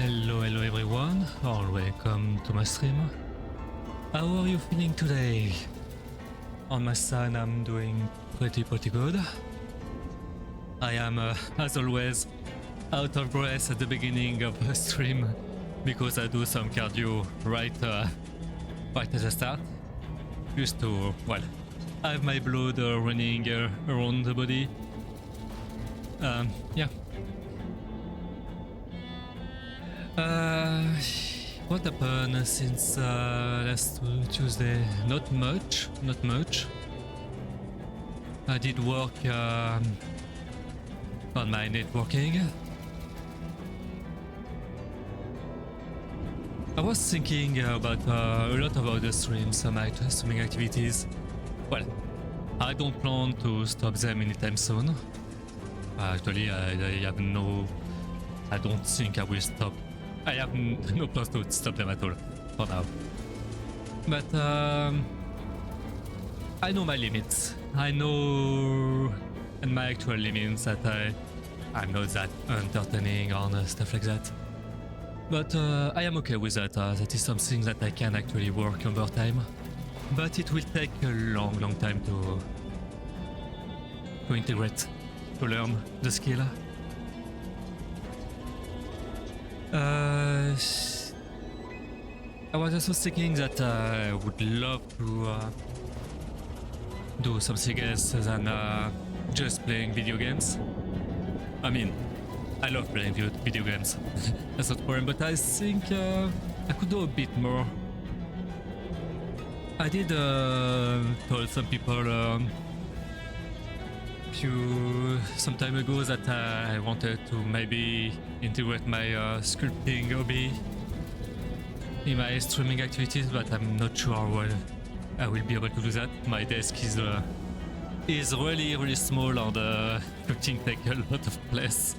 Hello everyone, or welcome to my stream. How are you feeling today? On my side I'm doing pretty good. I am, as always, out of breath at the beginning of the stream because I do some cardio right at the start, just to, well, have my blood running around the body. Yeah. What happened since last Tuesday? Not much. I did work on my networking. I was thinking about a lot about the streams, my streaming activities. Well, I don't plan to stop them anytime soon. Actually, I don't think I will stop. I have no plans to stop them at all for now. But I know my limits. I know my actual limits that I'm not that entertaining or stuff like that. But I am okay with that. That is something that I can actually work over time. But it will take a long time to integrate, to learn the skill. I was also thinking that I would love to do something else than just playing video games. I mean, I love playing video games, that's not the problem, but I think I could do a bit more. I did told some people some time ago that I wanted to maybe integrate my sculpting hobby in my streaming activities, but I'm not sure how I will be able to do that. My desk is really small and sculpting takes a lot of place.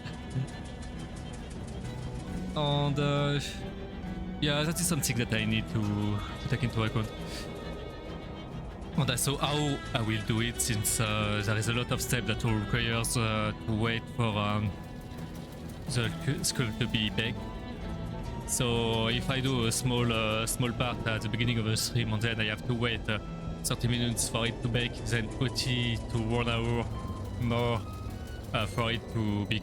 And yeah, that is something that I need to take into account. And also how I will do it, since there is a lot of steps that will require to wait for the sculpt to be baked. So if I do a small part at the beginning of the stream and then I have to wait 30 minutes for it to bake, then 20 to 1 hour more for it to be,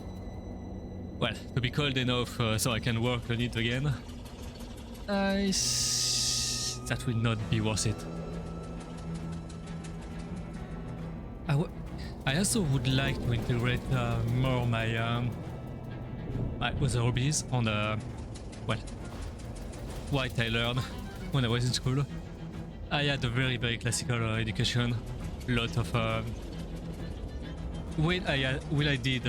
well, to be cold enough so I can work on it again, that will not be worth it. I also would like to integrate more my other hobbies on well, what I learned when I was in school. I had a very classical education. Lot of when I did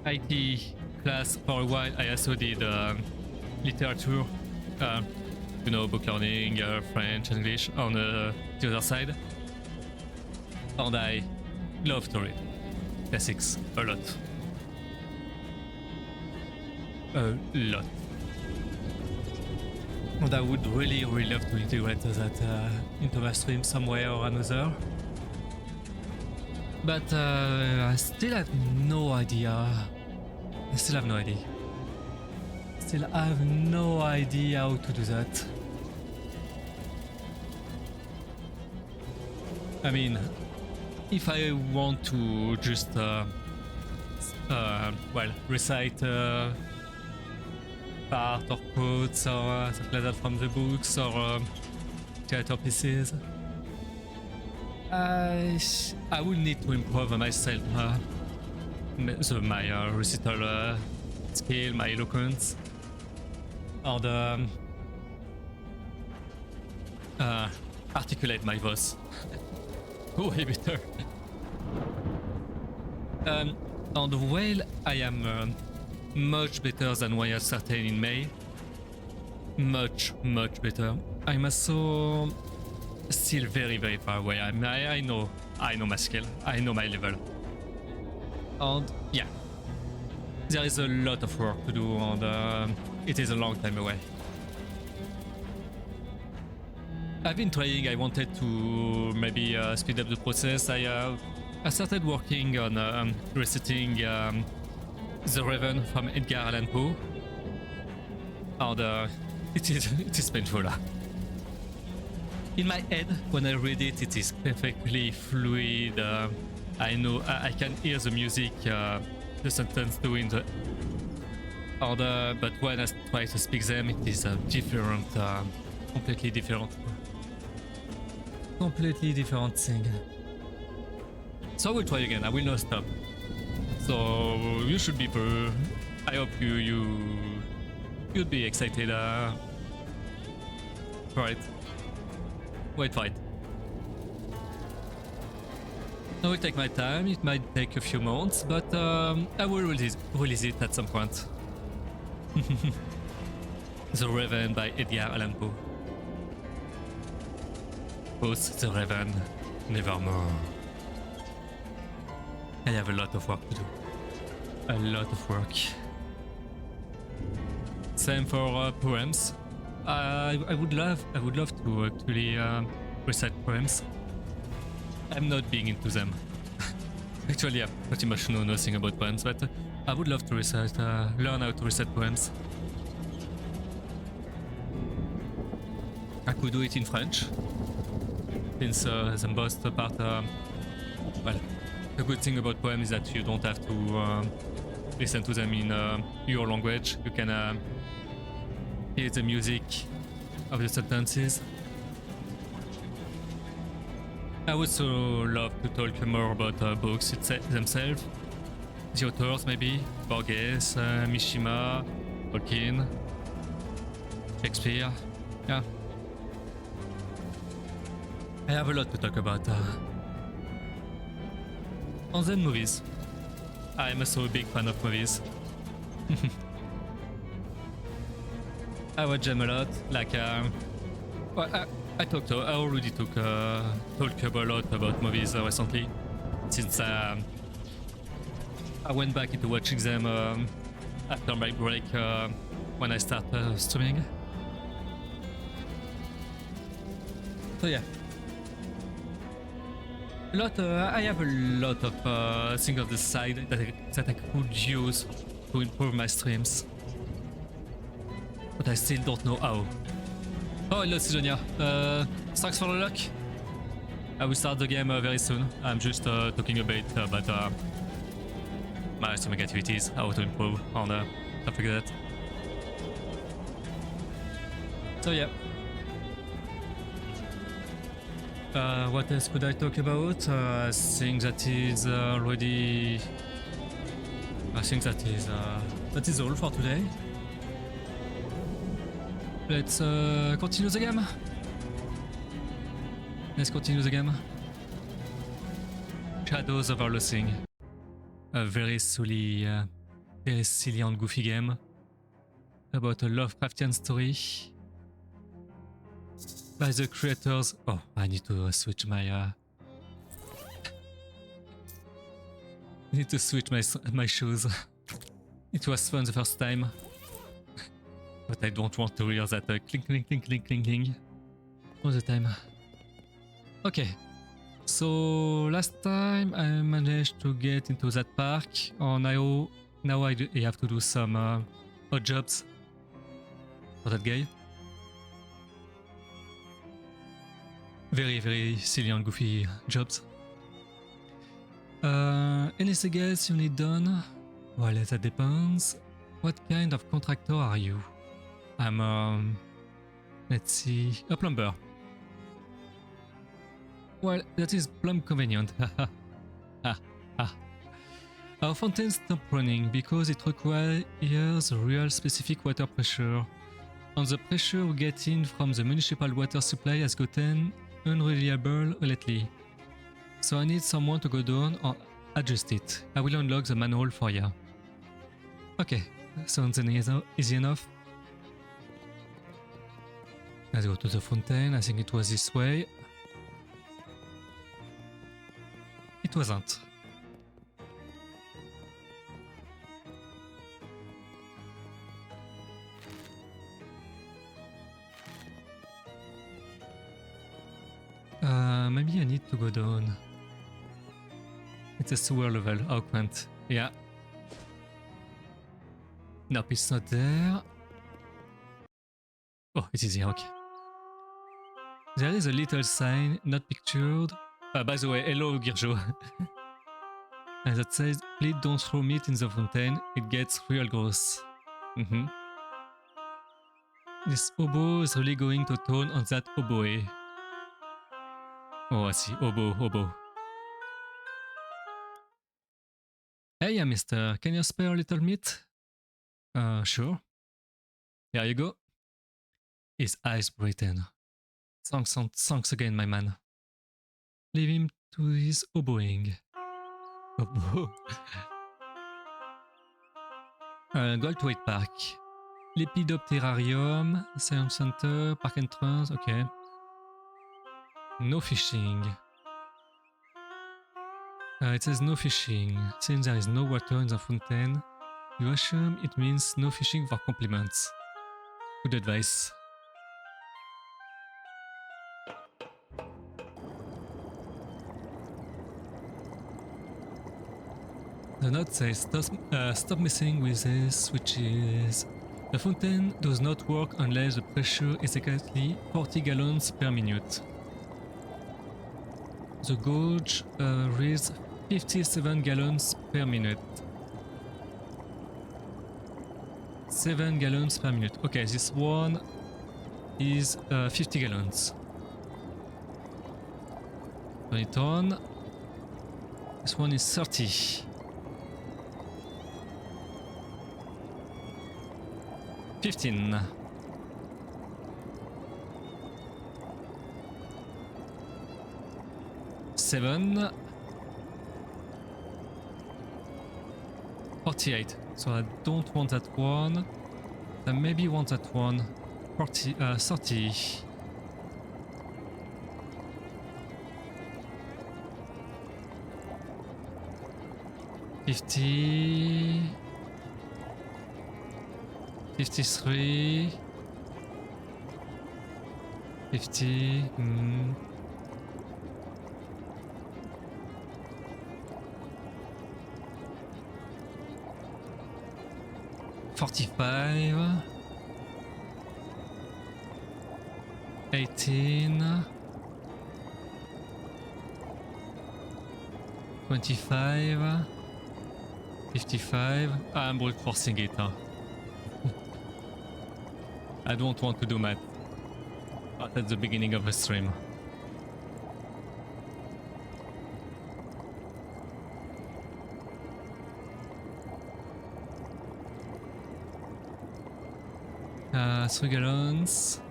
IT class for a while, I also did literature, you know, book learning, French, English on the other side. And I love to read classics a lot. And I would really love to integrate that into my stream some way or another. But I still have no idea. Still have no idea how to do that. I mean, if I want to just well, recite part or quotes or stuff like that from the books or theater pieces, I will need to improve myself, my recital skill, my eloquence, and articulate my voice way better. And while I am much better than when I started in May, much better, I'm also still very far away. I know my skill, I know my level, and yeah, there is a lot of work to do, and it is a long time away. I've been trying. I wanted to maybe speed up the process. I started working on resetting The Raven from Edgar Allan Poe. And it is painful. In my head, when I read it, it is perfectly fluid. I know I can hear the music, the sentence doing the order, but when I try to speak them, it is different, completely different thing. So I will try again. I will not stop. So you should be. I hope you'd be excited for it. Wait for it. I will take my time. It might take a few months, but I will release it at some point. The Raven by Edgar Allan Poe. Post The Raven, nevermore. I have a lot of work to do. A lot of work. Same for poems. I would love to actually recite poems. I'm not being into them. Actually, I pretty much know nothing about poems, but I would love to recite, learn how to recite poems. I could do it in French, since the most part, well, the good thing about poems is that you don't have to listen to them in your language. You can hear the music of the sentences. I would also love to talk more about books themselves, the authors maybe, Borges, Mishima, Tolkien, Shakespeare, yeah. I have a lot to talk about. And then movies. I'm also a big fan of movies. I watch them a lot, like well, I already talked a lot about movies recently, since I went back into watching them after my break when I start streaming. So yeah, I have a lot of things on the side that I could use to improve my streams, but I still don't know how. Oh, hello Sidonia. Thanks for the luck. I will start the game very soon. I'm just talking a bit about my streaming activities, how to improve on stuff like that. So yeah. What else could I talk about? I think that is already. I think that is all for today. Let's continue the game. Let's continue the game. Shadows of Loathing. A very silly and goofy game about a Lovecraftian story by the creators. Oh, I need to switch my. I need to switch my shoes. It was fun the first time. But I don't want to hear that clink, clink, clink, clink, clink, clink all the time. Okay, so last time I managed to get into that park. Oh, now I have to do some odd jobs for that guy. Very, very silly and goofy jobs. Anything else you need done? Well, that depends. What kind of contractor are you? I'm, let's see, a plumber. Well, that is plumb convenient. Our fountain stopped running because it requires real specific water pressure. And the pressure we get in from the municipal water supply has gotten unreliable lately. So I need someone to go down and adjust it. I will unlock the manhole for you. Okay, sounds easy enough. Let's go to the fountain. I think it was this way. It wasn't. Maybe I need to go down. It's a sewer level. Oh, quaint. Yeah. Nope, it's not there. Oh, it is here, okay. There is a little sign, not pictured. By the way, hello, Girjo. And that says, please don't throw meat in the fountain, it gets real gross. This oboe is really going to tone on that oboe. Oh, I see. Oboe. Hey, mister, can you spare a little meat? Sure. Here you go. His eyes brighten. Thanks again, my man. Leave him to his oboeing. Oboe. Goldthwaite Park. Lepidopterarium, Science Center, Park Entrance, okay. No fishing. It says no fishing. Since there is no water in the fountain, you assume it means no fishing for compliments. Good advice. The note says stop messing with the switches. The fountain does not work unless the pressure is exactly 40 gallons per minute. The gauge reads 57 gallons per minute. 7 gallons per minute. Okay, this one is 50 gallons. Turn it on. This one is 30. 15. 7. 48. So I don't want that one. I maybe want that one. 30. 50. 53. 50. 45. 18. 25. 55. I'm brute forcing it. Huh? I don't want to do math. But at the beginning of the stream. Uh, 3 gallons.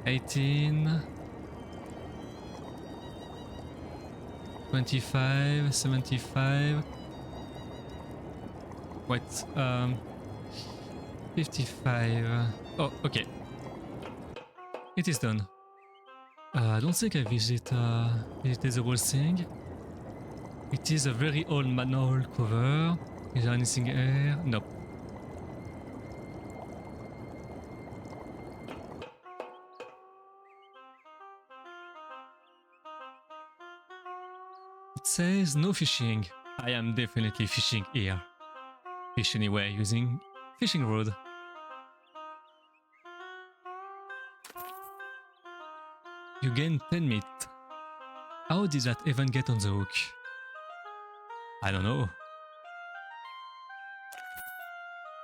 18. 25. 75. Wait. 55. Oh, okay. It is done. I don't think I visited the whole thing. It is a very old manual cover. Is there anything here? Nope. It says no fishing. I am definitely fishing here. Fish anyway using fishing rod. You gain 10 meat. How did that even get on the hook? I don't know.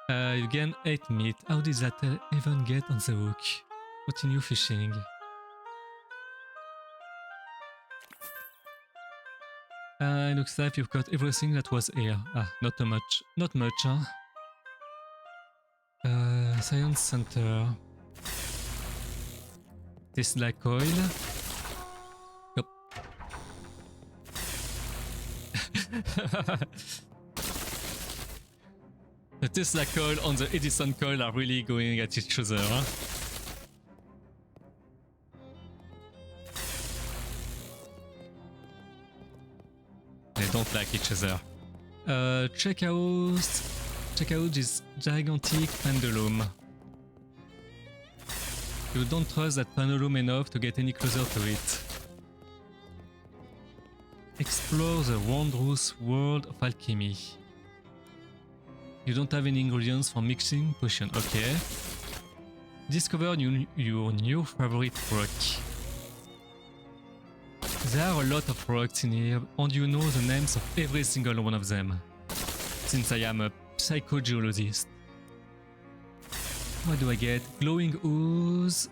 You gain 8 meat. How did that even get on the hook? Continue fishing. It looks like you've got everything that was here. Not too much. Not much, huh? Science Center. Tesla coil. Yep. The Tesla coil and the Edison coil are really going at each other, huh? They don't like each other. Check out this gigantic pendulum. You don't trust that pendulum enough to get any closer to it. Explore the wondrous world of alchemy. You don't have any ingredients for mixing potion. Okay. Discover your new favorite rock. There are a lot of rocks in here, and you know the names of every single one of them, since I am a psychogeologist. What do I get? Glowing ooze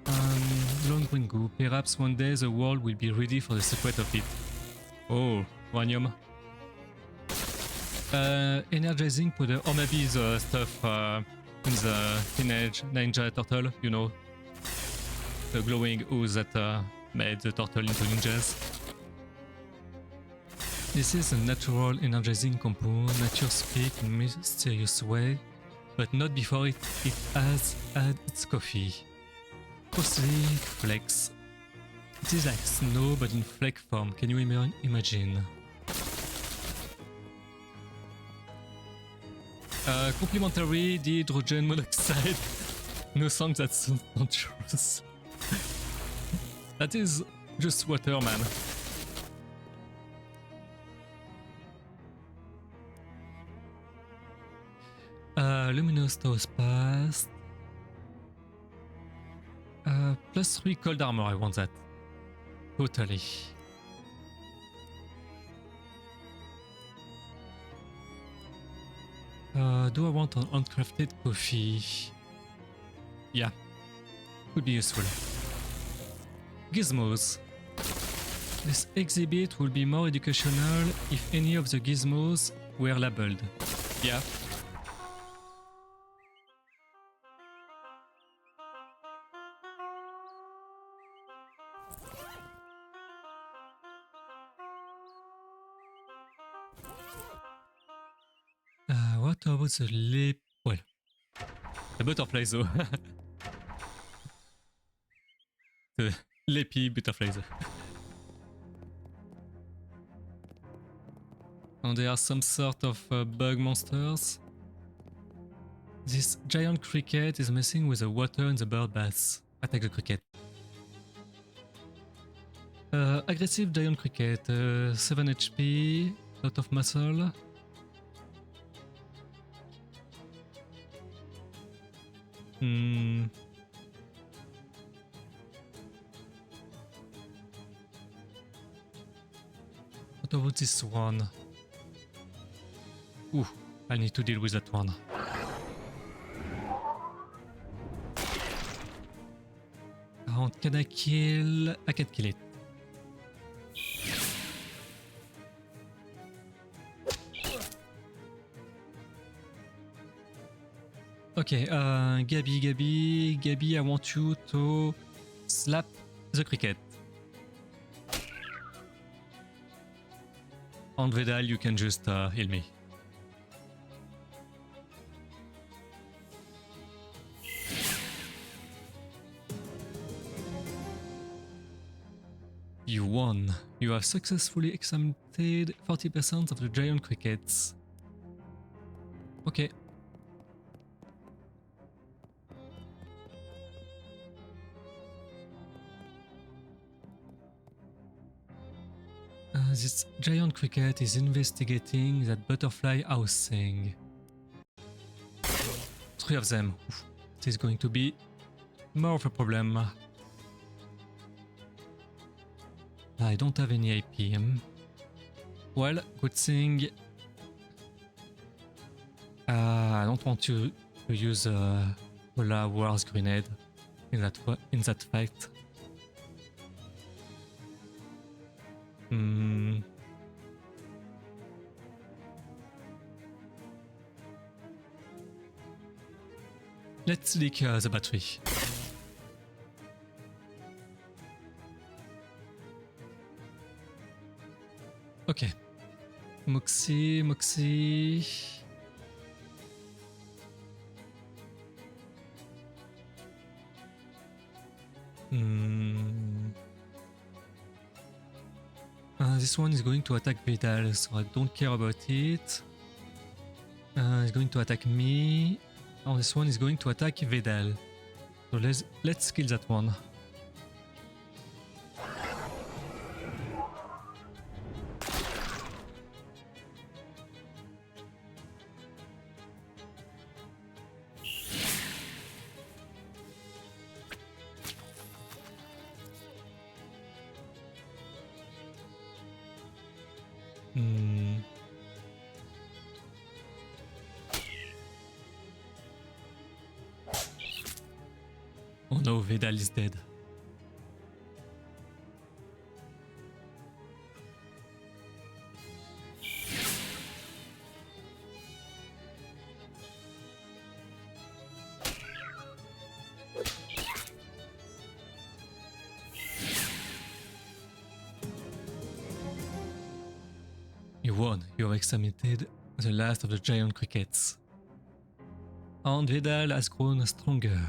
and long green goo. Perhaps one day the world will be ready for the secret of it. Oh, uranium. Energizing powder, or maybe the stuff in the Teenage Ninja Turtle, you know, the glowing ooze that made the turtle into ninjas. This is a natural energizing compound. Nature speaks in a mysterious way, but not before it has had its coffee. Costly flakes. It is like snow but in flake form. Can you imagine? Complimentary dihydrogen monoxide. No song that's dangerous. That is just water, man. Luminous toes past. +3 cold armor, I want that. Totally. Do I want an uncrafted coffee? Yeah, could be useful. Gizmos. This exhibit will be more educational if any of the gizmos were labeled. Yeah. What about the well, the butterflies though. The leppy butterflies. And they are some sort of bug monsters. This giant cricket is messing with the water in the bird baths. Attack the cricket. Aggressive giant cricket, 7 HP, lot of muscle. What about this one? Ooh, I need to deal with that one. Can I kill? I can kill it. Okay, Gabby, I want you to slap the cricket. On Vedal, you can just heal me. You won. You have successfully exterminated 40% of the giant crickets. Okay. This giant cricket is investigating that butterfly house thing. 3 of them. Oof. It is going to be more of a problem. I don't have any IP. Well, good thing. I don't want to use Polar Wars grenade in that fight. Let's leak the battery. Okay. Moxie. This one is going to attack Vidal, so I don't care about it. It's going to attack me. Oh, this one is going to attack Vidal. So let's kill that one. Hmm. Oh no, Vedal is dead. You won. You have exterminated the last of the giant crickets. And Vedal has grown stronger.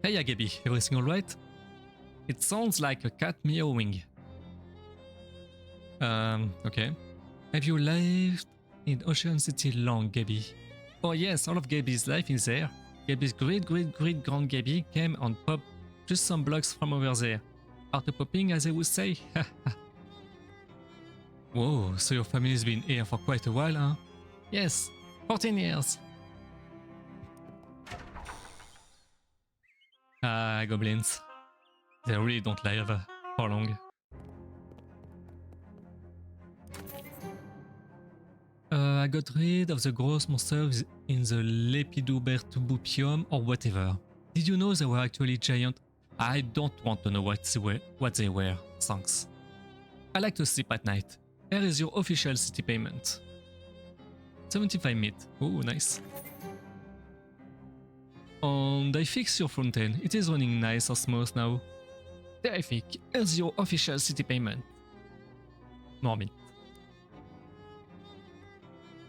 Hey Agabi, everything alright? It sounds like a cat meowing. Okay. Have you lived in Ocean City long, Gabi? Oh yes, all of Gabi's life is there. Gabi's great-great-great-grand Gabi came and popped just some blocks from over there. After popping, as they would say. Whoa, so your family's been here for quite a while, huh? Yes, 14 years. Ah, goblins. They really don't live for long. I got rid of the gross monsters in the Lepidobertubu biome or whatever. Did you know they were actually giant? I don't want to know what they were, thanks. I like to sleep at night. Here is your official city payment. 75 meat. Oh, nice. And I fixed your fountain. It is running nice or smooth now. Terrific. Here's your official city payment. More meat.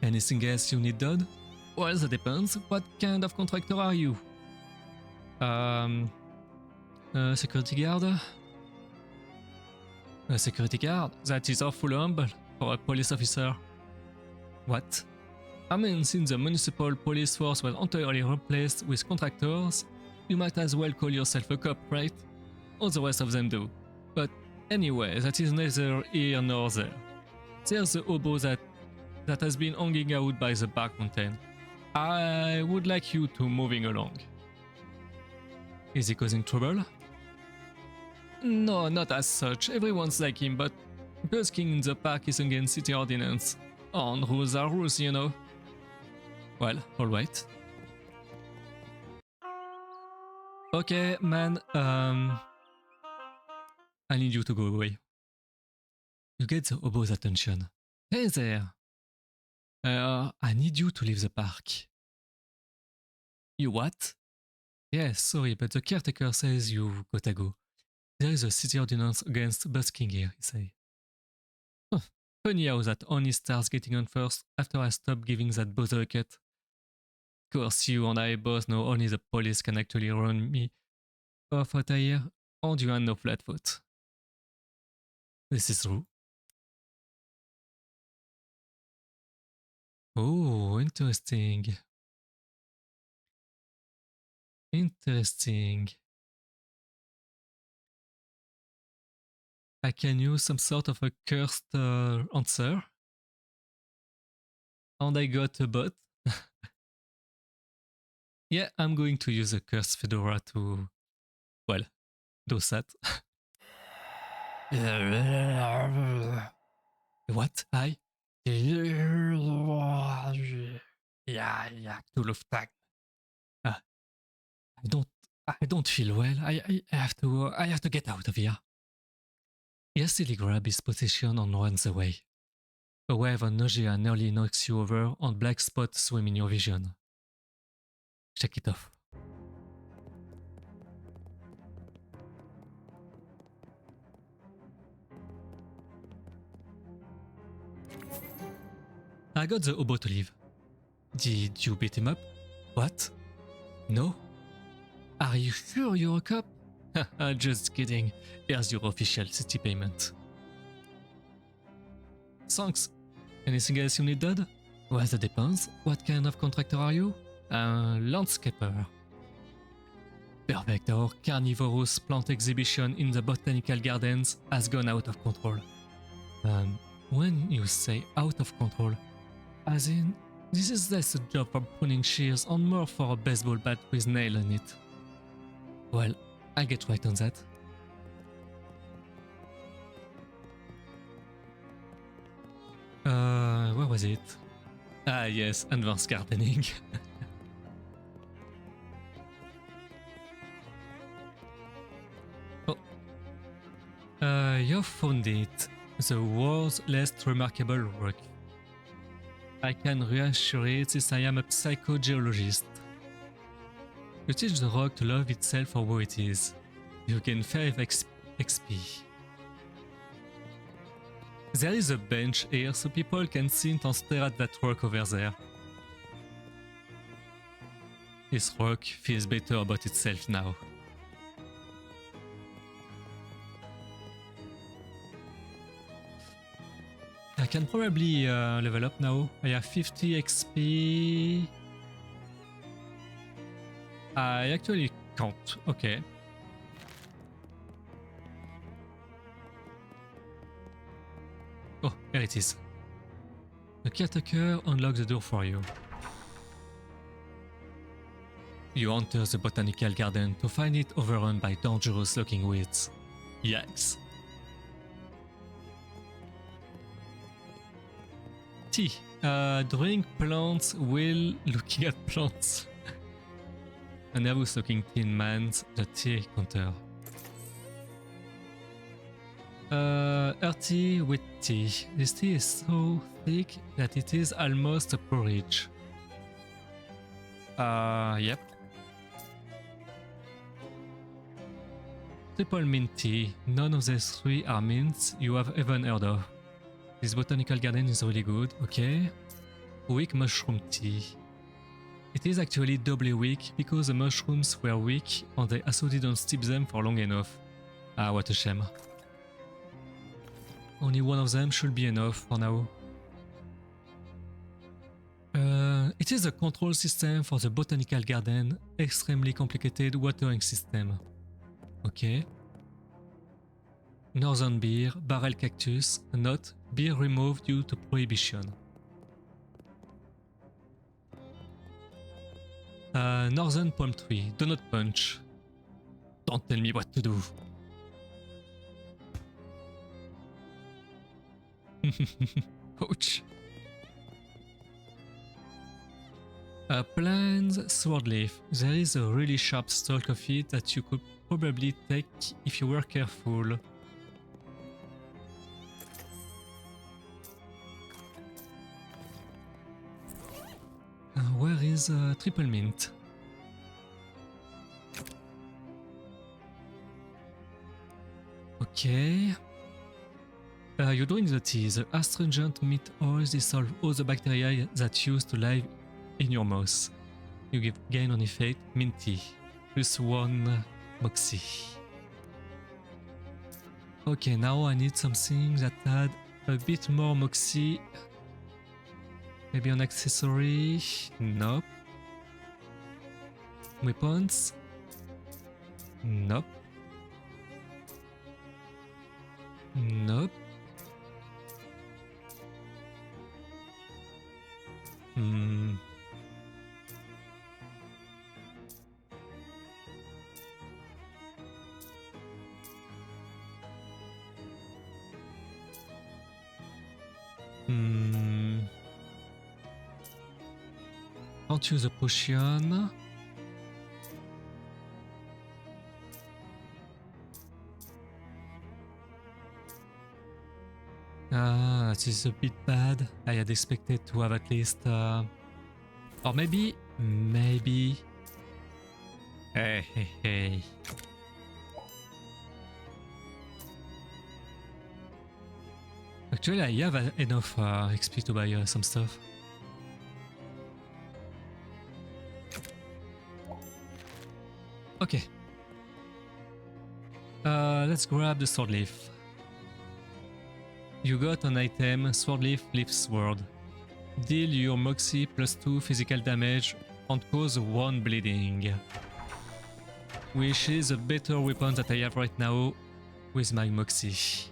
Anything else you need done? Well, that depends. What kind of contractor are you? Security guard? A security guard? That is awful humble for a police officer. What? I mean, since the municipal police force was entirely replaced with contractors, you might as well call yourself a cop, right? All the rest of them do. But anyway, that is neither here nor there. There's the hobo that has been hanging out by the Bark Mountain. I would like you to moving along. Is he causing trouble? No, not as such. Everyone's like him, but busking in the park is against city ordinance. And rules are rules, you know. Well, alright. Okay, man, I need you to go away. You get the hobo's attention. Hey there! I need you to leave the park. You what? Yes, sorry, but the caretaker says you gotta go. There is a city ordinance against busking here, he say. Huh. Funny how that only starts getting on first after I stop giving that bother a cut. Of course, you and I both know only the police can actually run me off what I hear, and you are no flatfoot. This is true. Oh, interesting. Interesting. I can use some sort of a cursed answer. And I got a bot. Yeah, I'm going to use a cursed fedora to, well, do that. What? I? Yeah, to Lufthansa. I don't feel well. I have to get out of here. He hastily grabs his position and runs away. A wave of nausea nearly knocks you over and black spots swim in your vision. Check it off. I got the hobo to leave. Did you beat him up? What? No? Are you sure you're a cop? Just kidding. Here's your official city payment. Thanks. Anything else you need done? Well, that depends. What kind of contractor are you? Landscaper. Perfect. Our carnivorous plant exhibition in the botanical gardens has gone out of control. When you say out of control, as in, this is less a job for pruning shears and more for a baseball bat with nail on it. Well, I'll get right on that. was it? Ah yes, advanced gardening. Oh. You found it. The world's least remarkable rock. I can reassure it since I am a psychogeologist. You teach the rock to love itself for who it is. You gain 5 XP. There is a bench here so people can sit and stare at that rock over there. This rock feels better about itself now. I can probably level up now. I have 50 XP. I actually can't. Okay. Oh, here it is. The caretaker unlocks the door for you. You enter the botanical garden to find it overrun by dangerous looking weeds. Yikes. Tea. Drink plants while looking at plants. A nervous looking thin man's the tea counter. Earthy with tea. This tea is so thick that it is almost a porridge. Yep. Triple mint tea. None of these three are mints you have ever heard of. This botanical garden is really good. Okay. Weak mushroom tea. It is actually doubly weak because the mushrooms were weak and they also didn't steep them for long enough. Ah, what a shame. Only one of them should be enough for now. It is a control system for the botanical garden, extremely complicated watering system. Okay. Northern beer, barrel cactus, not beer removed due to prohibition. Northern palm tree, do not punch. Don't tell me what to do. Ouch. Plains sword leaf. There is a really sharp stalk of it that you could probably take if you were careful. Where is triple mint? Okay. You drink the tea. The astringent mint oils dissolve all the bacteria that used to live in your mouth. You gain on effect mint tea. Plus 1 moxie. Okay, now I need something that had a bit more moxie. Maybe an accessory? Nope. Weapons? Nope. Nope. Hmm. Can't use a potion. Ah, this is a bit bad. I had expected to have at least... or maybe... Hey. Actually, I have enough XP to buy some stuff. Okay. Let's grab the sword leaf. You got an item, sword leaf sword. Deal your moxie plus 2 physical damage and cause 1 bleeding. Which is a better weapon that I have right now with my moxie.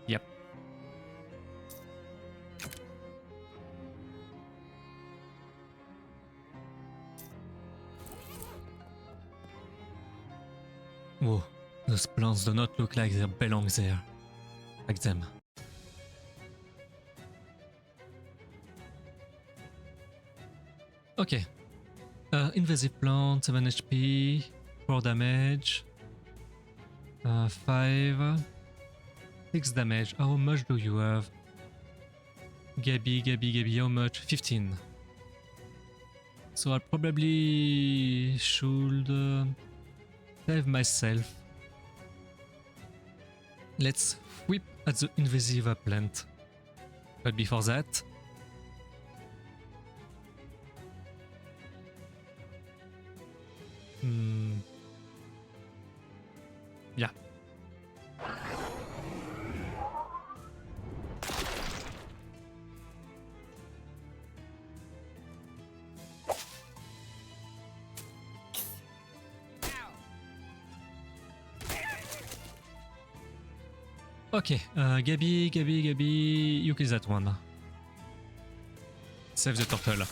Yep. Whoa, those plants do not look like they belong there. Like them. Okay. Invasive plant, 7 HP, 4 damage, 5, 6 damage. How much do you have? Gabby, how much? 15. So I probably should save myself. Let's whip at the invasive plant. But before that, yeah. Okay, Gabby, you kill that one. Save the turtle.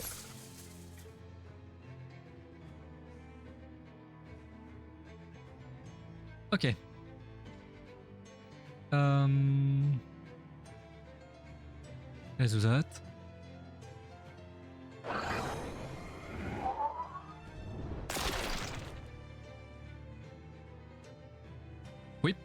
Okay. Let's do that. Whip.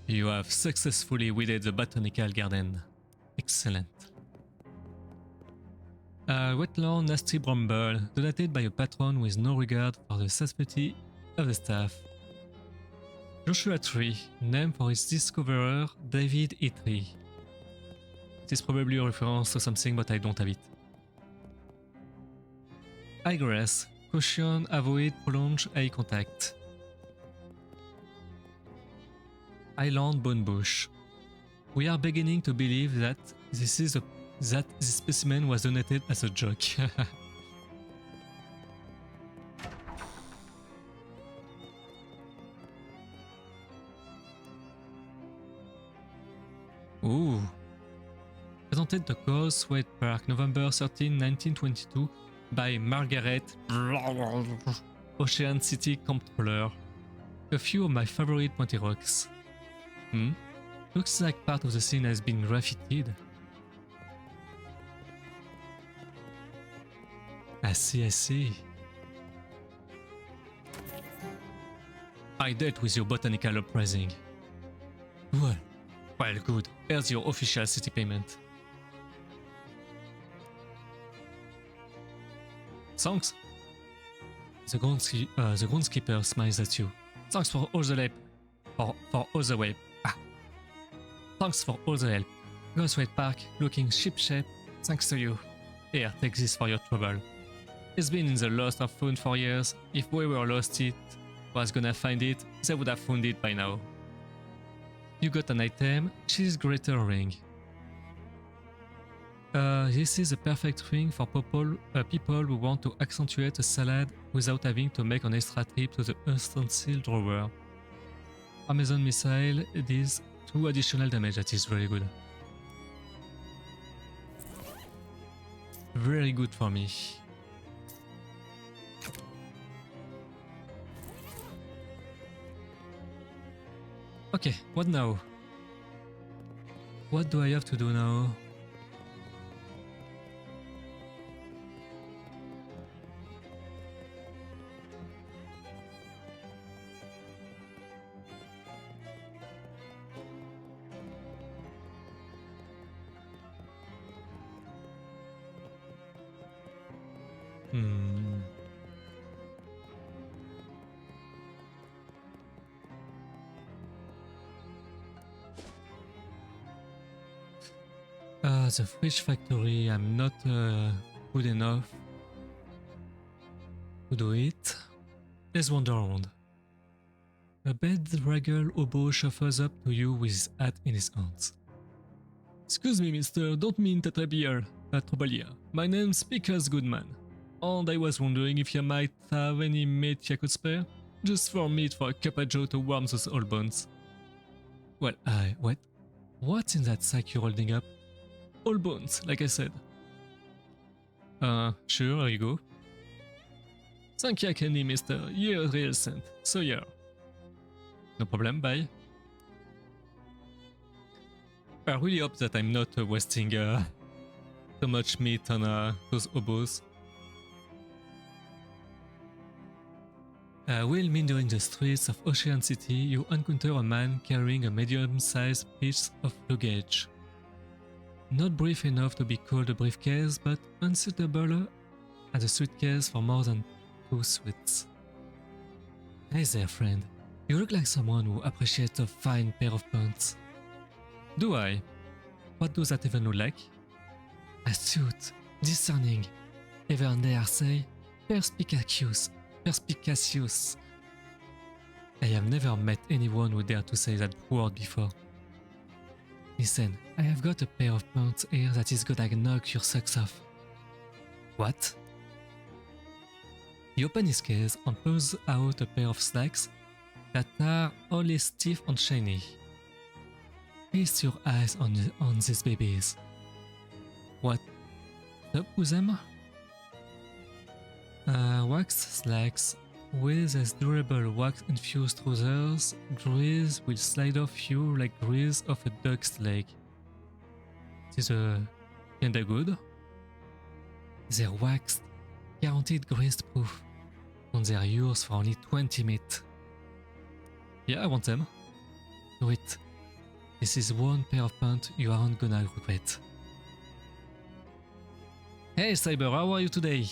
You have successfully weeded the botanical garden. Excellent. Wetland Nasty Bramble, donated by a patron with no regard for the safety of the staff. Joshua Tree, named for its discoverer David E. Tree. It is probably a reference to something, but I don't have it. Igress, caution, avoid prolonged eye contact. Island Bone Bush. We are beginning to believe that this specimen was donated as a joke. Ooh. Presented to Causeway Park, November 13, 1922, by Margaret Ocean City Comptroller. A few of my favorite pointy rocks. Looks like part of the scene has been graffitied. I see. I dealt with your botanical uprising. Well, good. Here's your official city payment. Thanks. The groundskeeper smiles at you. Thanks for all the help. For all the way. Thanks for all the help. Causeway Park looking shipshape. Thanks to you. Here, take this for your trouble. It's been in the lost and found for years. If whoever lost it was gonna find it, they would have found it by now. You got an item, cheese grater ring. This is a perfect ring for people who want to accentuate a salad without having to make an extra trip to the utensil drawer. Amazon missile, this 2 additional damage, that is very good. Very good for me. Okay, what now? What do I have to do now? The fish factory, I'm not good enough to do it. Let's wander around. A bedraggled hobo shuffles up to you with his hat in his hands. Excuse me, mister, don't mean to trouble here. My name's Pickers Goodman, and I was wondering if you might have any meat you could spare? Just for meat for a cup of joe to warm those old bones. Well, what? What's in that sack you're holding up? All bones, like I said. Sure, here you go. Thank you kindly, mister. You're a real saint. So yeah. No problem, bye. I really hope that I'm not wasting so much meat on those hobos. While meandering the streets of Ocean City, you encounter a man carrying a medium-sized piece of luggage. Not brief enough to be called a briefcase, but unsuitable as a suitcase for more than 2 sweets. Hey there, friend. You look like someone who appreciates a fine pair of pants. Do I? What does that even look like? Astute, discerning, even dare say, perspicacious. Perspicacious. I have never met anyone who dared to say that word before. Listen, I have got a pair of pants here that is gonna knock your socks off. What? He opens his case and pulls out a pair of slacks that are only stiff and shiny. Feast your eyes on these babies. What up with them? Wax slacks with as durable wax-infused trousers, grease will slide off you like grease off a duck's leg. This is kinda good. They're waxed, guaranteed grease-proof, and they're yours for only 20 meat. Yeah, I want them. Do it. This is one pair of pants you aren't gonna regret. Hey Cyber, how are you today?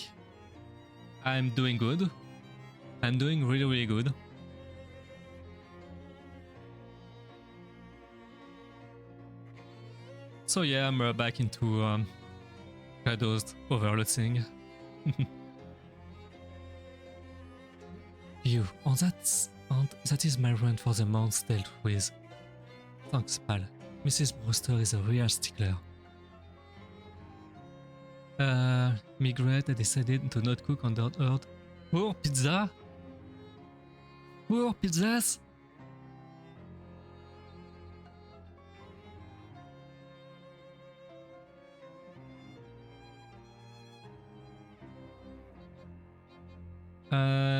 I'm doing good. I'm doing really good. So yeah, I'm back into Shadows overloading. Phew, and that is my run for the months dealt with. Thanks, pal. Mrs. Brewster is a real stickler. Migrate decided to not cook on the earth. Poor pizza? Poor pizzas?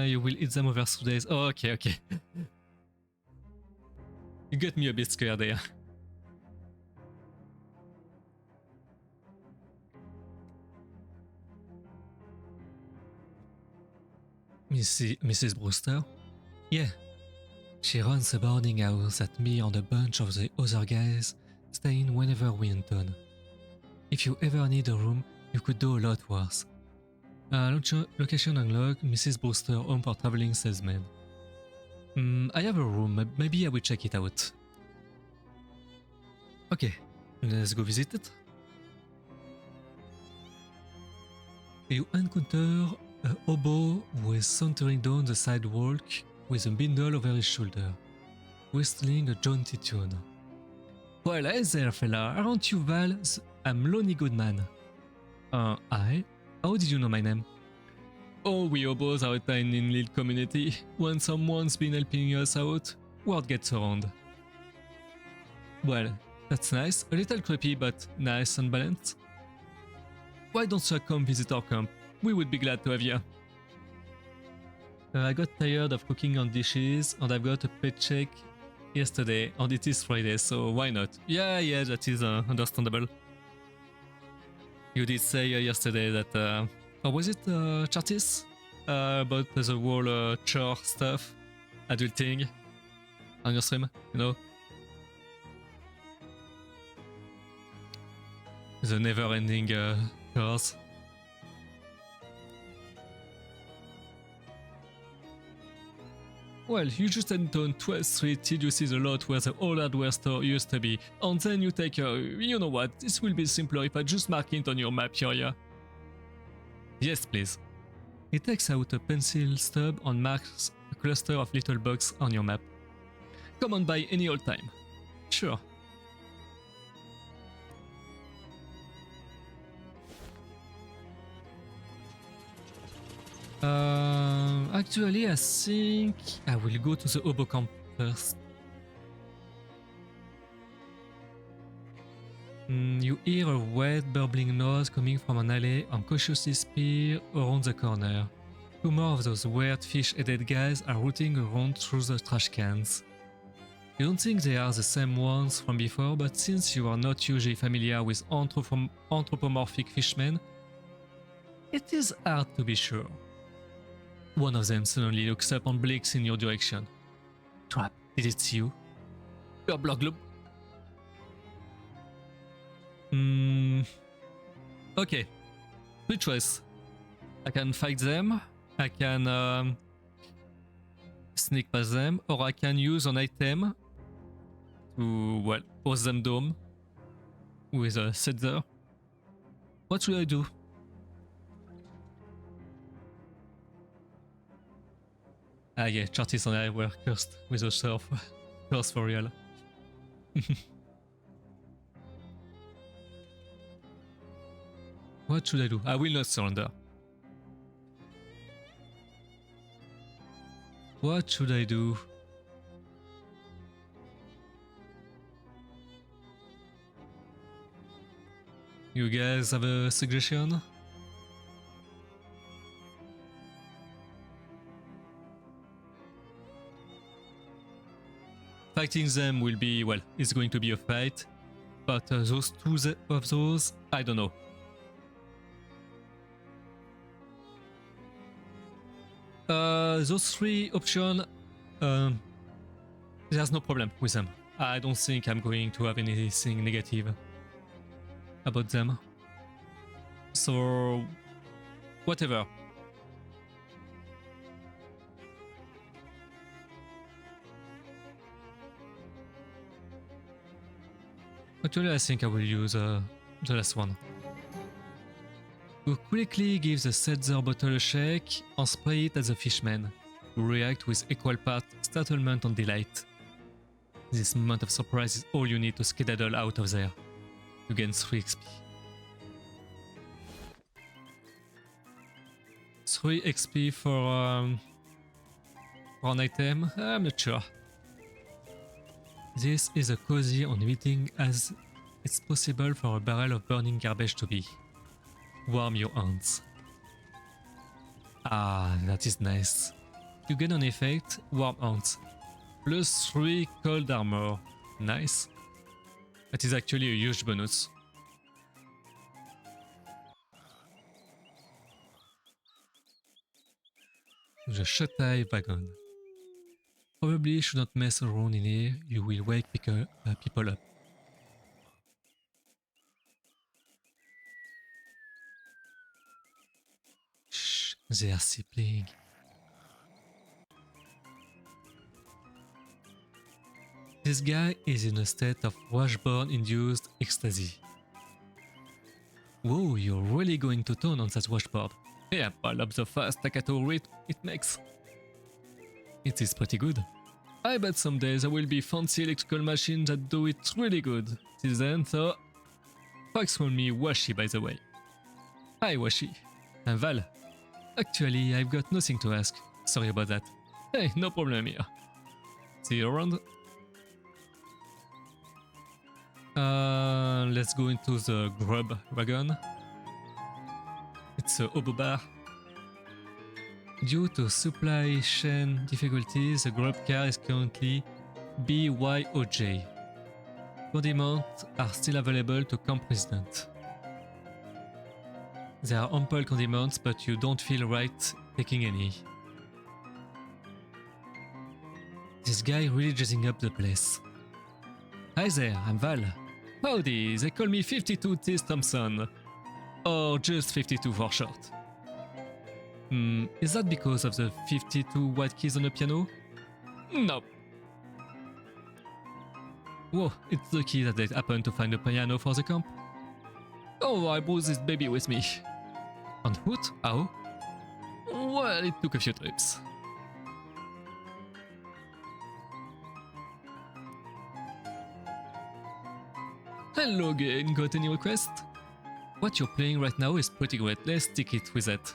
You will eat them over 2 days. Oh, okay. You got me a bit scared there. Mrs. Brewster? Yeah. She runs a boarding house that me and a bunch of the other guys stay in whenever we're in town. If you ever need a room, you could do a lot worse. Location unlocked, Mrs. Brewster, home for traveling salesman. I have a room, maybe I will check it out. Okay, let's go visit it. You encounter a hobo who is sauntering down the sidewalk with a bindle over his shoulder, whistling a jaunty tune. Well, hey there, fella, aren't you Val? I'm Lonnie Goodman. Hi? How did you know my name? Oh, we hobos are a tiny little community. When someone's been helping us out, word gets around. Well, that's nice. A little creepy, but nice and balanced. Why don't you come visit our camp? We would be glad to have you. I got tired of cooking on dishes, and I've got a paycheck yesterday, and it is Friday, so why not? Yeah, that is understandable. You did say yesterday that, or was it Chartis? About the whole chore stuff, adulting on your stream, you know? The never-ending chores. Well, you just enter on 12th Street till you see the lot where the old hardware store used to be, and then you take you know what, this will be simpler if I just mark it on your map here, yeah? Yes, please. He takes out a pencil stub and marks a cluster of little bugs on your map. Come on by any old time. Sure. Actually, I think I will go to the hobo camp first. You hear a wet, burbling noise coming from an alley and cautiously peer around the corner. 2 more of those weird fish-headed guys are rooting around through the trash cans. You don't think they are the same ones from before, but since you are not usually familiar with anthropomorphic fishmen, it is hard to be sure. One of them suddenly looks up and blinks in your direction. Trap, did it see you? Your block globe. Okay. Two choice. I can fight them, I can sneak past them, or I can use an item to, well, pose them down with a setzer. What should I do? Ah yeah, Chartis and I were cursed with a surf. Curse for real. What should I do? I will not surrender. What should I do? You guys have a suggestion? Fighting them will be, well, it's going to be a fight, but those two of those, I don't know. Those three options, there's no problem with them. I don't think I'm going to have anything negative about them. So, whatever. Actually, I think I will use the last one. You quickly give the setzer bottle a shake and spray it at the fishman, who react with equal part startlement and delight. This moment of surprise is all you need to skedaddle out of there. You gain 3 XP. 3 XP for an item? I'm not sure. This is as cozy and inviting as it's possible for a barrel of burning garbage to be. Warm your hands. Ah, that is nice. You get an effect, warm hands. Plus 3 cold armor. Nice. That is actually a huge bonus. The shut-eye wagon. Probably should not mess around in here, you will wake people up. Shh, they are sleeping. This guy is in a state of washboard-induced ecstasy. Whoa, you're really going to town on that washboard. Yeah, I love the fast staccato rate it makes. It is pretty good. I bet some days there will be fancy electrical machines that do it really good. Till then, so... Folks call me Washi, by the way. Hi Washi. I'm Val. Actually, I've got nothing to ask. Sorry about that. Hey, no problem here. See you around. Let's go into the grub wagon. It's a hobo bar. Due to supply chain difficulties, the grub car is currently BYOJ. Condiments are still available to camp residents. There are ample condiments, but you don't feel right taking any. This guy really jazzing up the place. Hi there, I'm Val. Howdy, they call me 52 Tees Thompson. Or just 52 for short. Is that because of the 52 white keys on the piano? No. Whoa, it's lucky that they happened to find a piano for the camp. Oh, I brought this baby with me. On foot? How? Well, it took a few trips. Hello again, got any request? What you're playing right now is pretty great, let's stick it with that.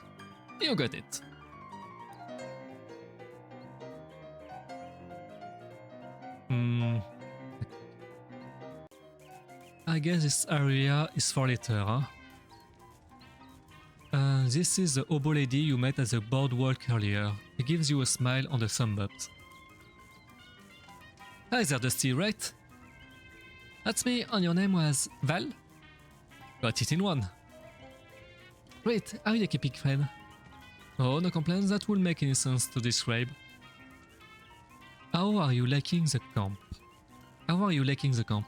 You got it. I guess this area is for later, huh? This is the hobo lady you met at the boardwalk earlier. She gives you a smile and a thumb up. Hi there, Dusty, right? That's me, and your name was Val? Got it in one. Great, how are you keeping, friend? Oh, no complaints, that will make any sense to describe. How are you liking the camp? How are you liking the camp?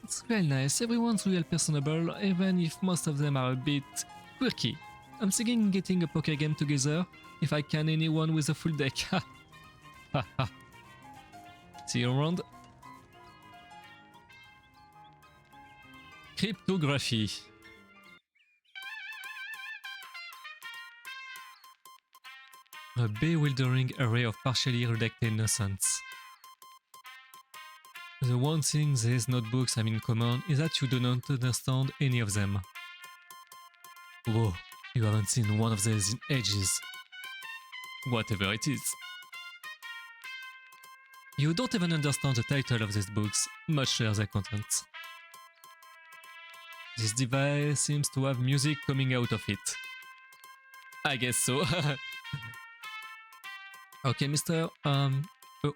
It's real nice, everyone's real personable, even if most of them are a bit quirky. I'm thinking getting a poker game together, if I can anyone with a full deck. Ha ha. See you around. Cryptography. A bewildering array of partially redacted nonsense. The one thing these notebooks have in common is that you do not understand any of them. Whoa, you haven't seen one of these in ages. Whatever it is. You don't even understand the title of these books, much less their contents. This device seems to have music coming out of it. I guess so. Okay, mister, a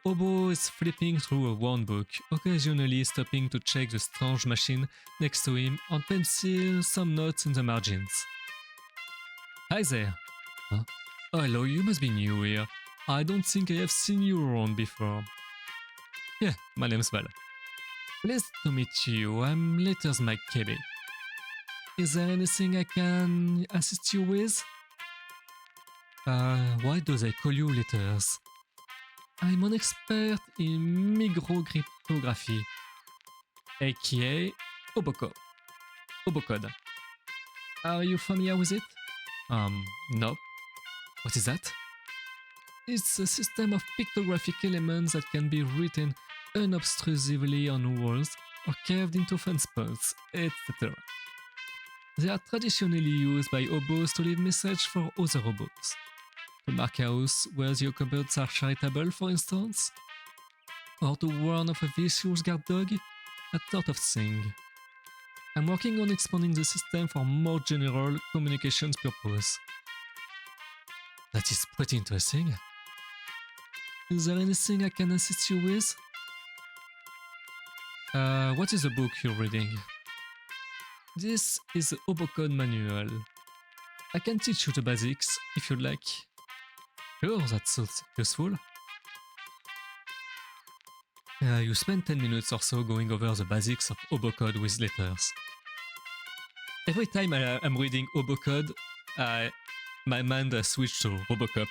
hobo is flipping through a worn book, occasionally stopping to check the strange machine next to him and pencil some notes in the margins. Hi there. Huh? Oh, hello, you must be new here. I don't think I have seen you around before. Yeah, my name's Val. Pleased to meet you, I'm Letters Mike KB. Is there anything I can assist you with? Why do they call you Letters? I'm an expert in microcryptography, aka Obocode. Are you familiar with it? No. What is that? It's a system of pictographic elements that can be written unobtrusively on walls or carved into fence posts, etc. They are traditionally used by hobos to leave messages for other hobos. To mark a house where your cupboards are charitable, for instance? Or to warn of a vicious guard dog? That sort of thing. I'm working on expanding the system for more general communications purpose. That is pretty interesting. Is there anything I can assist you with? What is the book you're reading? This is the Obocode manual. I can teach you the basics if you'd like. Sure, that sounds useful. You spend 10 minutes or so going over the basics of Obocode with letters. Every time I'm reading Obocode, my mind switches to Robocop.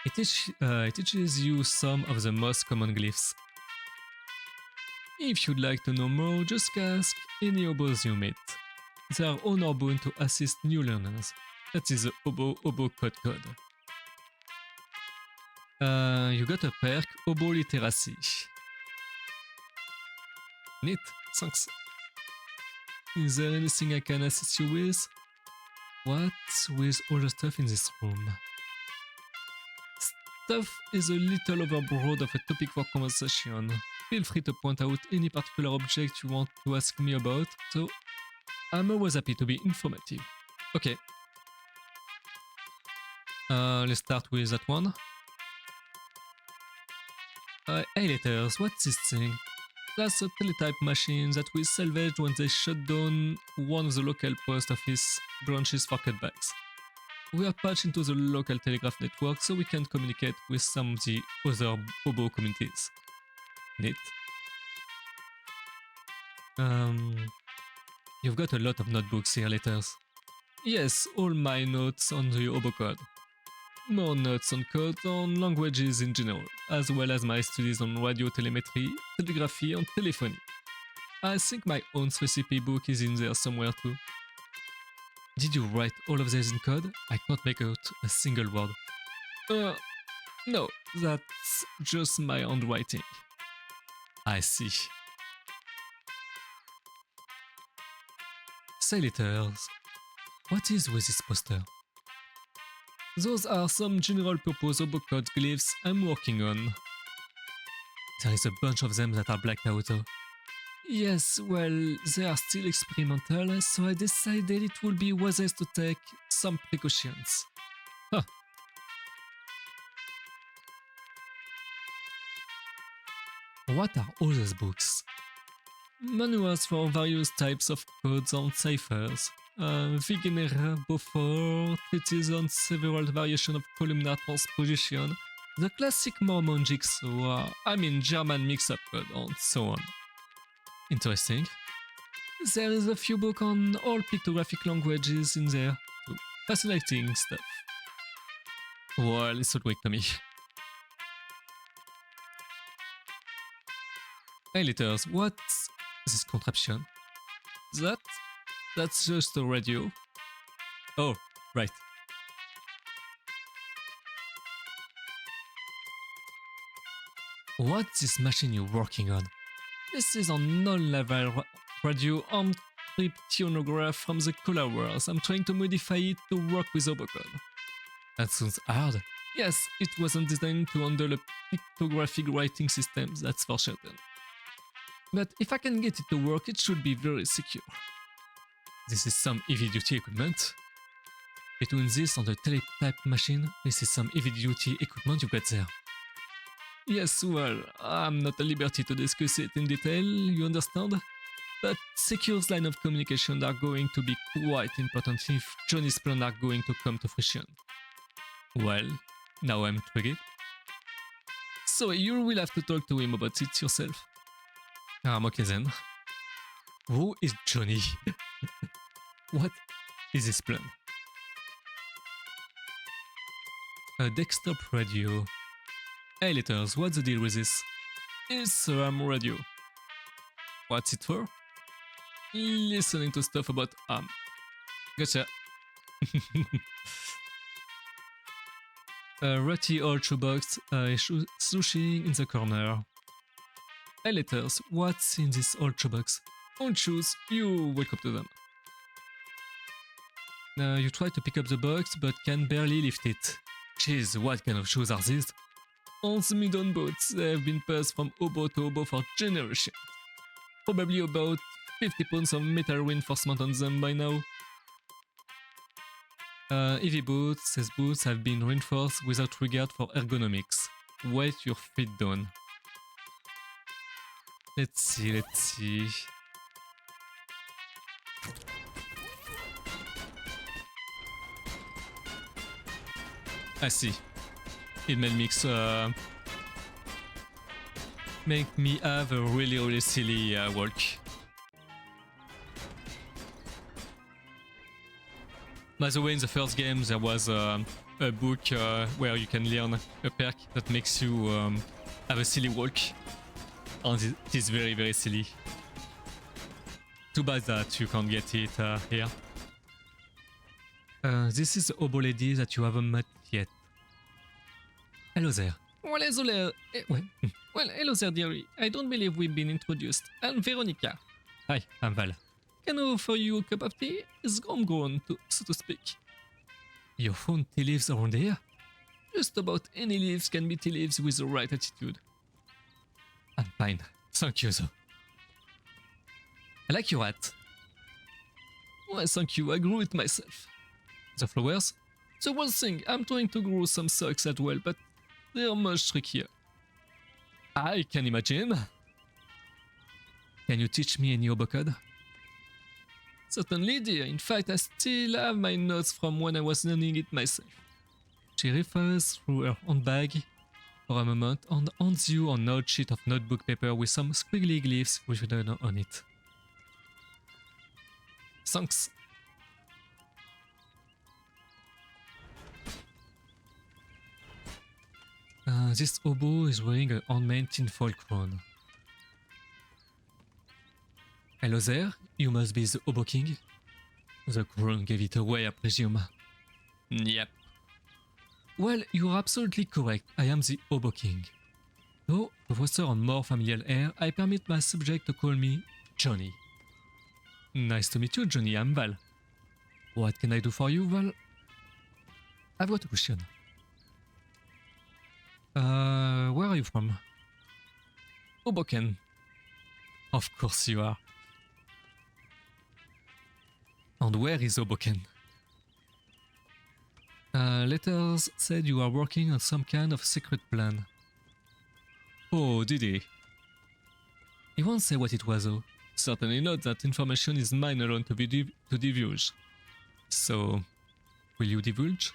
It teaches you some of the most common glyphs. If you'd like to know more, just ask any hobos you meet. They are honor-bound to assist new learners. That is the Obo Code. You got a perk, Obo Literacy. Neat, thanks. Is there anything I can assist you with? What's with all the stuff in this room? Stuff is a little overbroad of a topic for conversation. Feel free to point out any particular object you want to ask me about, so I'm always happy to be informative. Okay. Let's start with that one. Hey Letters, what's this thing? That's a teletype machine that we salvaged when they shut down one of the local post office branches for cutbacks. We are patched into the local telegraph network so we can communicate with some of the other Bobo communities. Neat. You've got a lot of notebooks here, Letters. Yes, all my notes on the Obo code. More notes on code on languages in general, as well as my studies on radio telemetry, telegraphy and telephony. I think my own recipe book is in there somewhere too. Did you write all of this in code? I can't make out a single word. No, that's just my handwriting. I see. Say Letters, what is with this poster? Those are some general purpose Obocode glyphs I'm working on. There is a bunch of them that are blacked out though. Yes, well, they are still experimental, so I decided it would be wisest to take some precautions. Huh. What are all those books? Manuals for various types of codes and ciphers. Wegener Beaufort, treatises on several variations of columnar transposition, the classic Mormon jigsaw, German mix-up code, and so on. Interesting. There is a few books on all pictographic languages in there too. Fascinating stuff. Well, it's all great to me. Hey letters, what's this contraption? That's just a radio. Oh, right. What's this machine you're working on? This is a non-level radio encryptionograph from the Color Wars. I'm trying to modify it to work with Obocode. That sounds hard. Yes, it wasn't designed to handle a pictographic writing system, that's for certain. But if I can get it to work, it should be very secure. This is some heavy-duty equipment. Between this and the teletype machine, this is some heavy-duty equipment you got there. Yes, well, I'm not at liberty to discuss it in detail, you understand? But Secure's line of communication are going to be quite important if Johnny's plans are going to come to fruition. Well, now I'm triggered. So you will have to talk to him about it yourself. I'm okay then. Who is Johnny? What is his plan? A desktop radio. Hey letters, what's the deal with this? It's a ham radio. What's it for? Listening to stuff about ham. Gotcha. A ratty old shoebox slushing in the corner. Hey letters, what's in this old shoebox? Old shoes, you wake up to them. You try to pick up the box but can barely lift it. Jeez, what kind of shoes are these? Hand-me-down boots, they have been passed from oboe to oboe for generations. Probably about 50 pounds of metal reinforcement on them by now. Heavy boots, these boots have been reinforced without regard for ergonomics. Weight your feet down. Let's see. I see. It made make me have a really silly walk. By the way, in the first game there was a book where you can learn a perk that makes you have a silly walk. And it is very silly. Too bad that you can't get it here. This is the oboe lady that you haven't met yet. Hello there. Well, hello there, dearie. I don't believe we've been introduced. I'm Veronica. Hi, I'm Val. Can I offer you a cup of tea? It's homegrown, so to speak. You found tea leaves around here? Just about any leaves can be tea leaves with the right attitude. I'm fine. Thank you, though. I like your hat. Why, thank you. I grew it myself. The flowers? The one thing, I'm trying to grow some socks as well, but they're much trickier. I can imagine. Can you teach me any Obocode? Certainly, dear. In fact, I still have my notes from when I was learning it myself. She refers through her handbag for a moment and hands you an old sheet of notebook paper with some squiggly glyphs written on it. Thanks. This oboe is wearing a handmade tinfoil crown. Hello there, you must be the Oboe King? The crown gave it away, I presume. Yep. Well, you are absolutely correct, I am the Oboe King. Though, to foster a more familiar air, I permit my subject to call me Johnny. Nice to meet you, Johnny, I'm Val. What can I do for you, Val? I've got a question. Where are you from? Hoboken. Of course you are. And where is Hoboken? Letters said you are working on some kind of secret plan. Oh, did he? He won't say what it was though. Certainly not, that information is mine alone to divulge. So, will you divulge?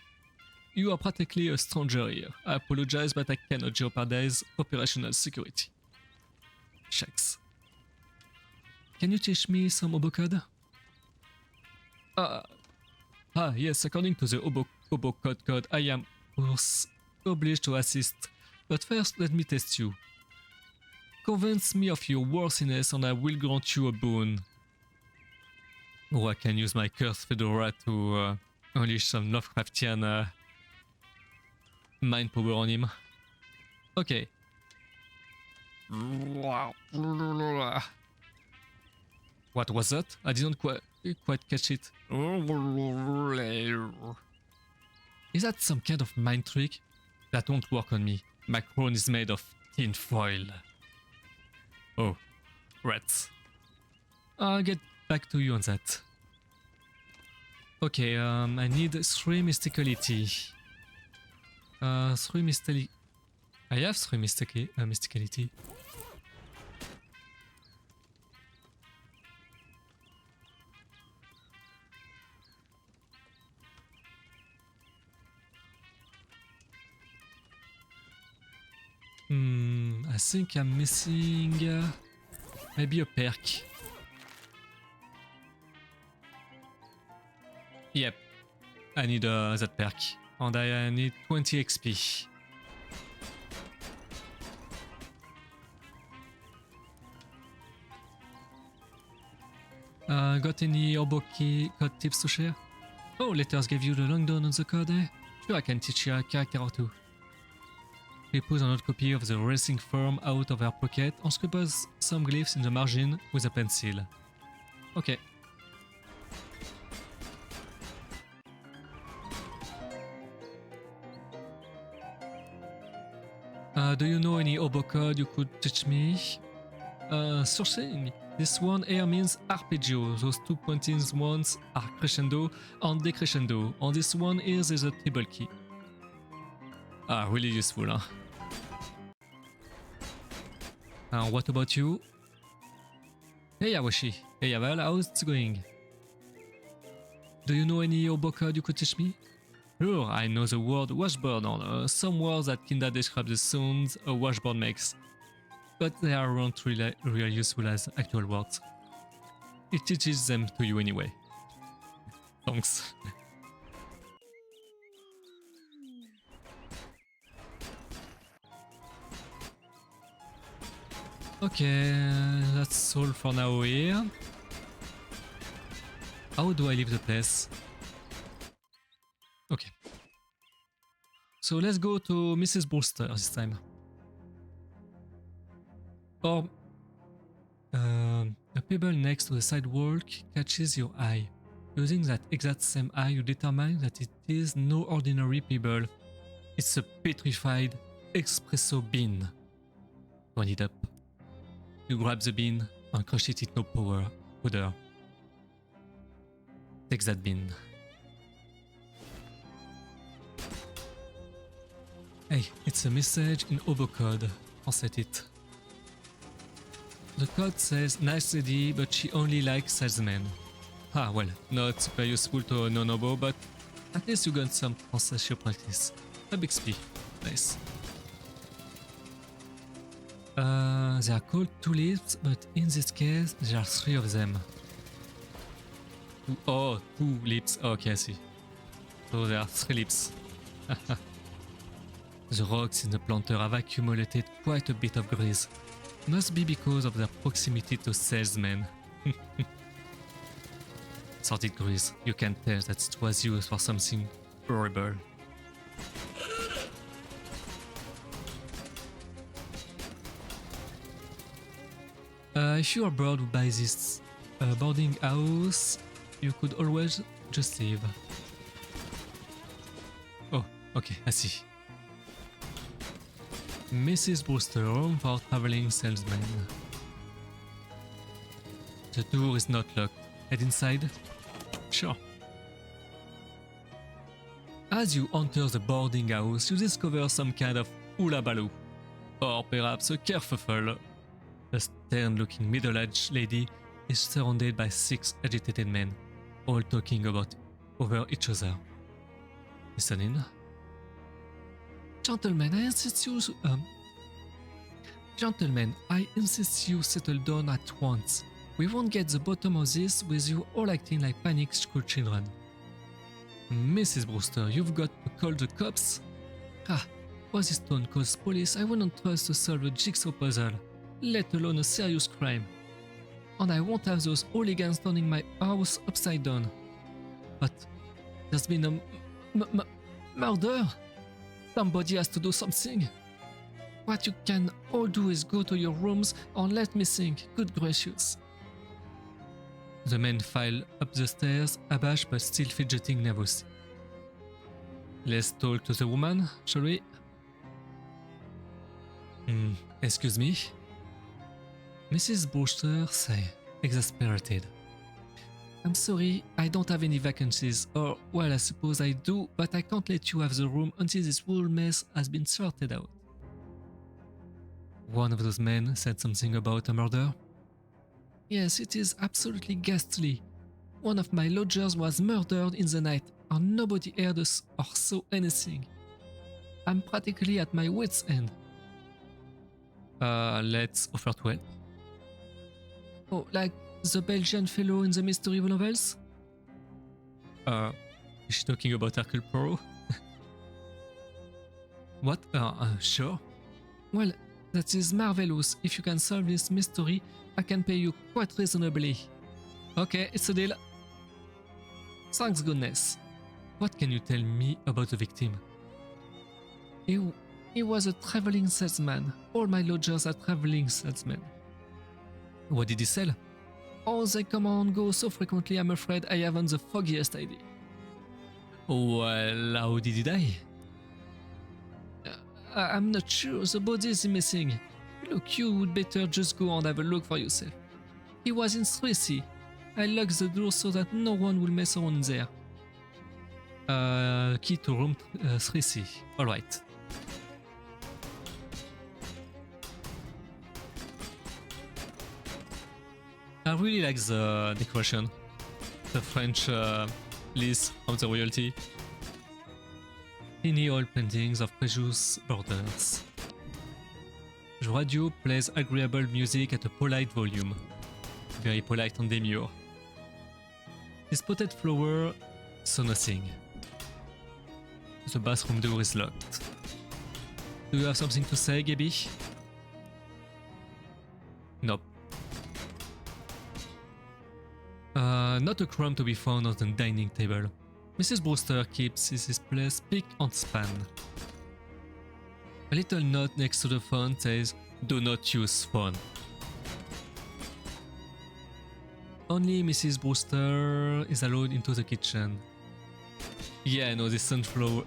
You are practically a stranger here. I apologize, but I cannot jeopardize operational security. Shucks. Can you teach me some Obo code? Yes, according to the Obo code, I am obliged to assist. But first, let me test you. Convince me of your worthiness and I will grant you a boon. Or I can use my cursed fedora to unleash some Lovecraftian mind power on him. Okay. What was that? I didn't quite catch it. Is that some kind of mind trick? That won't work on me. My crown is made of tin foil. Oh, rats. I'll get back to you on that. Okay, I need 3 mysticality. 3 mysticality. I have 3 mysticality. I think I'm missing maybe a perk. Yep, I need that perk, and I need 20 XP. Got any Orboki code tips to share? Oh, letters gave you the long down on the code, eh? Sure, I can teach you a character or two. We put an old copy of the racing form out of her pocket and scribbles some glyphs in the margin with a pencil. Okay. Do you know any Obo code you could teach me? Sure thing. This one here means arpeggio. Those 2 pointing ones are crescendo and decrescendo. And this one here is a treble key. Really useful, huh? What about you? Hey Awashi. Hey Aval, how's it going? Do you know any Obo code you could teach me? Sure, I know the word washboard and some words that kinda describe the sounds a washboard makes. But they aren't really useful as actual words. It teaches them to you anyway. Thanks. Okay, that's all for now here. How do I leave the place? Okay. So let's go to Mrs. Brewster this time. Or a pebble next to the sidewalk catches your eye. Using that exact same eye, you determine that it is no ordinary pebble. It's a petrified espresso bean. Turn it up. You grab the bean and crush it in no powder. Take that bean. Hey, it's a message in Obo code. Translate it. The code says, nice lady, but she only likes salesmen. Well, not super useful to a non-Obo, but at least you got some translation practice. A big XP. Nice. They are called tulips, but in this case, there are 3 of them. Oh, 2 lips. Okay, I see. So there are 3 lips. The rocks in the planter have accumulated quite a bit of grease. Must be because of their proximity to salesmen. Sorted grease. You can tell that it was used for something horrible. If you are bored by this boarding house, you could always just leave. Oh, okay, I see. Mrs. Brewster, home for traveling salesmen. The door is not locked. Head inside? Sure. As you enter the boarding house, you discover some kind of hula baloo, or perhaps a kerfuffle. A stern-looking middle-aged lady is surrounded by 6 agitated men, all talking over each other. Listening. Gentlemen, I insist you settle down at once. We won't get the bottom of this with you all acting like panicked school children. Mrs. Brewster, you've got to call the cops? Was this tone calls police, I wouldn't trust to solve a jigsaw puzzle, let alone a serious crime. And I won't have those hooligans turning my house upside down. But there's been a murder? Somebody has to do something. What you can all do is go to your rooms and let me think. Good gracious. The men file up the stairs, abashed but still fidgeting nervously. Let's talk to the woman, shall we? Excuse me? Mrs. Brewster say, exasperated. I'm sorry, I don't have any vacancies, or, well, I suppose I do, but I can't let you have the room until this whole mess has been sorted out. One of those men said something about a murder? Yes, it is absolutely ghastly. One of my lodgers was murdered in the night, and nobody heard us or saw anything. I'm practically at my wit's end. Let's offer to help. Oh, like the Belgian fellow in the mystery novels? Is she talking about Hercule Poirot? What? Sure. Well, that is marvelous. If you can solve this mystery, I can pay you quite reasonably. Okay, it's a deal. Thanks goodness. What can you tell me about the victim? He was a traveling salesman. All my lodgers are traveling salesmen. What did he sell? Oh, they come and go so frequently, I'm afraid I haven't the foggiest idea. Well, how did he die? I'm not sure, the body is missing. Look, you would better just go and have a look for yourself. He was in 3C. I locked the door so that no one will mess around there. Key to room 3C. Alright. I really like the decoration. The French list of the royalty. Tiny oil paintings of precious borders. The radio plays agreeable music at a polite volume. Very polite and demure. This potted flower saw nothing. The bathroom door is locked. Do you have something to say, Gabby? Nope. Not a crumb to be found on the dining table. Mrs. Brewster keeps this place spick and span. A little note next to the phone says, "Do not use phone." Only Mrs. Brewster is allowed into the kitchen. Yeah, no, this sunflower,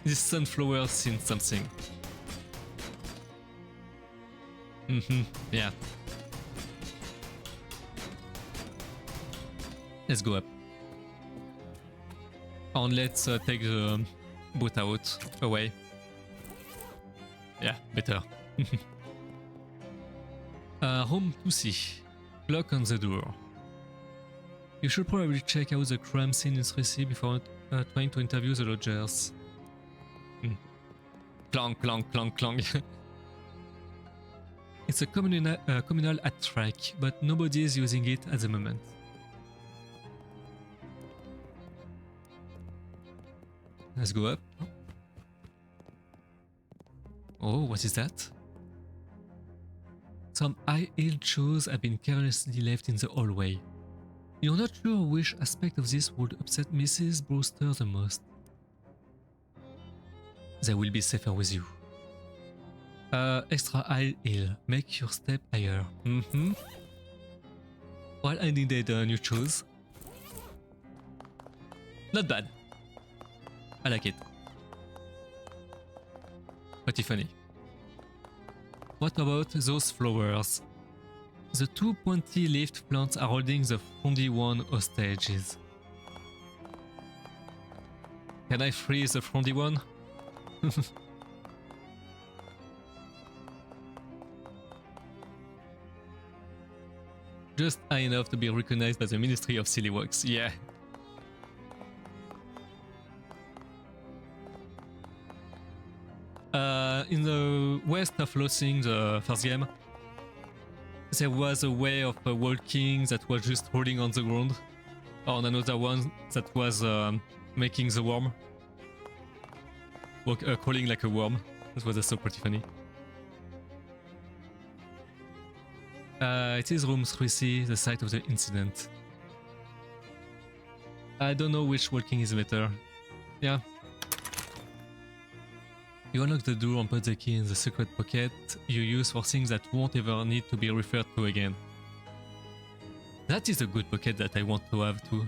this sunflower seen something. Yeah. Let's go up. And let's take the boot out, away. Yeah, better. Room 2C. Lock on the door. You should probably check out the crime scene in 3C before trying to interview the lodgers. Clonk, clonk, clonk, clonk. It's a communal at track, but nobody is using it at the moment. Let's go up. Oh, what is that? Some high-heeled shoes have been carelessly left in the hallway. You're not sure which aspect of this would upset Mrs. Brewster the most. They will be safer with you. Extra high heel. Make your step higher. Well, I needed new shoes. Not bad. I like it. Pretty funny. What about those flowers? The two pointy leafed plants are holding the frondy one hostages. Can I free the frondy one? Just high enough to be recognized by the Ministry of Silly Works. Yeah. In the west of Loathing, the first game, there was a way of walking that was just rolling on the ground, or on another one that was making the worm. Crawling like a worm. That was also pretty funny. It is room 3C, the site of the incident. I don't know which walking is better. Yeah. You unlock the door and put the key in the secret pocket you use for things that won't ever need to be referred to again. That is a good pocket that I want to have too.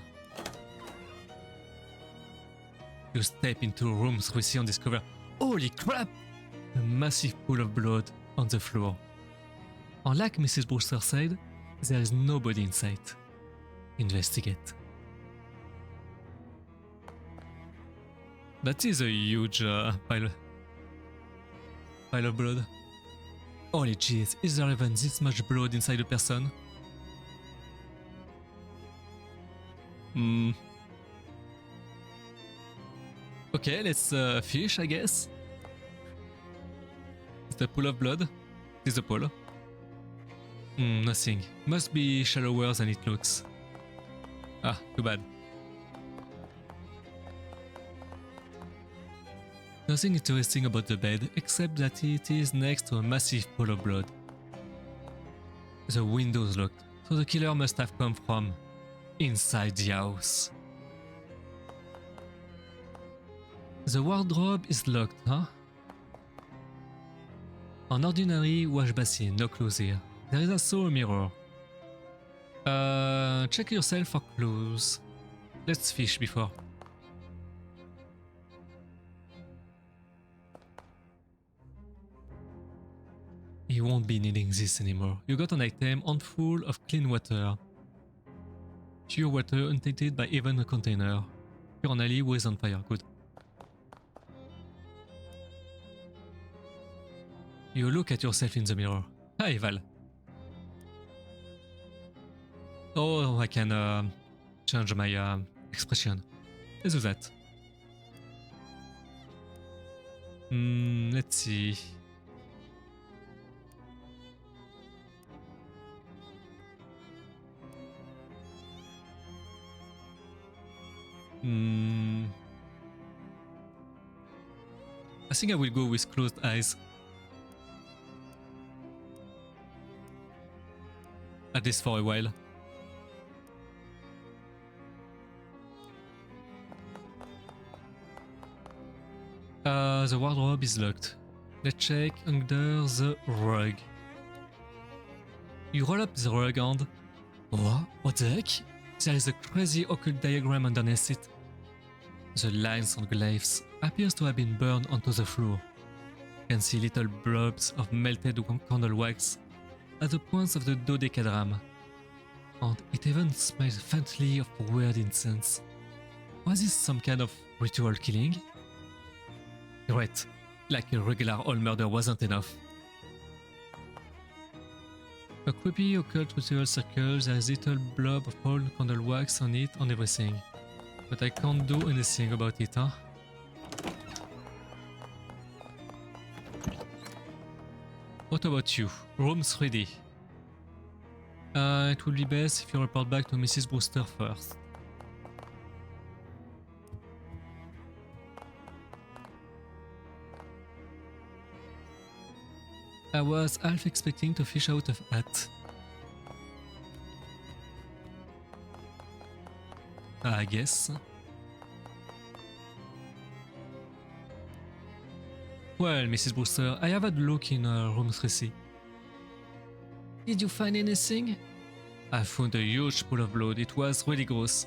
You step into room 3C and discover, holy crap! A massive pool of blood on the floor. Unlike Mrs. Brewster said, there is nobody in sight. Investigate. That is a huge pile of blood. Holy jeez, is there even this much blood inside a person? Okay, let's fish, I guess. Is the pool of blood? Is the pool? Nothing. Must be shallower than it looks. Ah, too bad. Nothing interesting about the bed, except that it is next to a massive pool of blood. The window's locked, so the killer must have come from inside the house. The wardrobe is locked, huh? An ordinary wash basin, no clues here. There is also a mirror. Check yourself for clues. Let's fish before. You won't be needing this anymore. You got an item handful of clean water. Pure water untainted by even a container. You're an alley with on fire, good. You look at yourself in the mirror. Hi, Val. Oh, I can change my expression. Let's do that. Let's see. I think I will go with closed eyes. At least for a while. The wardrobe is locked. Let's check under the rug. You roll up the rug and... What the heck? There is a crazy occult diagram underneath it. The lines and glyphs appears to have been burned onto the floor. You can see little blobs of melted candle wax at the points of the dodecagram, and it even smells faintly of weird incense. Was this some kind of ritual killing? Right, like a regular all murder wasn't enough. A creepy occult ritual circle, there is little blob of old candle wax on it and everything. But I can't do anything about it, huh? What about you? Room 3D. It would be best if you report back to Mrs. Brewster first. I was half expecting to fish out of hat. I guess. Well, Mrs. Brewster, I have had a look in room 3C. Did you find anything? I found a huge pool of blood. It was really gross.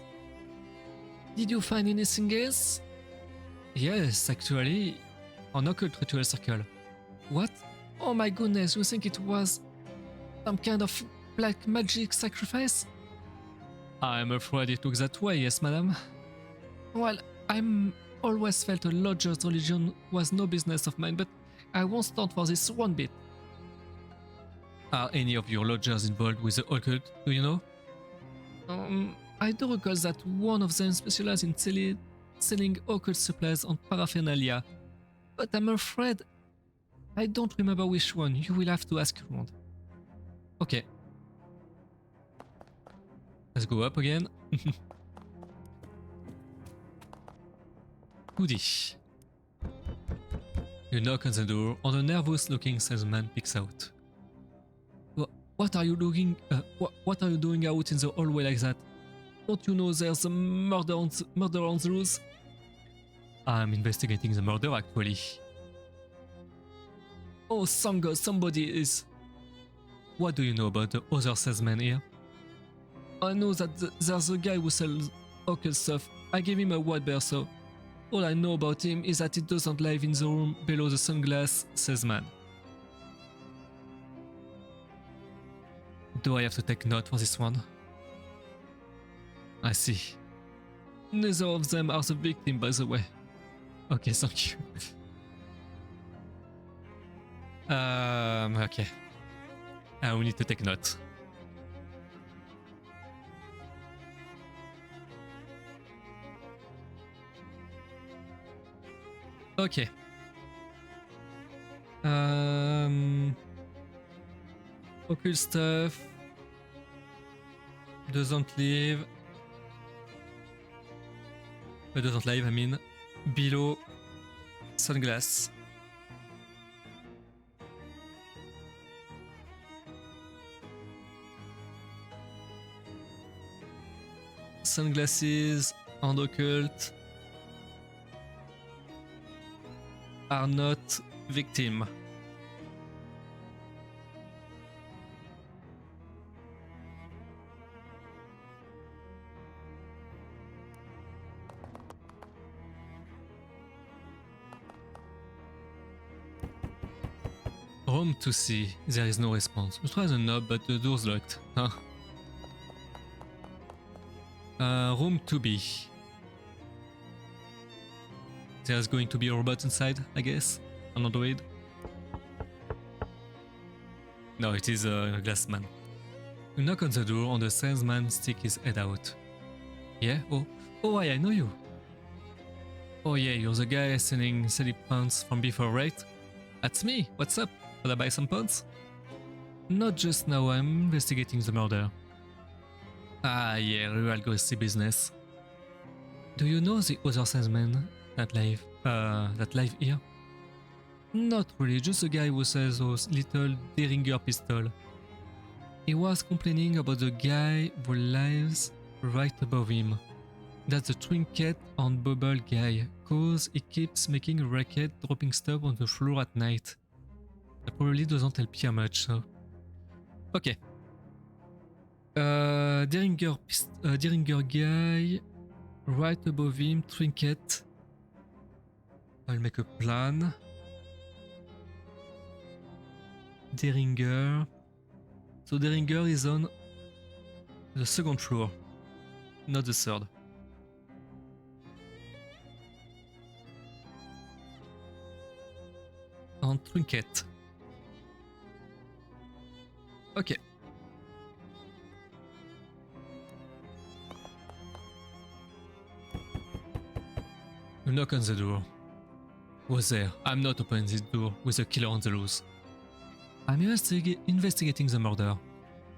Did you find anything else? Yes, actually. An occult ritual circle. What? Oh my goodness, you think it was some kind of black magic sacrifice? I'm afraid it looks that way, yes, madam. Well, I'm always felt a lodger's religion was no business of mine, but I won't stand for this one bit. Are any of your lodgers involved with the occult, do you know? I do recall that one of them specialized in selling occult supplies and paraphernalia, but I'm afraid I don't remember which one. You will have to ask around. Okay. Let's go up again. Goody. You knock on the door, and a nervous-looking salesman peeks out. What are you doing? What are you doing out in the hallway like that? Don't you know there's a murder on the loose? I'm investigating the murder, actually. Oh, thank God, somebody is. What do you know about the other salesman here? I know that there's a guy who sells occult stuff. I gave him a white bear, so all I know about him is that he doesn't live in the room below the sunglass salesman. Do I have to take note for this one? I see. Neither of them are the victim, by the way. Okay, thank you. Okay. I will need to take note. Okay. Occult stuff. Doesn't live. Doesn't live, I mean. Below sunglass. Sunglasses and occult are not victim. Room to see. There is no response. You try the knob, but the door's locked. Huh? Room to be. There's going to be a robot inside, I guess. An android. No, it is a glass man. You knock on the door and the salesman sticks his head out. Yeah? Oh, I know you. Oh yeah, you're the guy selling pants from before, right? That's me. What's up? Should I buy some pants? Not just now, I'm investigating the murder. Ah yeah, real aggressive business. Do you know the other salesman that live here? Not really, just a guy who sells those little Derringer pistol. He was complaining about the guy who lives right above him. That's the trinket and bubble guy, cause he keeps making a racket dropping stuff on the floor at night. That probably doesn't help you much, so... Okay. Derringer guy, right above him, trinket. I'll make a plan. Derringer. So Derringer is on the second floor, not the third. And trinket. Okay. You knock on the door. Who's there? I'm not opening this door with a killer on the loose. I'm investigating the murder.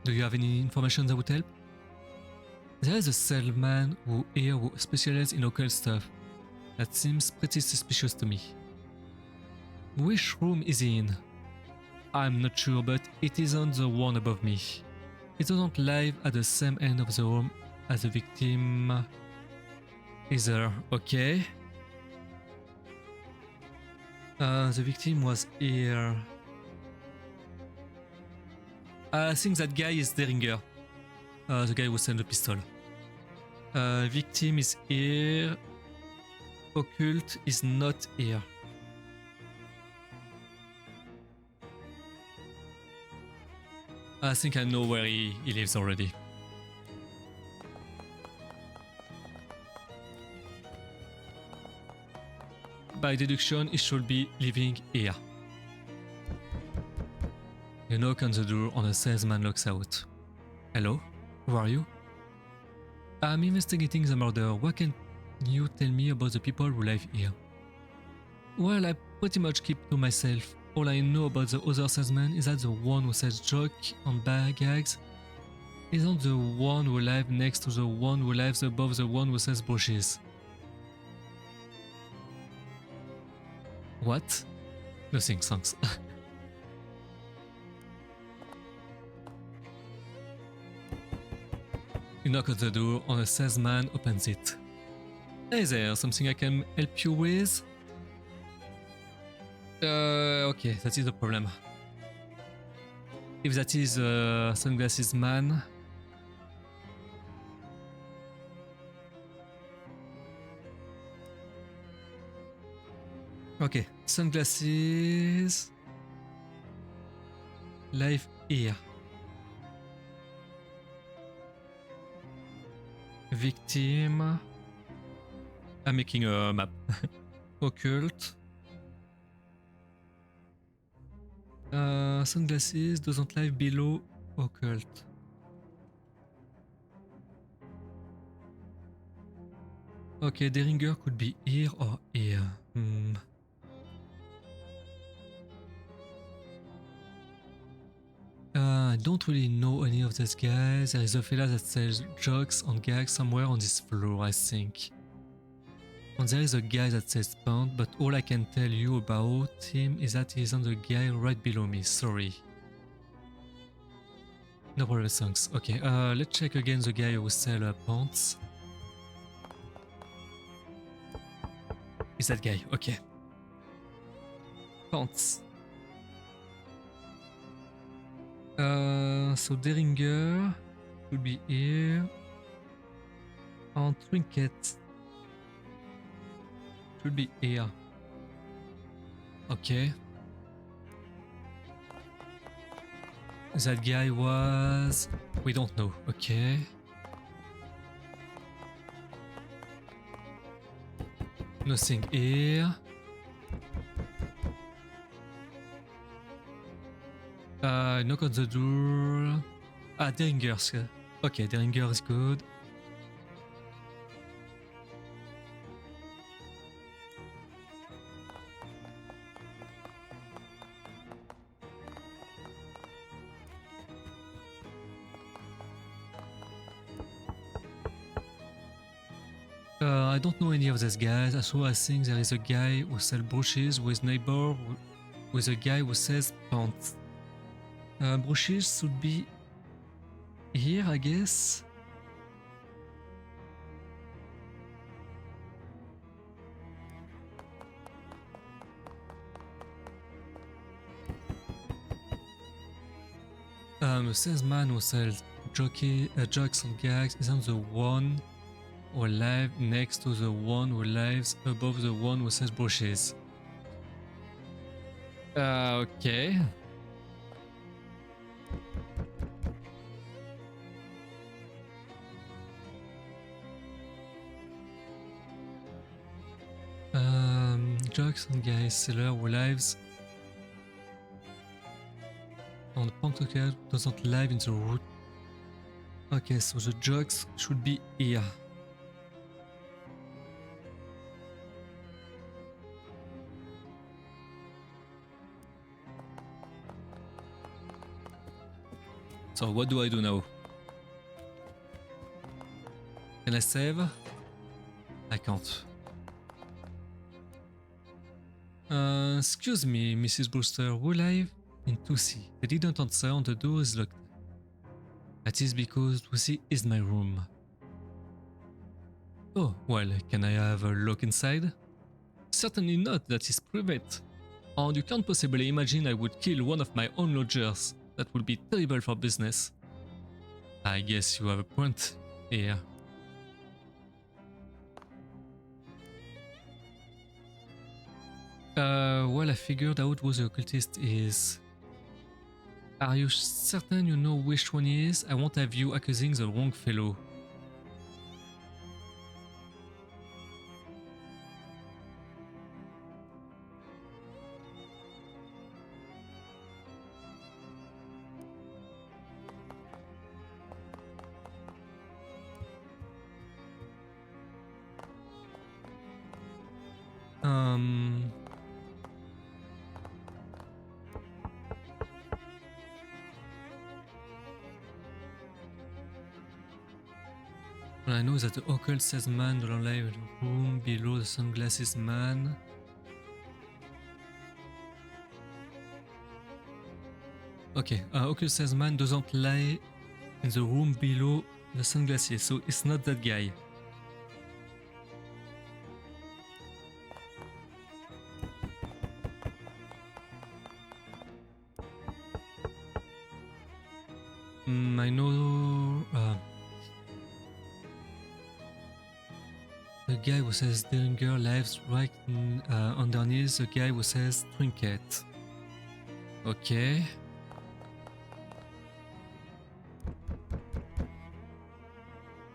Do you have any information that would help? There is a salesman who specializes in occult stuff. That seems pretty suspicious to me. Which room is he in? I'm not sure, but it isn't the one above me. It doesn't live at the same end of the room as the victim either. Okay. The victim was here. I think that guy is Derringer. The guy who sent the pistol. Victim is here. Occult is not here. I think I know where he lives already. By deduction, he should be living here. You knock on the door and a salesman looks out. Hello? Who are you? I'm investigating the murder. What can you tell me about the people who live here? Well, I pretty much keep to myself. All I know about the other salesman is that the one who sells jokes and bad gags isn't the one who lives next to the one who lives above the one who sells brooches. What? Nothing, thanks. You knock on the door and a salesman opens it. Hey there, something I can help you with? Okay, that is the problem. If that is a sunglasses man... Okay, sunglasses... Live here. Victim... I'm making a map. Occult... sunglasses doesn't live below occult. Okay, Deringer could be here or here. I don't really know any of these guys. There is a fella that sells jokes and gags somewhere on this floor, I think. And there is a guy that says pant, but all I can tell you about him is that he isn't the guy right below me, sorry. No problem, thanks. Okay, let's check again the guy who sells pants. Is that guy, okay. Pants. So Deringer should be here. And Trinket should be here. Okay. That guy was... We don't know. Okay. Nothing here. Knock on the door. Ah, Deringer's. Okay, Deringer is good. I don't know any of these guys, so I think there is a guy who sells brooches with neighbor with a guy who sells pants. Brooches should be here, I guess. A salesman who sells jokes and gags isn't the one who lives next to the one who lives above the one who sells brooches. Okay. Jokes and guys seller who lives on the Pantocad doesn't live in the root. Okay, so the jokes should be here. So what do I do now? Can I save? I can't. Excuse me, Mrs. Brewster, who live in 2C? They didn't answer and the door is locked. That is because 2C is my room. Oh, well, can I have a look inside? Certainly not, that is private. And you can't possibly imagine I would kill one of my own lodgers. That would be terrible for business. I guess you have a point here. Well, I figured out who the occultist is. Are you certain you know which one he is? I won't have you accusing the wrong fellow. All I know is that the occult salesman don't live in the room below the sunglasses man. Okay, occult salesman doesn't lie in the room below the sunglasses, so it's not that guy. I know the guy who says Dillinger lives right underneath the guy who says trinket. Okay.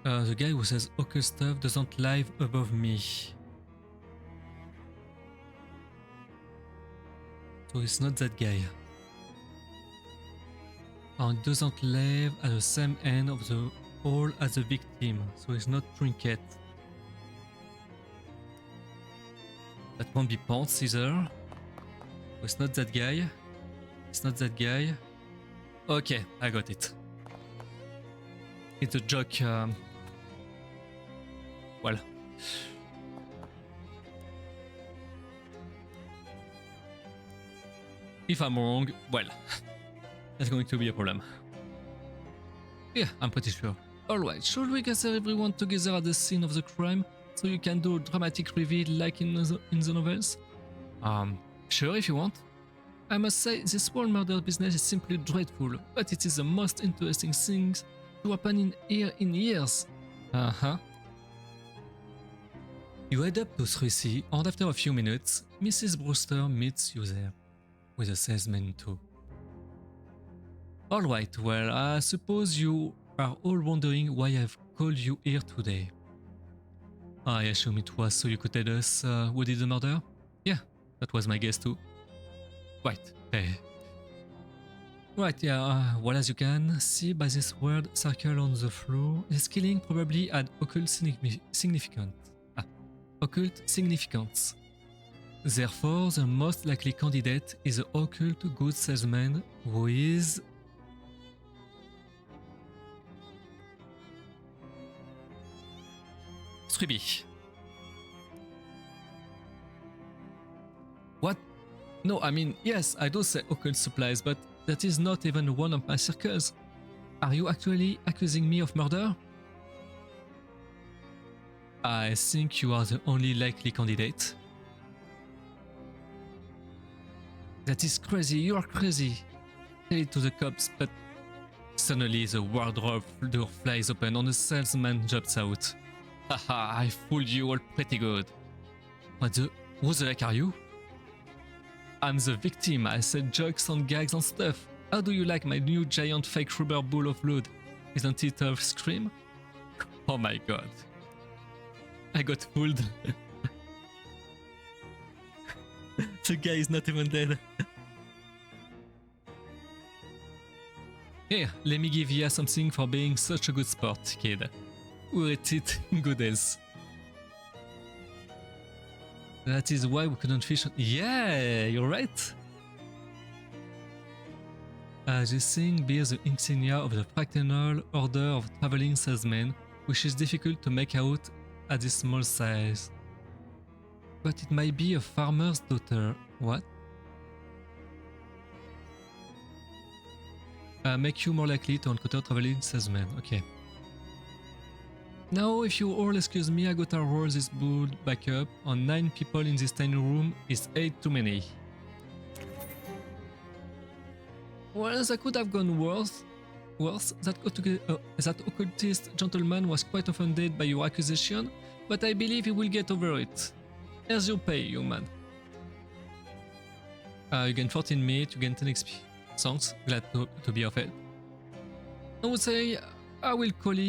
The guy who says occult stuff doesn't live above me. So it's not that guy. And doesn't live at the same end of the hall as the victim, so it's not trinket. That won't be Pants either. It's not that guy. It's not that guy. Okay, I got it. It's a joke. Well. If I'm wrong, well, that's going to be a problem. Yeah, I'm pretty sure. Alright, should we gather everyone together at the scene of the crime so you can do a dramatic reveal like in the novels? Sure if you want. I must say, this whole murder business is simply dreadful, but it is the most interesting thing to happen here in years. You head up to 3C, and after a few minutes, Mrs. Brewster meets you there, with a salesman too. Alright, well, I suppose you are all wondering why I've called you here today. I assume it was so you could tell us who did the murder? Yeah, that was my guess too. Right, hey. Right, yeah, well, as you can see by this word circle on the floor, this killing probably had occult significance. Occult significance. Therefore, the most likely candidate is the occult goods salesman who is... Scribby. What? No, I mean, yes, I do say occult supplies, but that is not even one of my circles. Are you actually accusing me of murder? I think you are the only likely candidate. That is crazy, you are crazy. Tell it to the cops, but suddenly the wardrobe door flies open and the salesman jumps out. Haha, I fooled you all pretty good. Who the heck are you? I'm the victim, I said jokes and gags and stuff. How do you like my new giant fake rubber ball of blood? Isn't it a scream? Oh my god. I got fooled. The guy is not even dead. Here, let me give you something for being such a good sport, kid. We'll eat it in good health. That is why we couldn't fish. Yeah, you're right. This thing bears the insignia of the Fraternal Order of Traveling Salesmen, which is difficult to make out at this small size. But it might be a farmer's daughter. What? Make you more likely to encounter traveling salesmen. Okay. Now, if you all excuse me, I gotta roll this bull back up. On 9 people in this tiny room is 8 too many. Well, that could have gone worse. That occultist gentleman was quite offended by your accusation, but I believe he will get over it. Here's your pay, human. You gain 14 minutes, you gain 10 XP. Thanks, glad to be of help. I would say I will call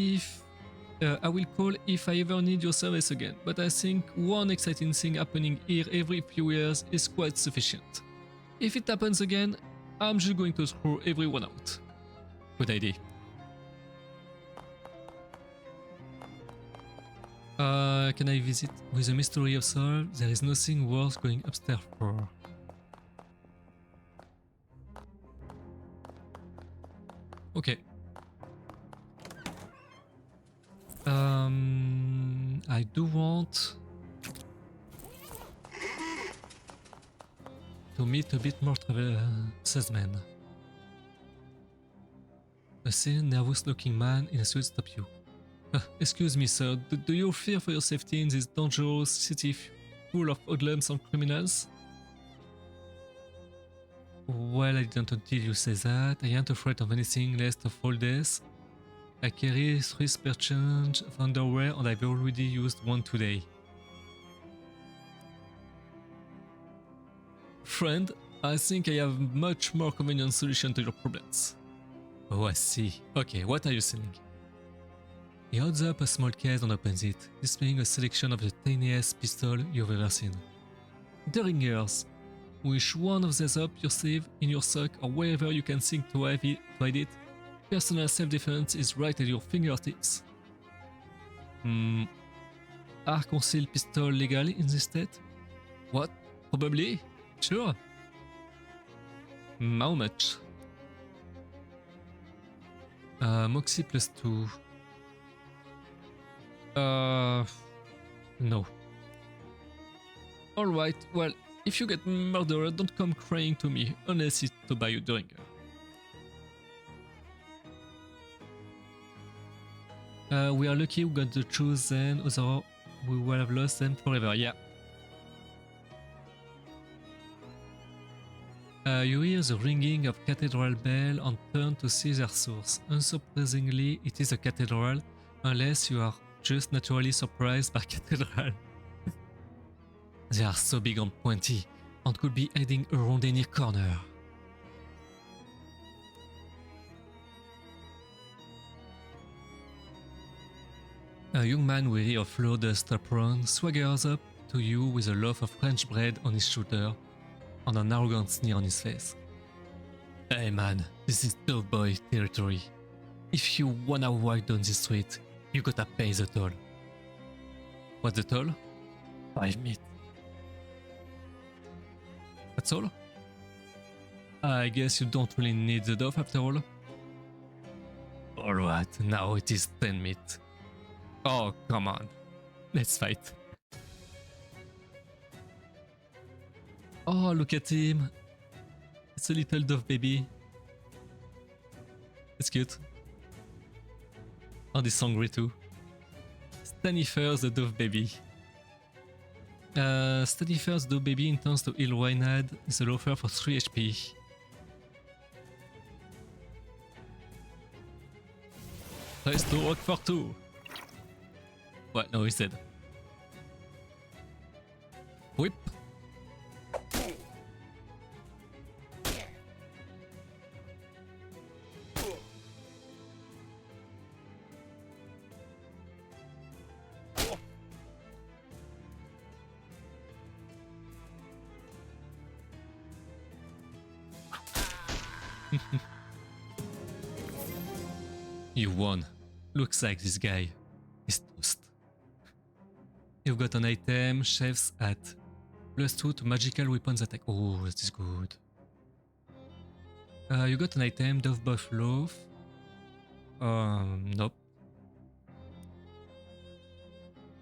if I ever need your service again, but I think one exciting thing happening here every few years is quite sufficient. If it happens again, I'm just going to screw everyone out. Good idea. Can I visit with the mystery of soul? There is nothing worth going upstairs for. Okay. I do want to meet a bit more salesmen. A thin, nervous-looking man in a suit stops you. Excuse me, sir. Do you fear for your safety in this dangerous city full of hoodlums and criminals? Well, I didn't until you say that. I ain't afraid of anything less of all this. I carry 3 spare change of underwear and I've already used one today. Friend, I think I have a much more convenient solution to your problems. Oh, I see. Okay, what are you selling? He holds up a small case and opens it, displaying a selection of the tiniest pistol you've ever seen. The ringers. Wish one of these up your sleeve, in your sock, or wherever you can think to hide it. Personal self-defense is right at your fingertips. Are concealed pistol legal in this state? What? Probably? Sure. How much? Moxie plus 2. No. Alright, well, if you get murdered, don't come crying to me, unless it's to buy you drink. We are lucky we got the choose then, otherwise we will have lost them forever, yeah. You hear the ringing of cathedral bell and turn to see their source. Unsurprisingly, it is a cathedral, unless you are just naturally surprised by cathedral. They are so big and pointy, and could be hiding around any corner. A young man weary of low dust apron swaggers up to you with a loaf of French bread on his shoulder and an arrogant sneer on his face. Hey man, this is tough boy territory. If you wanna walk down the street, you gotta pay the toll. What's the toll? 5 meat. That's all? I guess you don't really need the dough after all. Alright, now it is 10 meat. Oh, come on. Let's fight. Oh, look at him. It's a little dove baby. It's cute. And he's hungry too. Stanifer the dove baby. Stanifer's dove baby intends to heal Reinhard, the loafer, for 3 HP. Tries to work for 2. What? No, he's dead. Whip. You won. Looks like this guy is toast. You've got an item, Chef's Hat. +2 to magical weapons attack. Oh, that is good. You got an item, Dove Buff Loaf. Nope.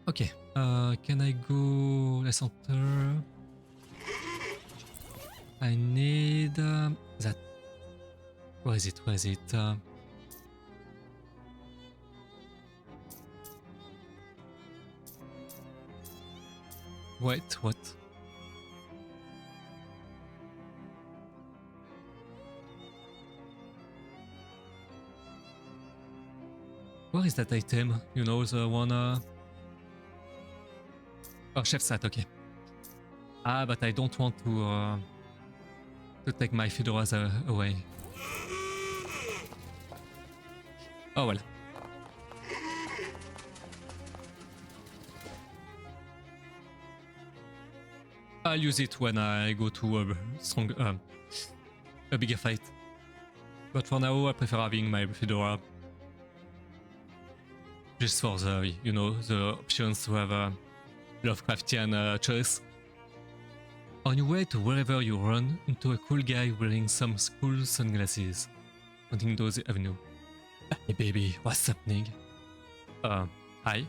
Okay. Can I go la center? I need that. Where is it? Where is it? Wait, what? Where is that item? You know, the one... Oh, Chef's Hat, okay. Ah, but I don't want to take my fedoras away. Oh well. I'll use it when I go to a bigger fight. But for now, I prefer having my fedora just for the, you know, the options to have a Lovecraftian choice. On your way to wherever you run into a cool guy wearing some cool sunglasses, pointing towards the avenue. Hey baby, what's happening? Hi?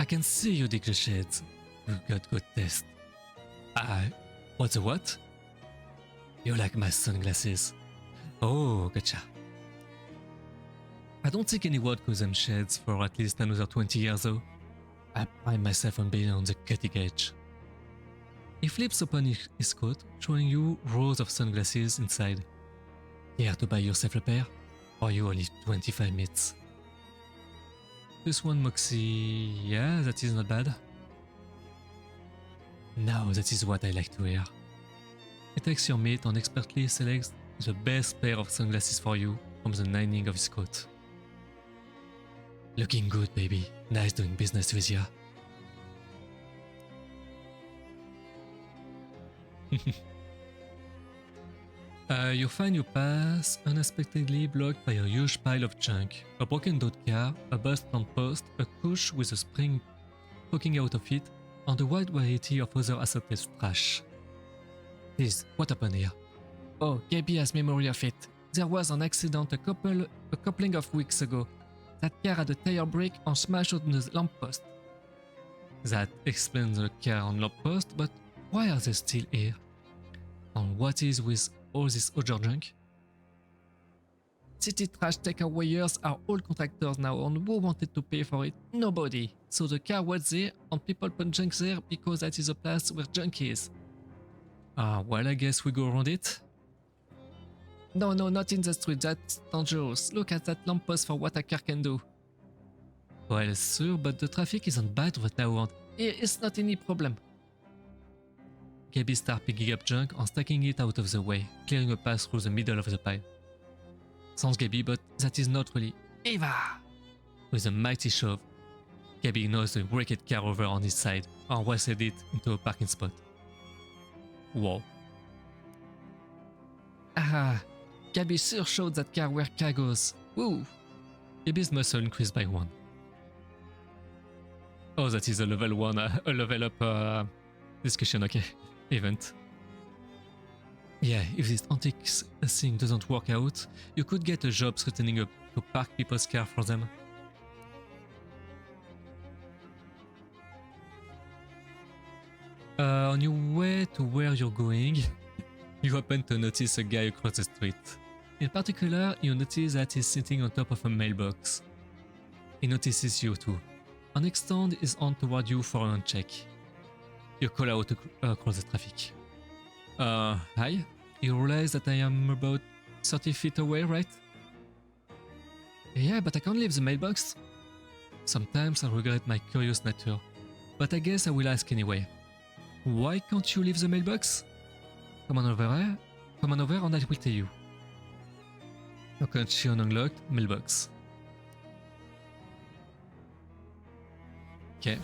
I can see you dig the shades. You got good taste. What's a what? You like my sunglasses? Oh, gotcha. I don't think anyone calls them shades for at least another 20 years though. I pride myself on being on the cutting edge. He flips open his coat, showing you rows of sunglasses inside. Care to buy yourself a pair? Or you only 25 minutes? This one Moxie, yeah, that is not bad. Now that is what I like to hear. He takes your mate and expertly selects the best pair of sunglasses for you from the lining of his coat. Looking good, baby. Nice doing business with ya. You find your path unexpectedly blocked by a huge pile of junk, a broken dock car, a bust lamppost, a couch with a spring poking out of it, and a wide variety of other assorted trash. Please, what happened here? Oh, Gabby has memory of it. There was an accident a coupling of weeks ago. That car had a tire break and smashed on the lamppost. That explains the car and lamppost, but why are they still here? And what is with all this other junk? City trash takeawayers are all contractors now, and who wanted to pay for it? Nobody. So the car was there, and people put junk there because that is a place where junk is. Well, I guess we go around it. No, not in the street, that's dangerous. Look at that lamppost for what a car can do. Well, sure, but the traffic isn't bad right now, and it's not any problem. Gabby starts picking up junk and stacking it out of the way, clearing a path through the middle of the pile. Sounds Gabby, but that is not really. Eva! With a mighty shove, Gabby ignores the wrecked car over on his side and wrestled it into a parking spot. Whoa. Gabby sure showed that car where car goes. Woo! Gabby's muscle increased by 1. Oh, that is a level 1, a level up discussion, okay. Event. Yeah, if this antics thing doesn't work out, you could get a job threatening to park people's car for them. On your way to where you're going, you happen to notice a guy across the street. In particular, you notice that he's sitting on top of a mailbox. He notices you too, and extends his arm toward you for a check. You call out across the traffic. Hi? You realize that I am about 30 feet away, right? Yeah, but I can't leave the mailbox. Sometimes I regret my curious nature, but I guess I will ask anyway. Why can't you leave the mailbox? Come on over and I will tell you. You can see an unlocked mailbox. Okay.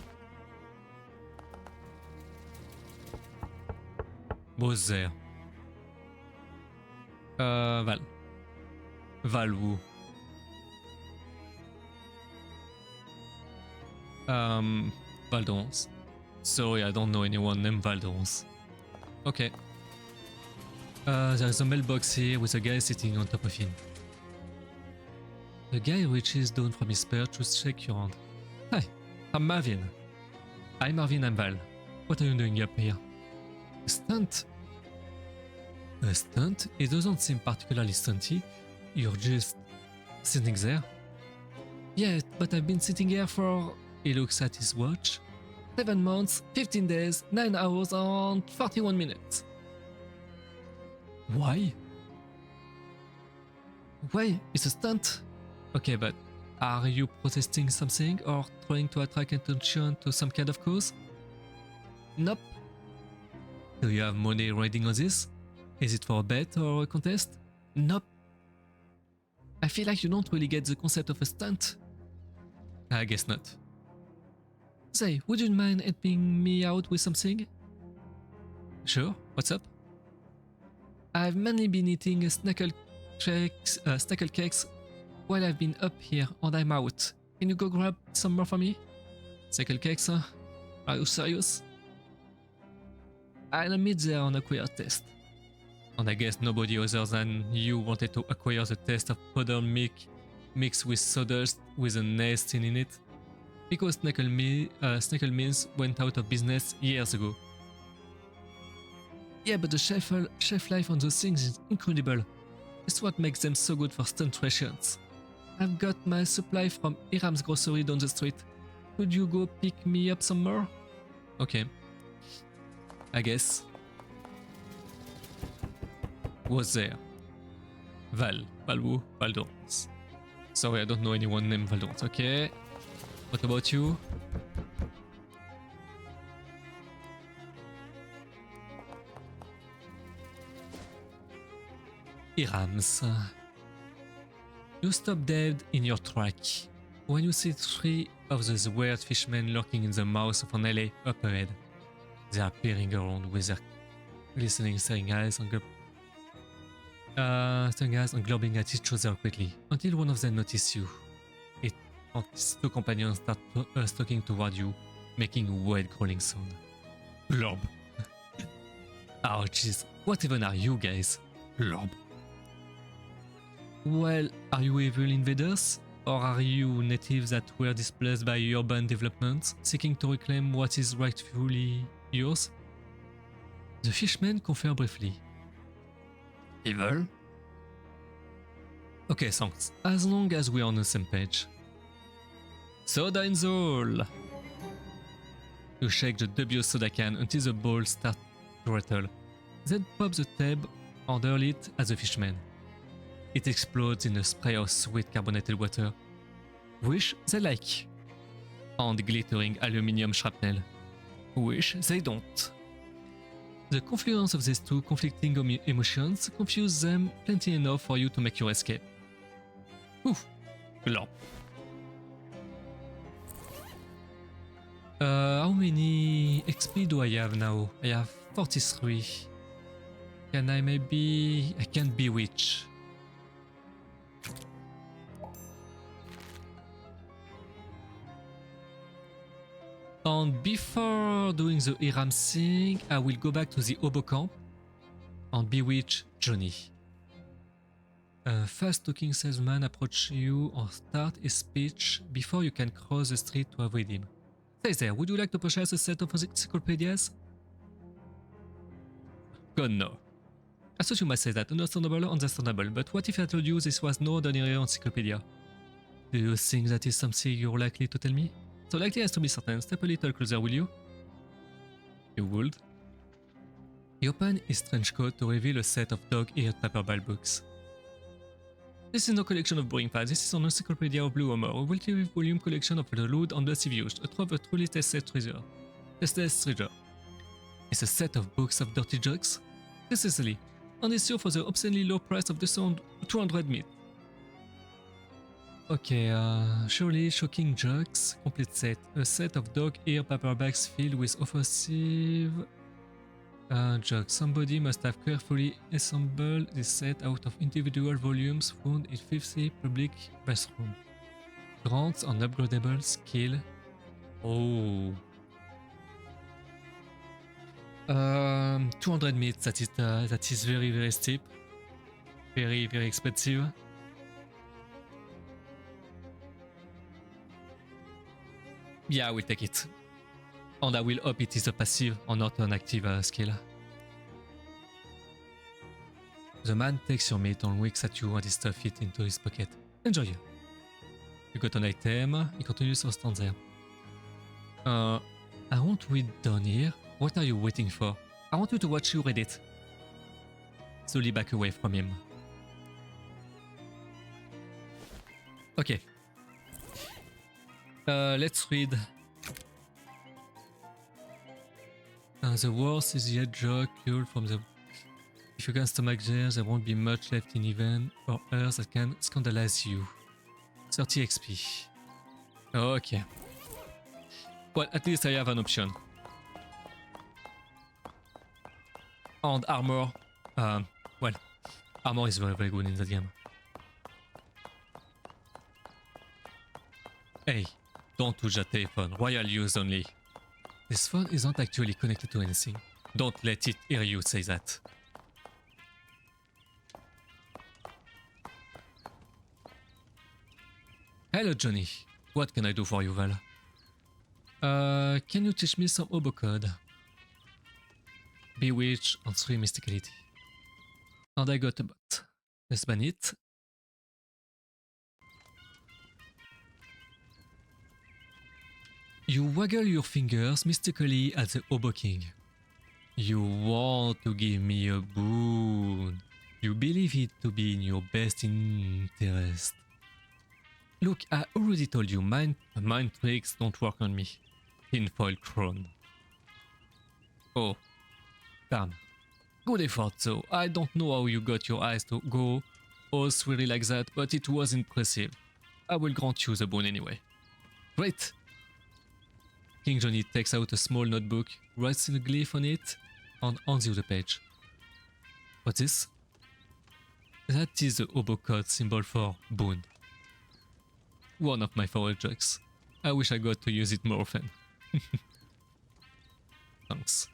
Who's there? Val. Val who? Valdons. Sorry, I don't know anyone named Valdons. Okay. There's a mailbox here with a guy sitting on top of him. The guy reaches down from his perch to shake your hand. Hi, I'm Marvin. Hi Marvin, I'm Val. What are you doing up here? A stunt? A stunt? It doesn't seem particularly stunty. You're just sitting there? Yeah, but I've been sitting here for... He looks at his watch. 7 months, 15 days, 9 hours and 41 minutes. Why? Why? It's a stunt. Okay, but are you protesting something or trying to attract attention to some kind of cause? Nope. Do you have money riding on this? Is it for a bet or a contest? Nope. I feel like you don't really get the concept of a stunt. I guess not. Say, would you mind helping me out with something? Sure, what's up? I've mainly been eating snackle cakes while I've been up here and I'm out. Can you go grab some more for me? Cycle cakes, huh? Are you serious? I'll meet there on acquired test. And I guess nobody other than you wanted to acquire the taste of powdered milk mixed with sawdust with a nest in it. Because Snickle Mills went out of business years ago. Yeah, but the shelf life on those things is incredible. It's what makes them so good for stunt rations. I've got my supply from Hiram's grocery down the street. Could you go pick me up some more? Okay. I guess. Was there? Valwu, Valdons. Sorry, I don't know anyone named Valdons. Okay. What about you? Irams. You stop dead in your track when you see three of those weird fishmen lurking in the mouth of an alley up ahead. They are peering around with their glistening staring eyes and globing at each other quickly until one of them notices you. His two companions start stalking toward you, making a weird growling sound. Lob. Oh jeez, what even are you guys? Lob. Well, are you evil invaders? Or are you natives that were displaced by urban development, seeking to reclaim what is rightfully yours? The fishmen confer briefly. Evil? Okay, thanks. As long as we're on the same page. Soda in the hole! You shake the dubious soda can until the balls start to rattle. Then pop the tab and hurl it at the fishman. It explodes in a spray of sweet carbonated water, which they like, and glittering aluminium shrapnel, which they don't. The confluence of these two conflicting emotions confuse them plenty enough for you to make your escape. Oof, glop. How many XP do I have now? I have 43. Can I maybe... I can't bewitch. And before doing the Hiram thing, I will go back to the Obo camp and bewitch Johnny. A fast-talking salesman approach you or start his speech before you can cross the street to avoid him. Say there, would you like to purchase a set of encyclopedias? God no. I thought you might say that, understandable, but what if I told you this was no ordinary encyclopedia? Do you think that is something you're likely to tell me? So likely as to be certain, step a little closer, will you? You would. He opened his trench coat to reveal a set of dog-eared paperback books. This is no collection of boring facts, this is an encyclopedia of Blue Homer, a multi-volume collection of the lewd and massive used, a trove of truly tasteless treasure. It's a set of books of dirty jokes? Precisely, and it's here for the obscenely low price of the 200 meat. Okay, surely shocking jokes, complete set. A set of dog-ear paperbacks filled with offensive jokes. Somebody must have carefully assembled this set out of individual volumes found in 50 public bathrooms. Grants an upgradable skill. Oh. 200 meat, that is very, very steep. Very, very expensive. Yeah, I will take it. And I will hope it is a passive or not an active skill. The man takes your meat and winks at you and he stuffs it into his pocket. Enjoy. You got an item, he continues to stand there. Aren't we done here? What are you waiting for? I want you to watch you read it. Slowly back away from him. Okay. Let's read. The worst is yet joke cured from the... If you can stomach there won't be much left in heaven or earth that can scandalize you. 30 XP. Okay. Well, at least I have an option. And armor. Well, armor is very, very good in the game. Hey, don't touch that telephone. Royal use only. This phone isn't actually connected to anything. Don't let it hear you say that. Hello, Johnny. What can I do for you, Val? Can you teach me some oboe code? Bewitch and 3 Mysticality. And I got a bot. Let's ban it. You waggle your fingers mystically at the oboe king. You want to give me a boon. You believe it to be in your best interest. Look, I already told you, mind tricks don't work on me. Tinfoil crown. Oh, damn. Good effort though. I don't know how you got your eyes to go all swirly like that, but it was impressive. I will grant you the boon anyway. Great! King Johnny takes out a small notebook, writes a glyph on it, and hands you the page. What's this? That is the oboe code symbol for boon. One of my favorite jokes. I wish I got to use it more often. Thanks.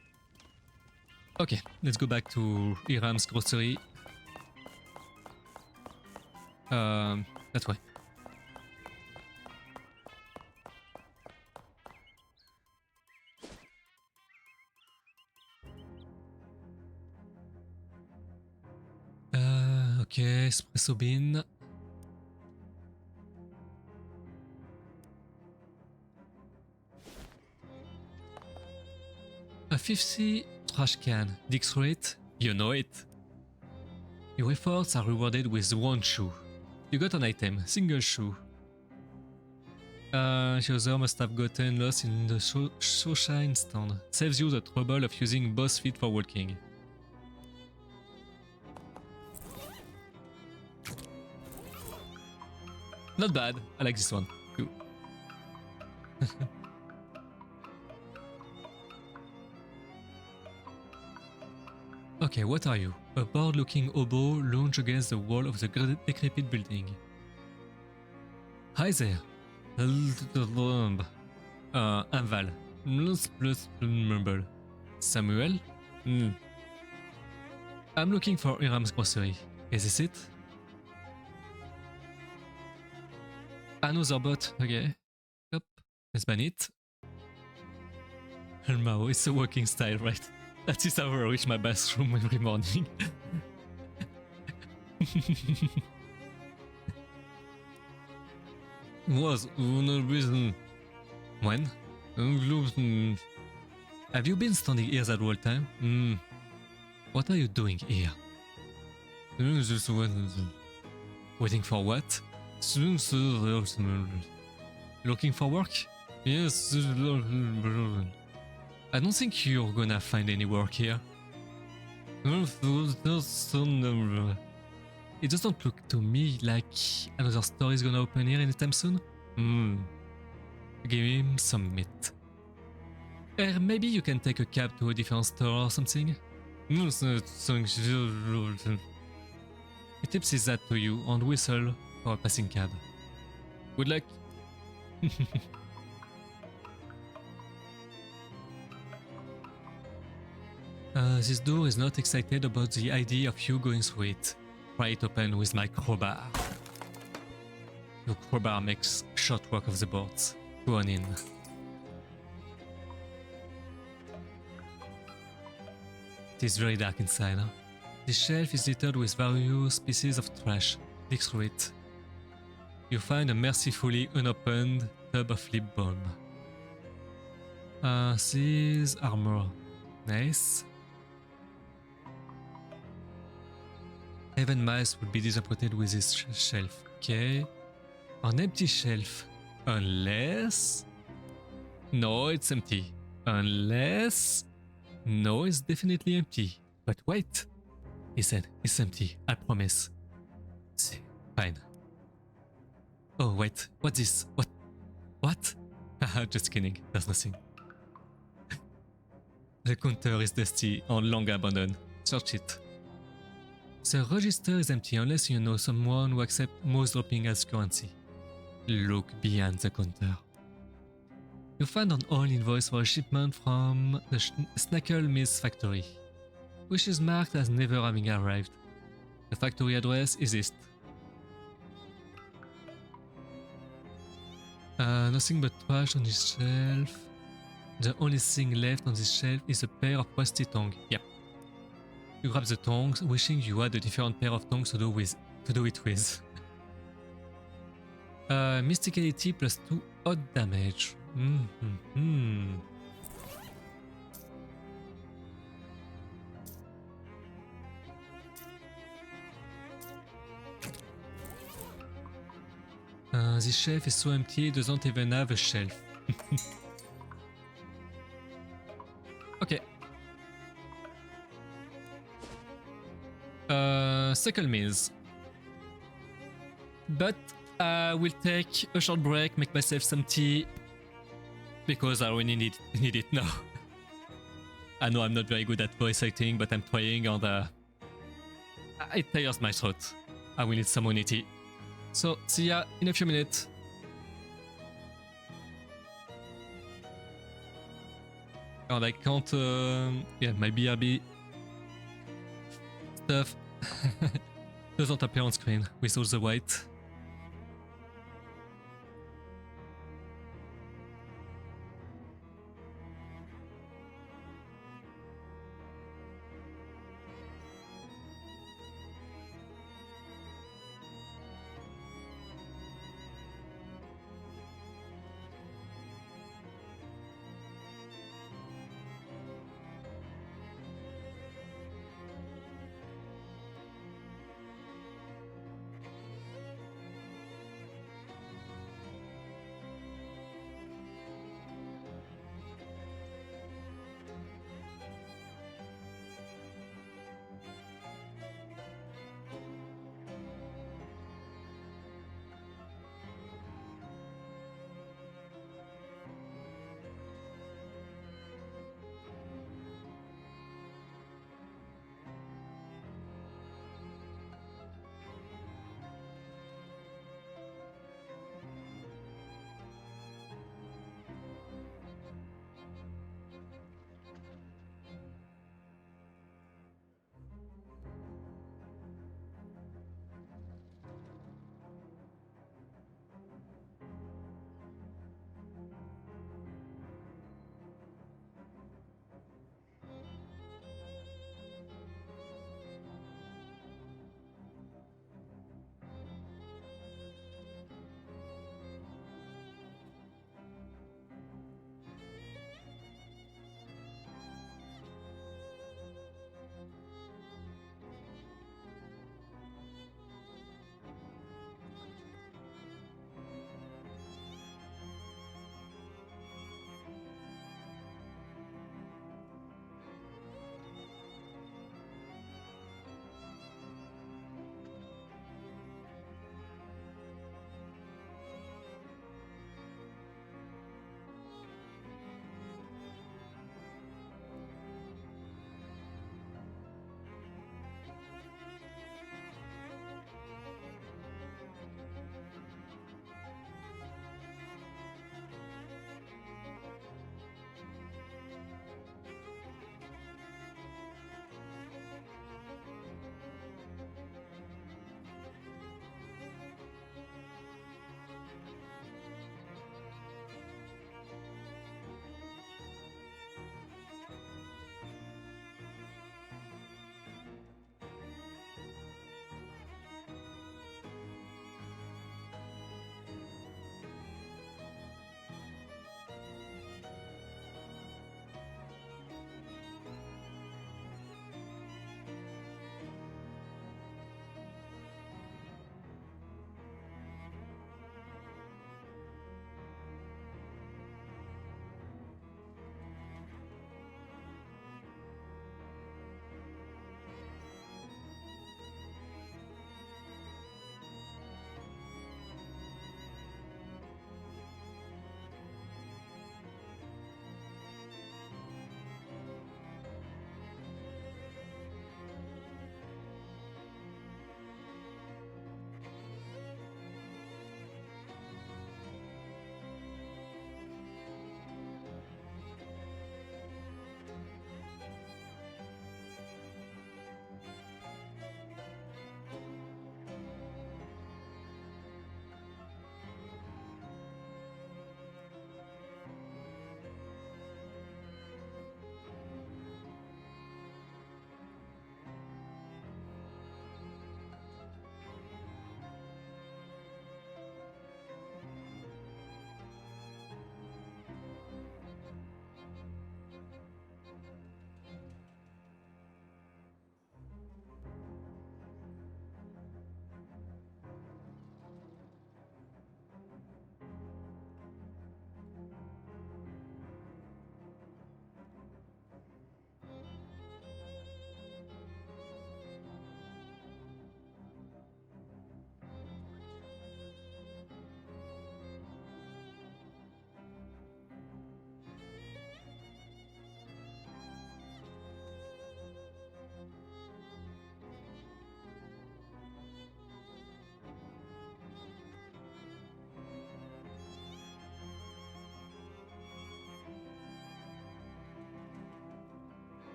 Okay, let's go back to Hiram's grocery. That way. Okay, espresso bean. A 50 trash can. Diggs rate? You know it. Your efforts are rewarded with 1 shoe. You got an item, single shoe. The other must have gotten lost in the shine stand. Saves you the trouble of using boss feet for walking. Not bad, I like this one. Too. Okay, what are you? A bored-looking oboe lounge against the wall of the decrepit building. Hi there. I'm Val. Samuel? I'm looking for Hiram's grocery. Is this it? Another bot, okay. Yep, let's ban it. Elmao, it's a walking style, right? That is how I reach my bathroom every morning. Was no reason. When? Have you been standing here that whole time? What are you doing here? Waiting for what? Looking for work? Yes. I don't think you're gonna find any work here. It doesn't look to me like another store is gonna open here anytime soon. Give him some meat. Maybe you can take a cab to a different store or something? He tips that to you and whistle for a passing cab. Good luck. This door is not excited about the idea of you going through it. Pry it open with my crowbar. Your crowbar makes short work of the boards. Go on in. It is very dark inside. Huh? The shelf is littered with various pieces of trash. Dig through it. You find a mercifully unopened tub of lip balm. This armor. Nice. Even mice would be disappointed with this shelf. Okay. An empty shelf. Unless... No, it's empty. Unless... No, it's definitely empty. But wait. He said, it's empty. I promise. Fine. Oh, wait. What's this? What? What? Haha, just kidding. There's nothing. The counter is dusty and long abandoned. Search it. The register is empty unless you know someone who accepts mouse dropping as currency. Look behind the counter. You find an oil invoice for a shipment from the Snackle Mills factory, which is marked as never having arrived. The factory address is east. Nothing but trash on this shelf. The only thing left on this shelf is a pair of rusty tongs. Yep. You grab the tongs, wishing you had a different pair of tongs to do it with. Mysticality plus 2 odd damage. This shelf is so empty it doesn't even have a shelf. Okay. Second meals. But I will take a short break, make myself some tea, because I really need it now. I know I'm not very good at voice acting, but I'm trying, and it tires my throat. I will need some more tea. So, see ya in a few minutes. And I can't... yeah, my BRB stuff doesn't appear on screen with all the white.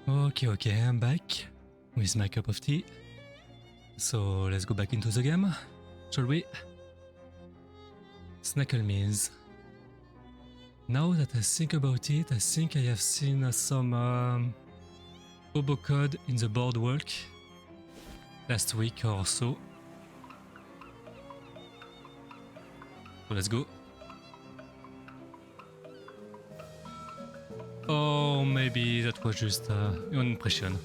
Okay, I'm back with my cup of tea. So let's go back into the game, shall we? Snackle Maze. Now that I think about it, I think I have seen some Obo code in the boardwalk last week or so. So let's go. Oh, maybe that was just an impression.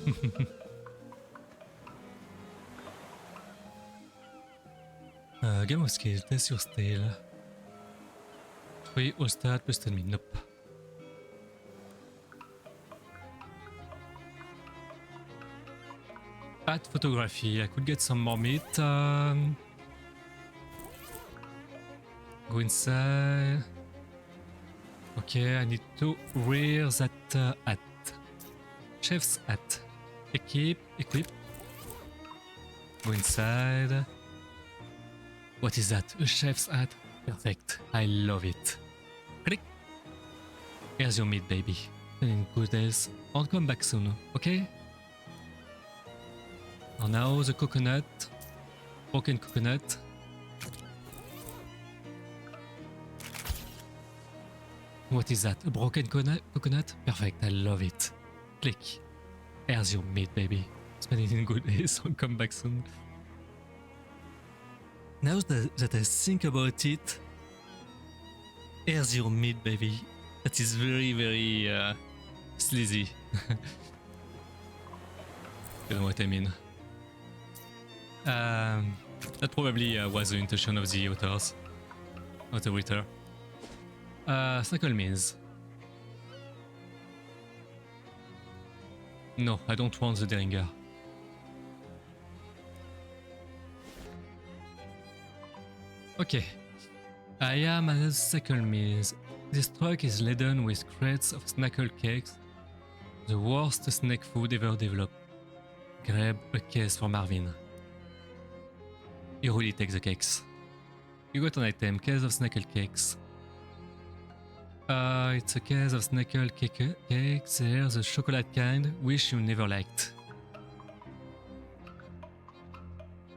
Game of skill, test your style. 3 all stat plus 10 min, nope. At photography, I could get some more meat. Go inside. Okay, I need to wear that hat. Chef's hat. Equip. Go inside. What is that? A chef's hat? Perfect. I love it. Click. Here's your meat, baby. In good days. I'll come back soon, okay? And now the coconut. Broken coconut. What is that? A broken coconut? Perfect, I love it. Click. Here's your meat, baby. Spend it in good days. I'll come back soon. Now that I think about it, here's your meat, baby. That is very, very sleazy. You know what I mean. That probably was the intention of the authors, or the writer. Snackle Maze. No, I don't want the Derringer. Okay, I am at a Snackle Maze. This truck is laden with crates of snackle cakes, the worst snack food ever developed. Grab a case for Marvin. You really take the cakes. You got an item, case of snackle cakes. It's a case of snackle cakes, they're the chocolate kind, wish you never liked.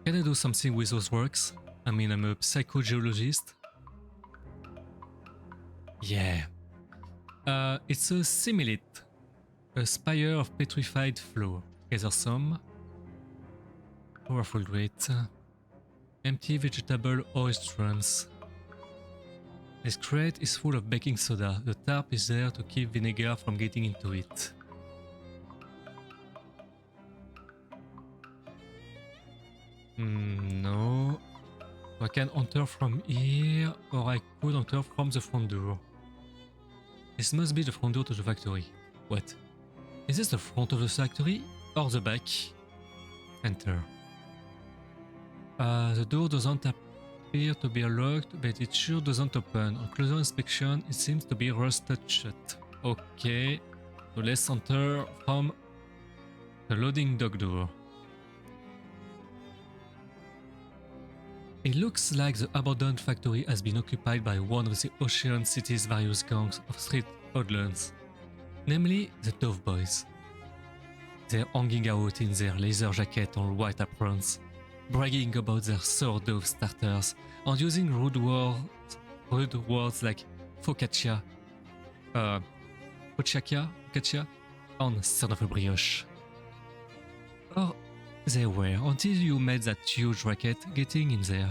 Can I do something with those works? I mean, I'm a psychogeologist. Yeah. It's a similite. A spire of petrified flour. Gather some. Powerful grate. Empty vegetable oil drums. This crate is full of baking soda. The tarp is there to keep vinegar from getting into it. No. I can enter from here, or I could enter from the front door. This must be the front door to the factory. What? Is this the front of the factory, or the back? Enter. The door doesn't appear to be locked, but it sure doesn't open. On closer inspection, it seems to be rusted shut. Okay, so let's enter from the loading dock door. It looks like the abandoned factory has been occupied by one of the Ocean City's various gangs of street hoodlums, namely the Dove Boys. They're hanging out in their laser jacket and white aprons, bragging about their sourdough starters and using rude words like focaccia, focaccia, and son of a brioche. Or they were until you made that huge racket getting in there.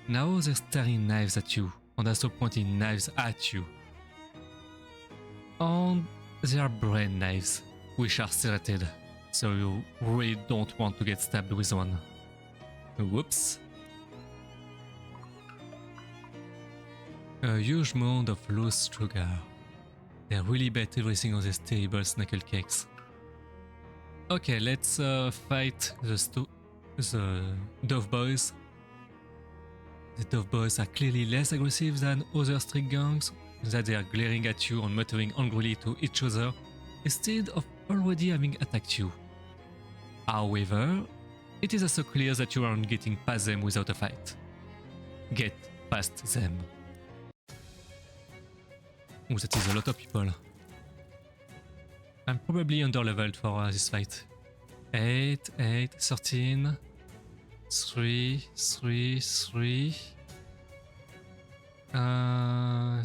Now they're staring knives at you and also pointing knives at you. And they are brain knives, which are serrated, so you really don't want to get stabbed with one. Whoops. A huge mound of loose sugar. They really bet everything on these terrible snackle cakes. Okay, let's fight the Dove Boys. The Dove Boys are clearly less aggressive than other street gangs, in that they are glaring at you and muttering angrily to each other, instead of already having attacked you. However, it is also clear that you aren't getting past them without a fight. Get past them. Oh, that is a lot of people. I'm probably under leveled for this fight. 8, 8, 13, 3, 3, 3. I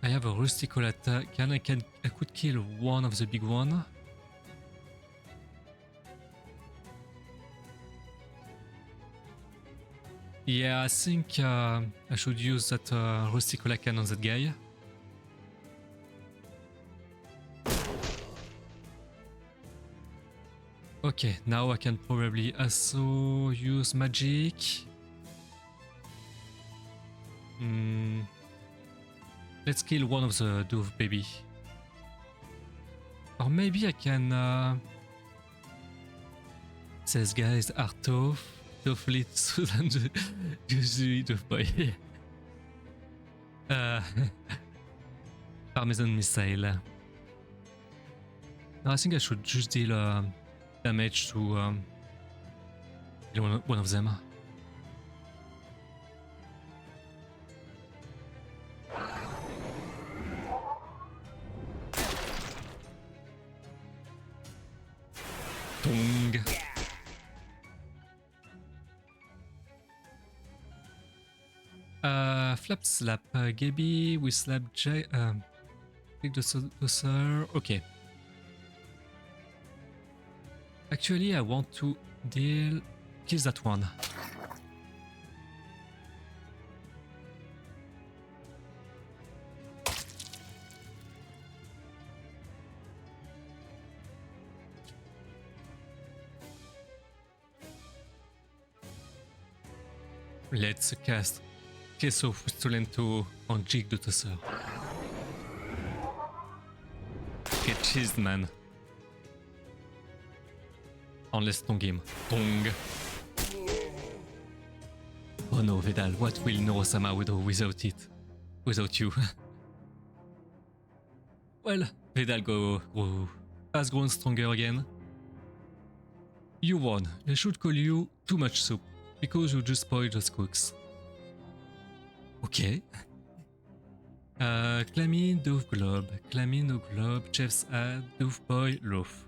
have a rustical attack. I could kill one of the big one. Yeah, I think I should use that rustical cannon on that guy. Okay, now I can probably also use magic. Let's kill one of the dove baby. Or maybe I can... These guys are tough. Tough leads than the usually dove boy. Parmesan missile. No, I think I should just deal damage to one of them. Tongue. Flap slap. Gaby, we slap J. Click the saucer. Okay. Actually, I want to deal. Kill that one. Let's cast Queso Fustulento on Jig the Tosser. Get cheesed, man. Unless tongue him. Tongue. Oh no, Vedal, what will Norosama do without it? Without you? Well, Vedal has grown stronger again. You won. They should call you too much soup, because you just spoiled those cooks. Okay. Clammy, Dove Globe. Clammy, no Globe. Chef's Ad, Dove Boy, Loaf.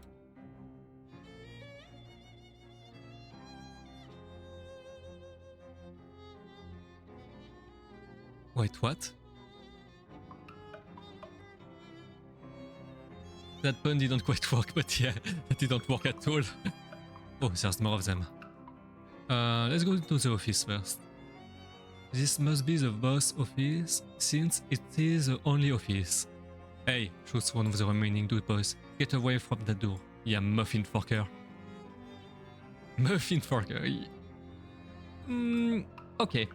Wait, what? That pun didn't quite work, but yeah, that didn't work at all. Oh, there's more of them. Let's go to the office first. This must be the boss office, since it is the only office. Hey, shoots one of the remaining dude boys. Get away from that door. Yeah, muffin forker. Muffin forker. Okay.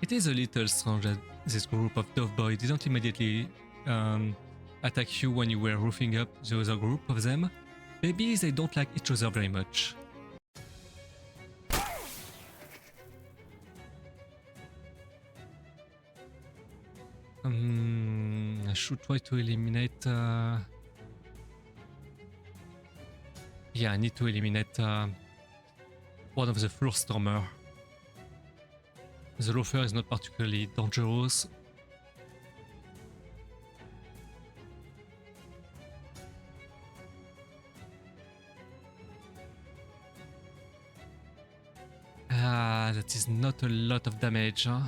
It is a little strange that this group of Dove Boy didn't immediately attack you when you were roofing up the other group of them. Maybe they don't like each other very much. I should try to eliminate... Yeah, I need to eliminate one of the floor stormer. The loafer is not particularly dangerous. That is not a lot of damage. Huh?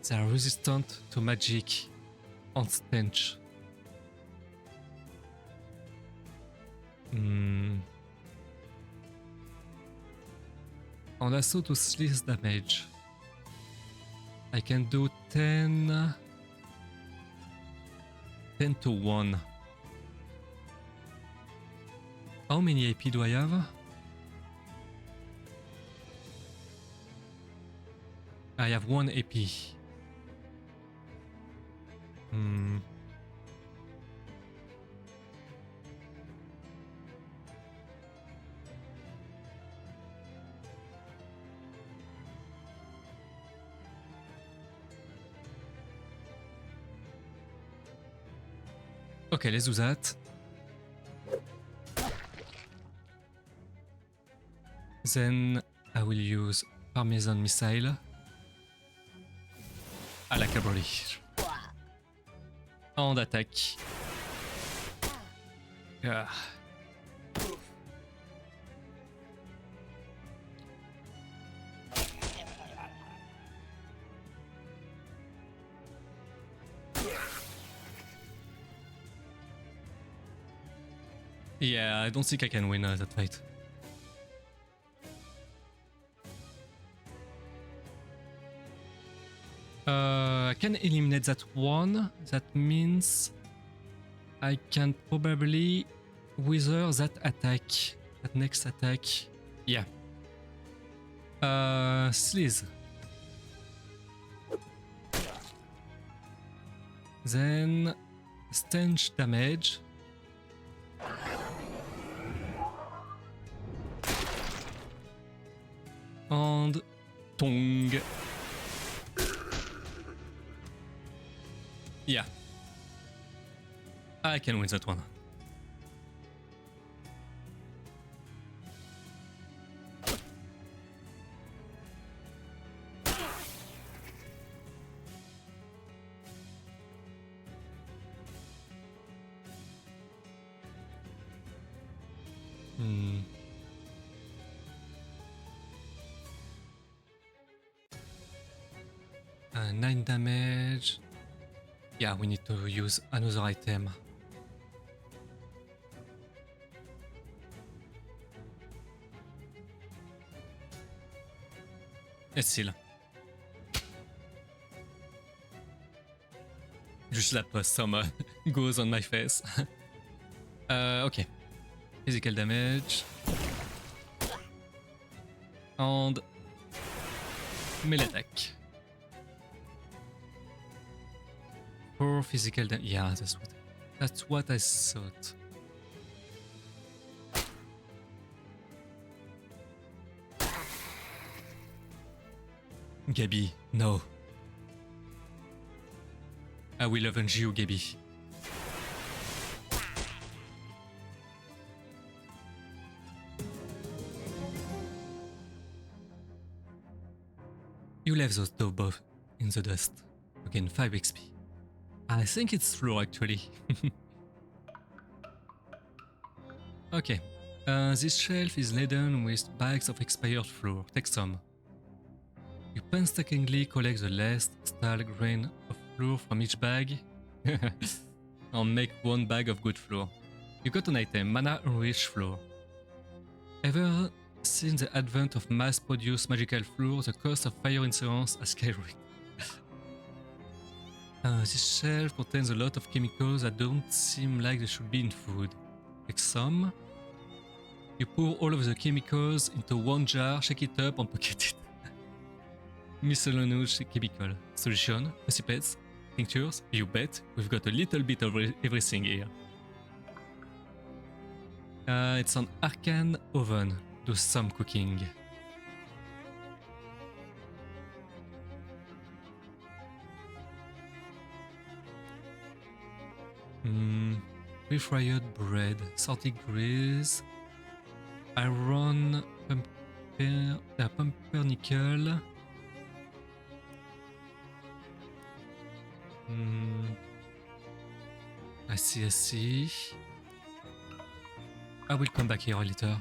They are resistant to magic and stench. And also to slice damage. I can do 10 to 1. How many AP do I have? I have 1 AP. Okay, let's do that. Then I will use Parmesan Missile à la cabriolet. En attaque. Ah. Yeah, I don't think I can win that fight. I can eliminate that one. That means I can probably wither that attack. That next attack. Yeah. Sleaze. Then stench damage. And tongue. Yeah. I can win that one. Hmm. 9 damage. Yeah, we need to use another item. Et still. Just la possum goes on my face. Okay. Physical damage. And melee attack. 4 physical damage. Yeah, that's what I thought. Gabi, no. I will avenge you, Gabi. You left those dove both in the dust. Again, 5 XP. I think it's floor actually. Okay. This shelf is laden with bags of expired flour. Take some. You painstakingly collect the last stale grain of flour from each bag and make 1 bag of good flour. You got an item, mana enriched flour. Ever since the advent of mass-produced magical flour, the cost of fire insurance has skyrocketed. This shelf contains a lot of chemicals that don't seem like they should be in food. Take some. You pour all of the chemicals into 1 jar, shake it up and pocket it. Miscellaneous chemical. Solution, recipes, tinctures, you bet. We've got a little bit of everything here. It's an arcane oven. Do some cooking. Refried bread, salty grease, iron, pumpernickel. I see. I will come back here later.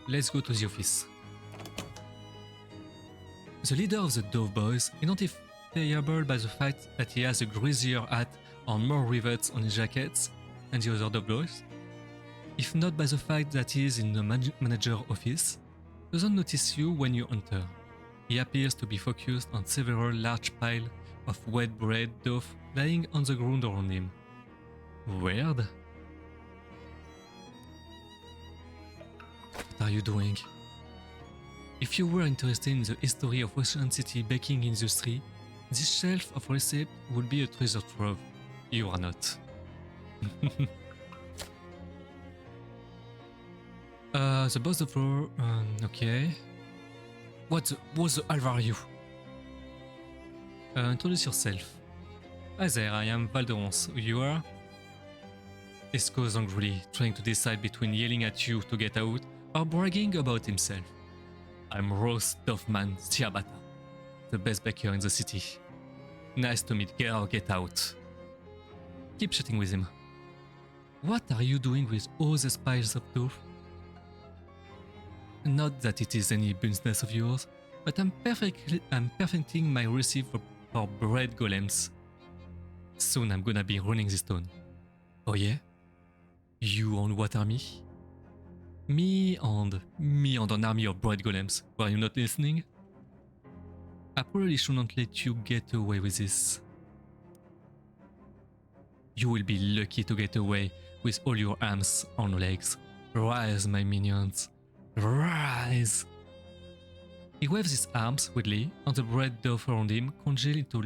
Let's go to the office. The leader of the Dove Boys, identifiable by the fact that he has a greasier hat and more rivets on his jackets than the other Dove Boys, if not by the fact that he is in the manager's office, doesn't notice you when you enter. He appears to be focused on several large piles of wet bread dough lying on the ground around him. Weird. What are you doing? If you were interested in the history of Ocean City baking industry, this shelf of recipes would be a treasure trove. You are not. The boss of the floor, okay. What the hell are you? Introduce yourself. Hi there, I am Valderance. Who you are? Esco's angrily, trying to decide between yelling at you to get out or bragging about himself. I'm Rose Doffman Ciabatta, the best baker in the city. Nice to meet girl, get out. Keep chatting with him. What are you doing with all the spices of Doof? Not that it is any business of yours, but I'm perfecting my recipe for bread golems. Soon I'm gonna be running this town. Oh yeah? You on what army? Me and an army of bread golems. Were you not listening? I probably shouldn't let you get away with this. You will be lucky to get away with all your arms and legs. Rise, my minions. Rise! He waves his arms wildly, and the bread dough around him congeal into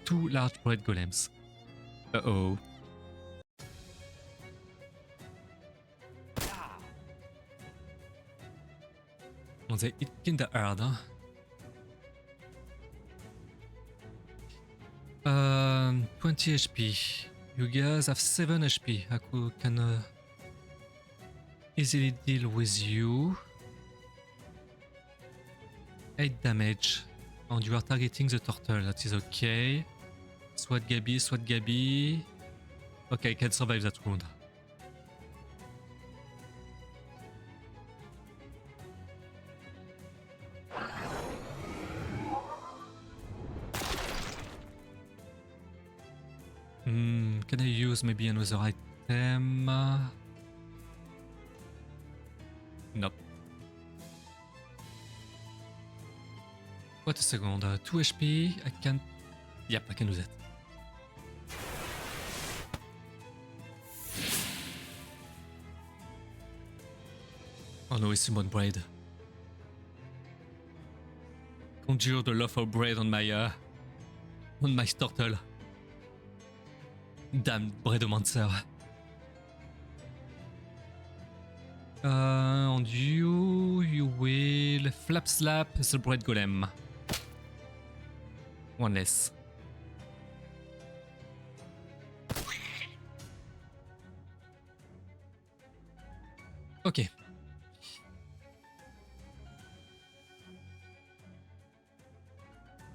two large bread golems. Uh-oh. Oh, they hit kinda hard, huh? 20 HP. You guys have 7 HP. I can easily deal with you. 8 damage. And you are targeting the turtle. That is okay. Swat Gabi, Swat Gabi. Okay, I can survive that round. Can I use maybe another item? Nope. Wait a second, 2 HP, I can... Yep, I can do that. Oh no, it's summoned bread. Conjure the love of bread on my turtle. Damn breadomancer. And you will flap slap the bread golem. One less. Okay.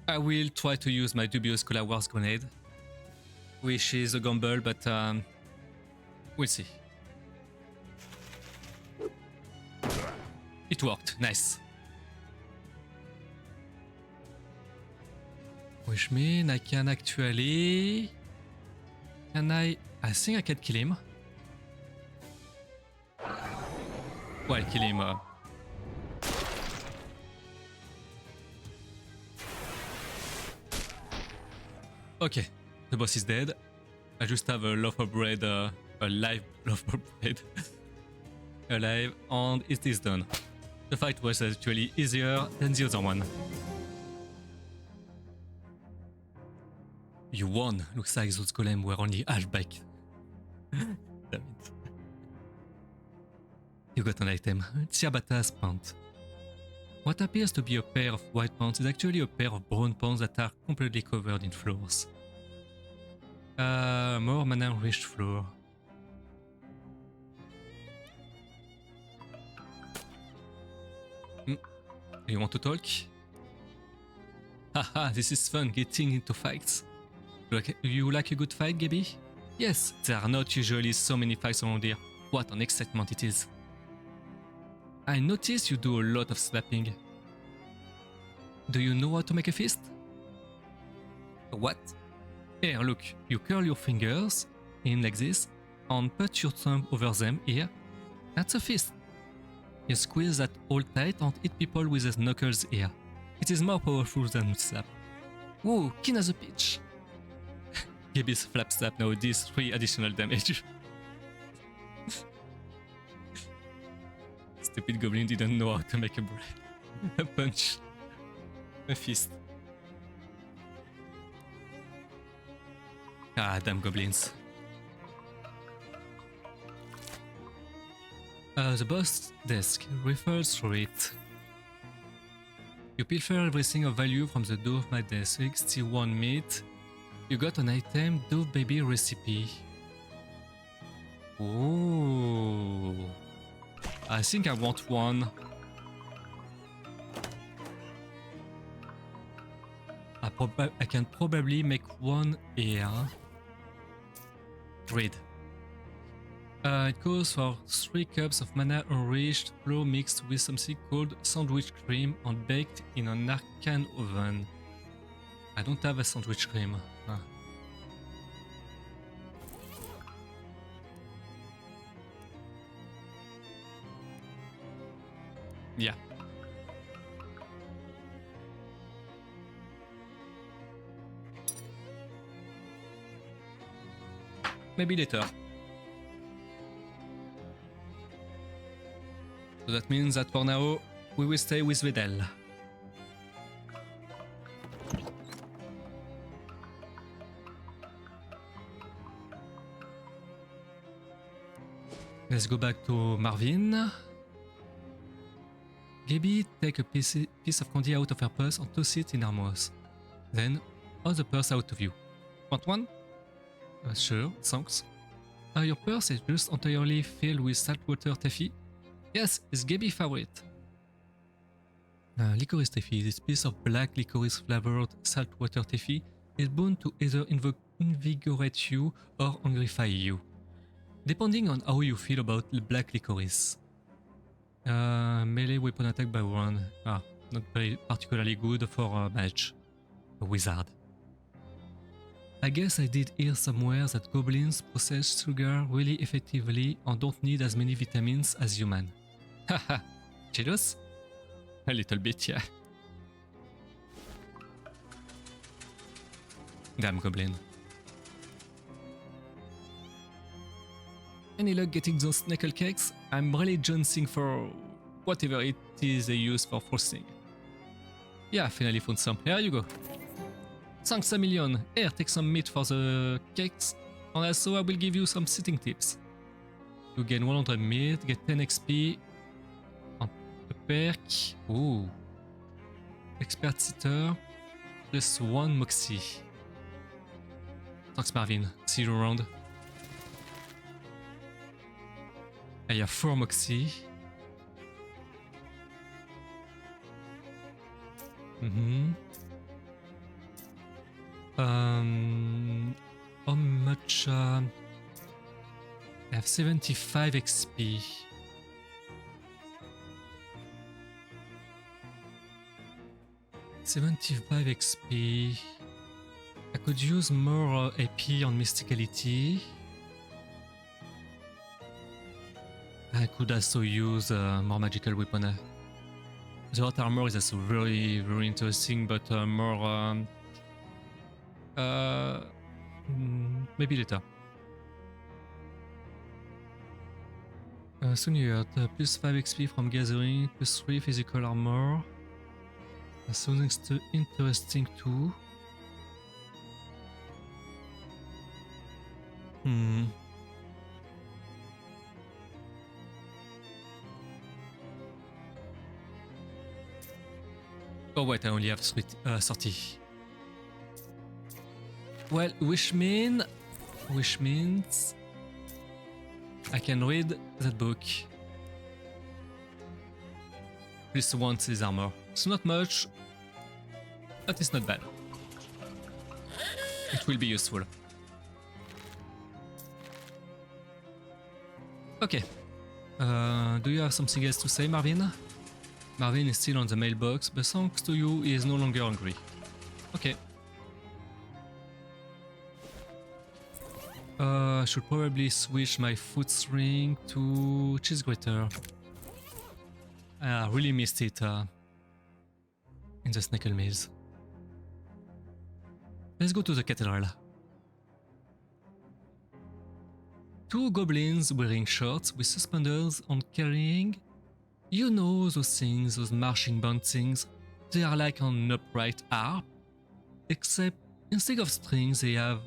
I will try to use my dubious Cola Wars grenade, which is a gamble, but we'll see. It worked, nice. Which means I can actually... I think I can kill him. Well, kill him. Okay, the boss is dead. I just have a loaf of bread, a live loaf of bread. Alive, and it is done. The fight was actually easier than the other one. You won. Looks like those golems were only half back. Damn it. You got an item. Ciabatta's pants. What appears to be a pair of white pants is actually a pair of brown pants that are completely covered in floors. More mana-enriched floor. You want to talk? Haha, this is fun, getting into fights. You like a good fight, Gabi? Yes, there are not usually so many fights around here. What an excitement it is. I notice you do a lot of slapping. Do you know how to make a fist? What? Here, look, you curl your fingers in like this and put your thumb over them here. That's a fist. You squeeze that all tight and hit people with his knuckles here. It is more powerful than slap. Whoa, keen as a pitch. Gabi's flap slap now deals 3 additional damage. Stupid goblin didn't know how to make a punch. A fist. Ah, damn goblins. The boss desk refers through it. You pilfer everything of value from the door of my desk. 61 meat. You got an item, Dove Baby recipe. Ooh. I think I want one. I can probably make one here. Read. It calls for 3 cups of mana enriched flow mixed with something called sandwich cream and baked in an arcane oven. I don't have a sandwich cream. Ah. Yeah. Maybe later. So that means that for now, we will stay with Vedel. Let's go back to Marvin. Gaby, take a piece of candy out of her purse and toss it in her mouth. Then, hold the purse out of view. Want one? Sure, thanks. Your purse is just entirely filled with saltwater taffy. Yes, it's Gaby's favorite. Licorice taffy. This piece of black licorice flavored saltwater taffy is bound to either invigorate you or angrify you, depending on how you feel about black licorice. Melee weapon attack by one. Not very particularly good for a mage, a wizard. I guess I did hear somewhere that goblins process sugar really effectively and don't need as many vitamins as humans. Haha, jealous? A little bit, yeah. Damn goblin. Any luck getting those knuckle cakes? I'm really jonesing for whatever it is they use for frosting. Yeah, finally found some. Here you go. Thanks a million. Here, take some meat for the cakes. And also I will give you some sitting tips. You gain 100 meat, get 10 XP. And a perk. Ooh. Expert sitter. Plus 1 moxie. Thanks Marvin. See you around. I have 4 moxie. How much? I have 75 XP. XP. I could use more AP on Mysticality. I could also use more magical weapon. The hot armor is also very, very interesting, but more. Maybe later. Soon you got plus 5 XP from gathering, plus 3 physical armor. Sounds interesting too. Oh wait, I only have 30. Well, which means I can read that book. Plus 1 is armor. It's not much, but it's not bad. It will be useful. Okay. Do you have something else to say, Marvin? Marvin is still on the mailbox, but thanks to you, he is no longer hungry. Okay. I should probably switch my foot string to cheese grater. I really missed it in the Snackle Maze. Let's go to the cathedral. 2 goblins wearing shorts with suspenders and carrying, you know, those things, those marching band things. They are like an upright harp, except instead of strings they have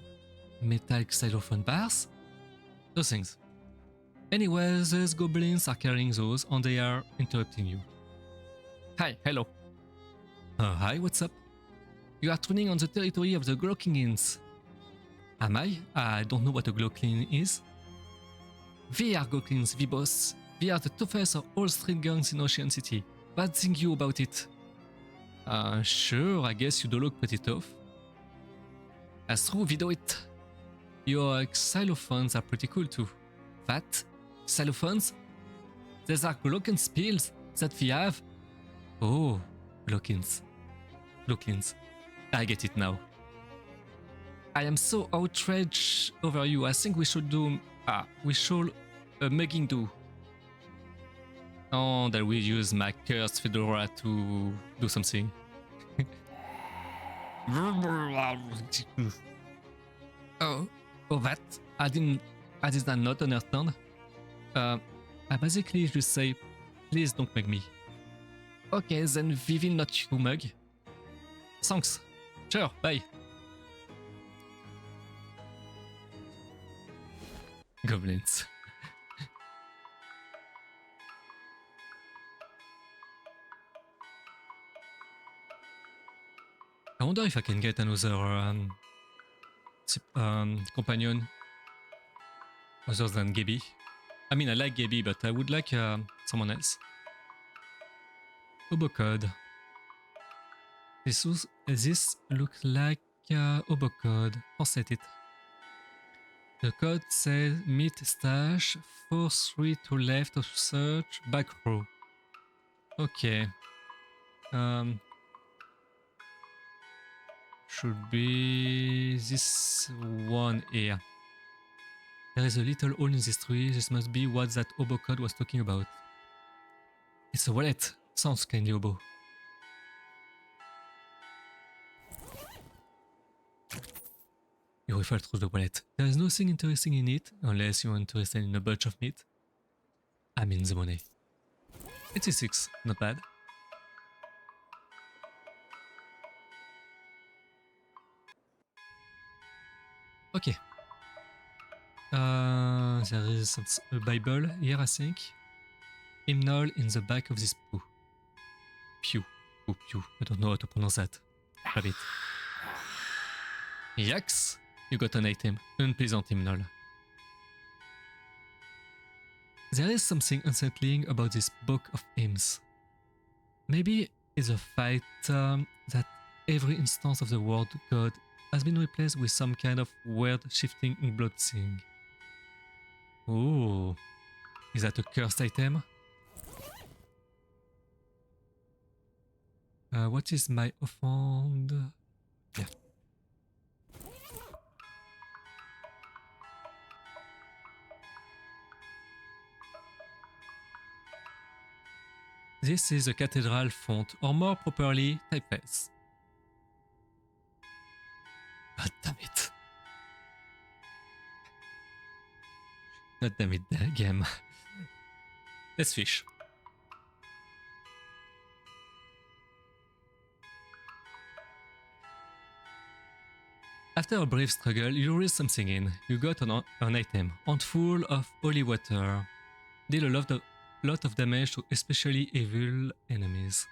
metallic xylophone bars. Those things. Anyways, these goblins are carrying those and they are interrupting you. Hi, hello. Hi, what's up? You are turning on the territory of the Glowklingins. Am I? I don't know what a Glowkling is. We are Goblins, the boss. We are the toughest of all street gangs in Ocean City. What think you about it? Sure, I guess you do look pretty tough. That's true, we do it. Your xylophones are pretty cool too. What? Xylophones? These are glockenspiels that we have? Oh, Glockins. Glocklins. I get it now. I am so outraged over you. I think we should mugging do. Oh, that we use my cursed fedora to do something. Oh, that? I did not understand. I basically just say, please don't mug me. Okay, then we will not you mug. Thanks. Sure, bye. Goblins. I wonder if I can get another companion other than Gaby. I mean, I like Gaby, but I would like someone else. Obocode. This looks like Obocode. Translate it. The code says meet stash 4-3 to left of search back row. Okay. Should be this one here. There is a little hole in this tree. This must be what that Obo code was talking about. It's a wallet. Sounds kindly Obo. You refer through the wallet. There is nothing interesting in it, unless you're interested in a bunch of meat. I mean the money. 86, not bad. Okay. There is a Bible here, I think. Hymnal in the back of this pew. Pew. I don't know how to pronounce that. Rabbit. Yaks! You got an item. Unpleasant hymnal. There is something unsettling about this book of hymns. Maybe it's a fact that every instance of the word God has been replaced with some kind of weird shifting in blood thing. Ooh, is that a cursed item? What is my offend? Yeah. This is a cathedral font, or more properly, typeface. God damn it. God damn it, game. Let's fish. After a brief struggle, you raise something in. You got an item, handful of holy water. Deal a lot of damage to especially evil enemies.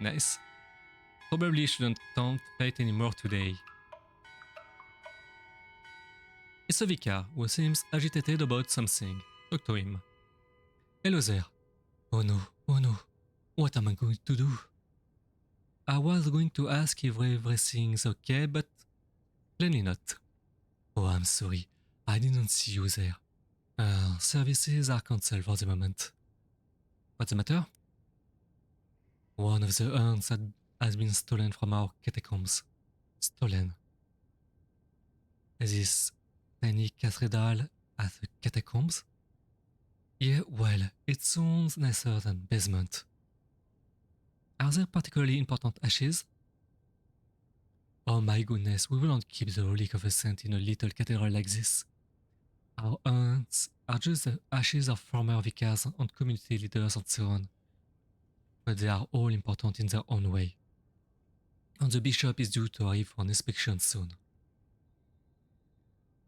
Nice. Probably shouldn't attempt fight anymore today. It's a vicar who seems agitated about something. Talk to him. Hello there. Oh no. What am I going to do? I was going to ask if everything's okay, but plainly not. Oh, I'm sorry. I didn't see you there. Services are cancelled for the moment. What's the matter? One of the urns has been stolen from our catacombs. Stolen. This tiny cathedral at the catacombs? Yeah, well, it sounds nicer than basement. Are there particularly important ashes? Oh my goodness, we will not keep the relic of a saint in a little cathedral like this. Our urns are just the ashes of former vicars and community leaders and so on. But they are all important in their own way. And the bishop is due to arrive for an inspection soon.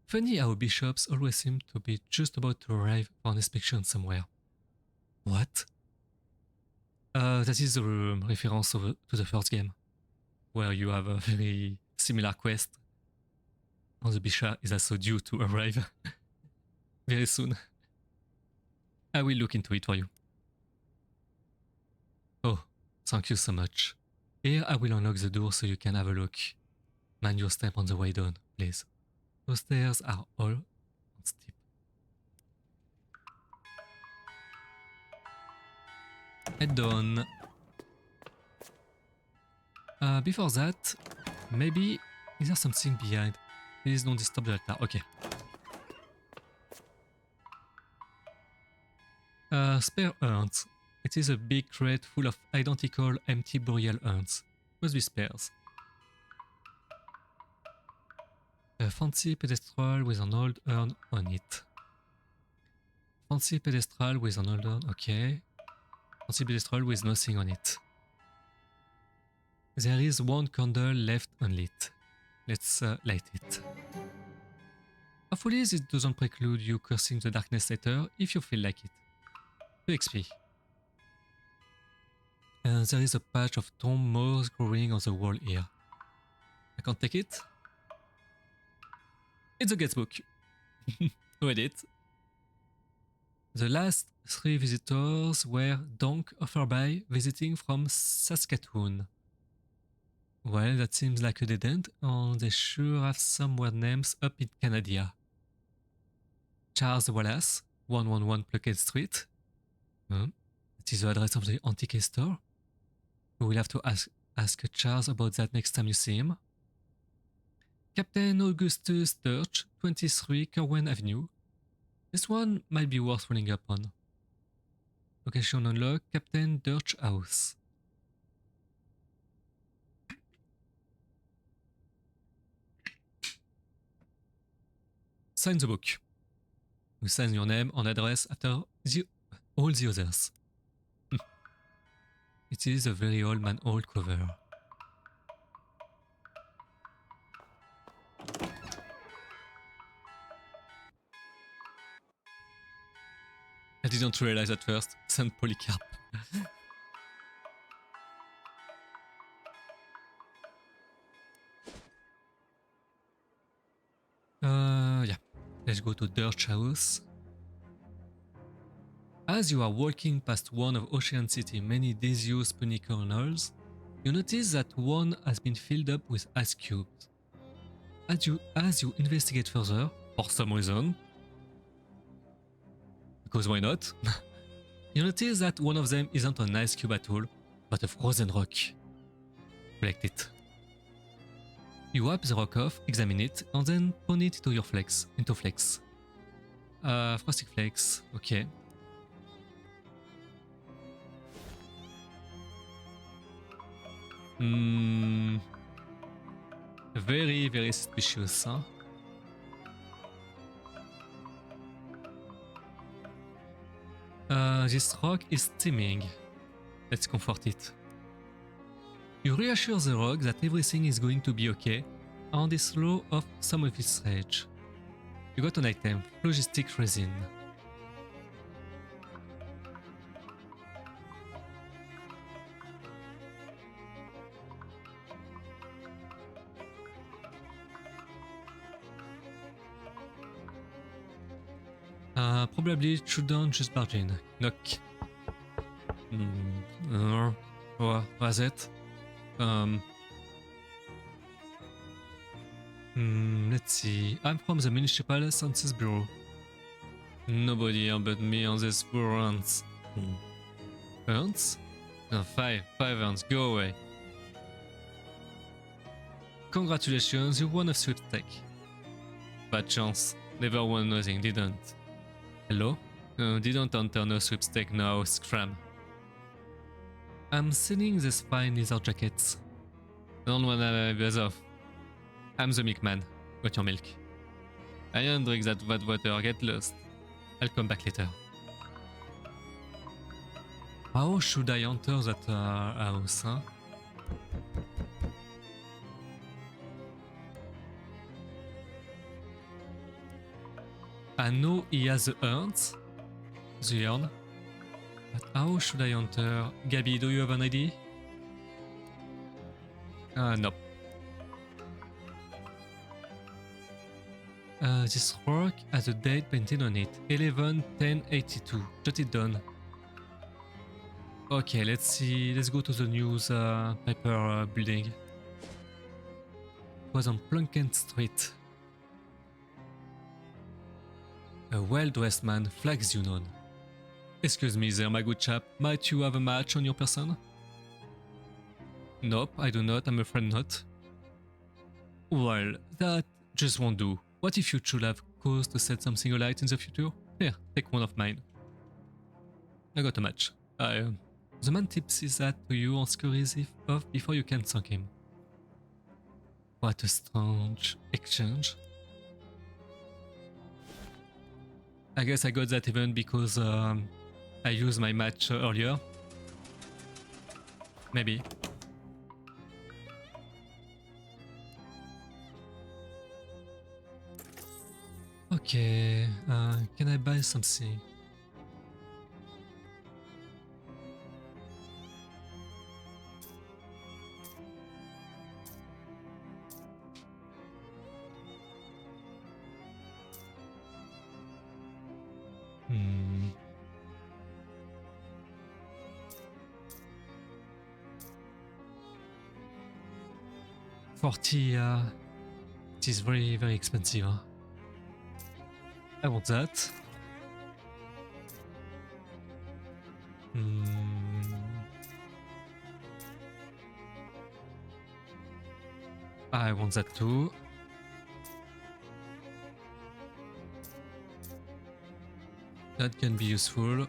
Funny how bishops always seem to be just about to arrive for an inspection somewhere. What? That is a reference to the first game, where you have a very similar quest, and the bishop is also due to arrive. very soon. I will look into it for you. Oh, thank you so much. Here I will unlock the door so you can have a look. Mind your step on the way down, please. Those stairs are all steep. Head down. Before that, maybe is there something behind? Please don't disturb the altar. Okay. Spare urns. It is a big crate full of identical empty burial urns. Must be spares. A fancy pedestal with an old urn on it. Fancy pedestal with an old urn, okay. Fancy pedestal with nothing on it. There is one candle left unlit. Let's light it. Hopefully this doesn't preclude you cursing the darkness later if you feel like it. 2 XP. There is a patch of tomb moss growing on the wall here. I can't take it. It's a guestbook. Read it. The last 3 visitors were Donk Offerby visiting from Saskatoon. Well, that seems like a dead end, and they sure have some weird names up in Canada. Charles Wallace, 111 Pluckett Street. That is the address of the antique store. We will have to ask Charles about that next time you see him. Captain Augustus Dirch, 23 Kerwen Avenue. This one might be worth following up on. Location unlocked, Captain Dirch House. Sign the book. You sign your name and address after all the others. It is a very old man old cover. I didn't realize at first. Saint Polycarp. Yeah. Let's go to Dirch House. As you are walking past one of Ocean City's many disused pony corners, you notice that one has been filled up with ice cubes. As you investigate further, for some reason, because why not, you notice that one of them isn't an ice cube at all, but a frozen rock. Collect it. You wipe the rock off, examine it, and then pawn it into your flex. Frosted flakes, okay. Very, very suspicious, huh? This rock is steaming. Let's comfort it. You reassure the rock that everything is going to be okay and is slow off some of its rage. You got an item, logistic resin. Probably shouldn't just barge in. Knock. What was it? Let's see. I'm from the Municipal Census Bureau. Nobody here but me on this poor urns. Urns? No, five urns. Go away. Congratulations, you won a sweepstake. Bad chance. Never won nothing, didn't. Hello? Didn't enter no sweepstake now, scram. I'm selling these fine leather jackets. Don't wanna buzz off. I'm the milk man. Got your milk. I don't drink that bad water, get lost. I'll come back later. How should I enter that house, huh? I know he has the urns. The urn. But how should I enter? Gabby, do you have an idea? Nope. This rock has a date painted on it. 11/10/82. Jot it down. Okay, let's see. Let's go to the news paper building. It was on Plunkett Street. A well-dressed man flags you down. Excuse me there, my good chap. Might you have a match on your person? Nope, I do not. I'm afraid not. Well, that just won't do. What if you should have cause to set something alight in the future? Here, take one of mine. I got a match. The man tips his hat to you on scurries off before you can thank him. What a strange exchange. I guess I got that even because I used my match earlier. Maybe. Okay, can I buy something? Hmm. $40, it is very, very expensive. Huh? I want that. I want that too. That can be useful.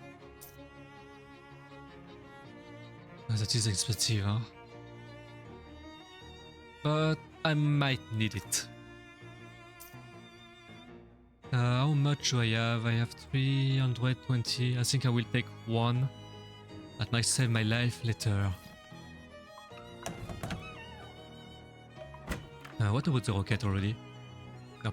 That is expensive, huh? But I might need it. How much do I have? I have 320. I think I will take one. That might save my life later. What about the rocket already? No.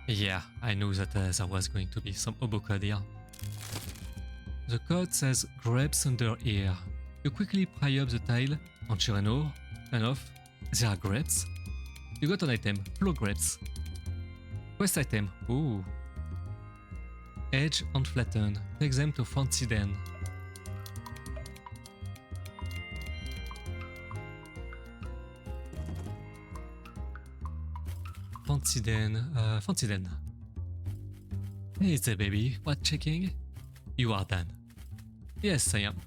Yeah, I knew that there was going to be some oboe code here. The code says grapes under here. You quickly pry up the tile, and sure enough, there are grapes. You got an item, flow grapes. Quest item, ooh. Edge and flatten, take them to Fancy Den. Fancy Den. Hey there baby, what checking? You are done. Yes, I am.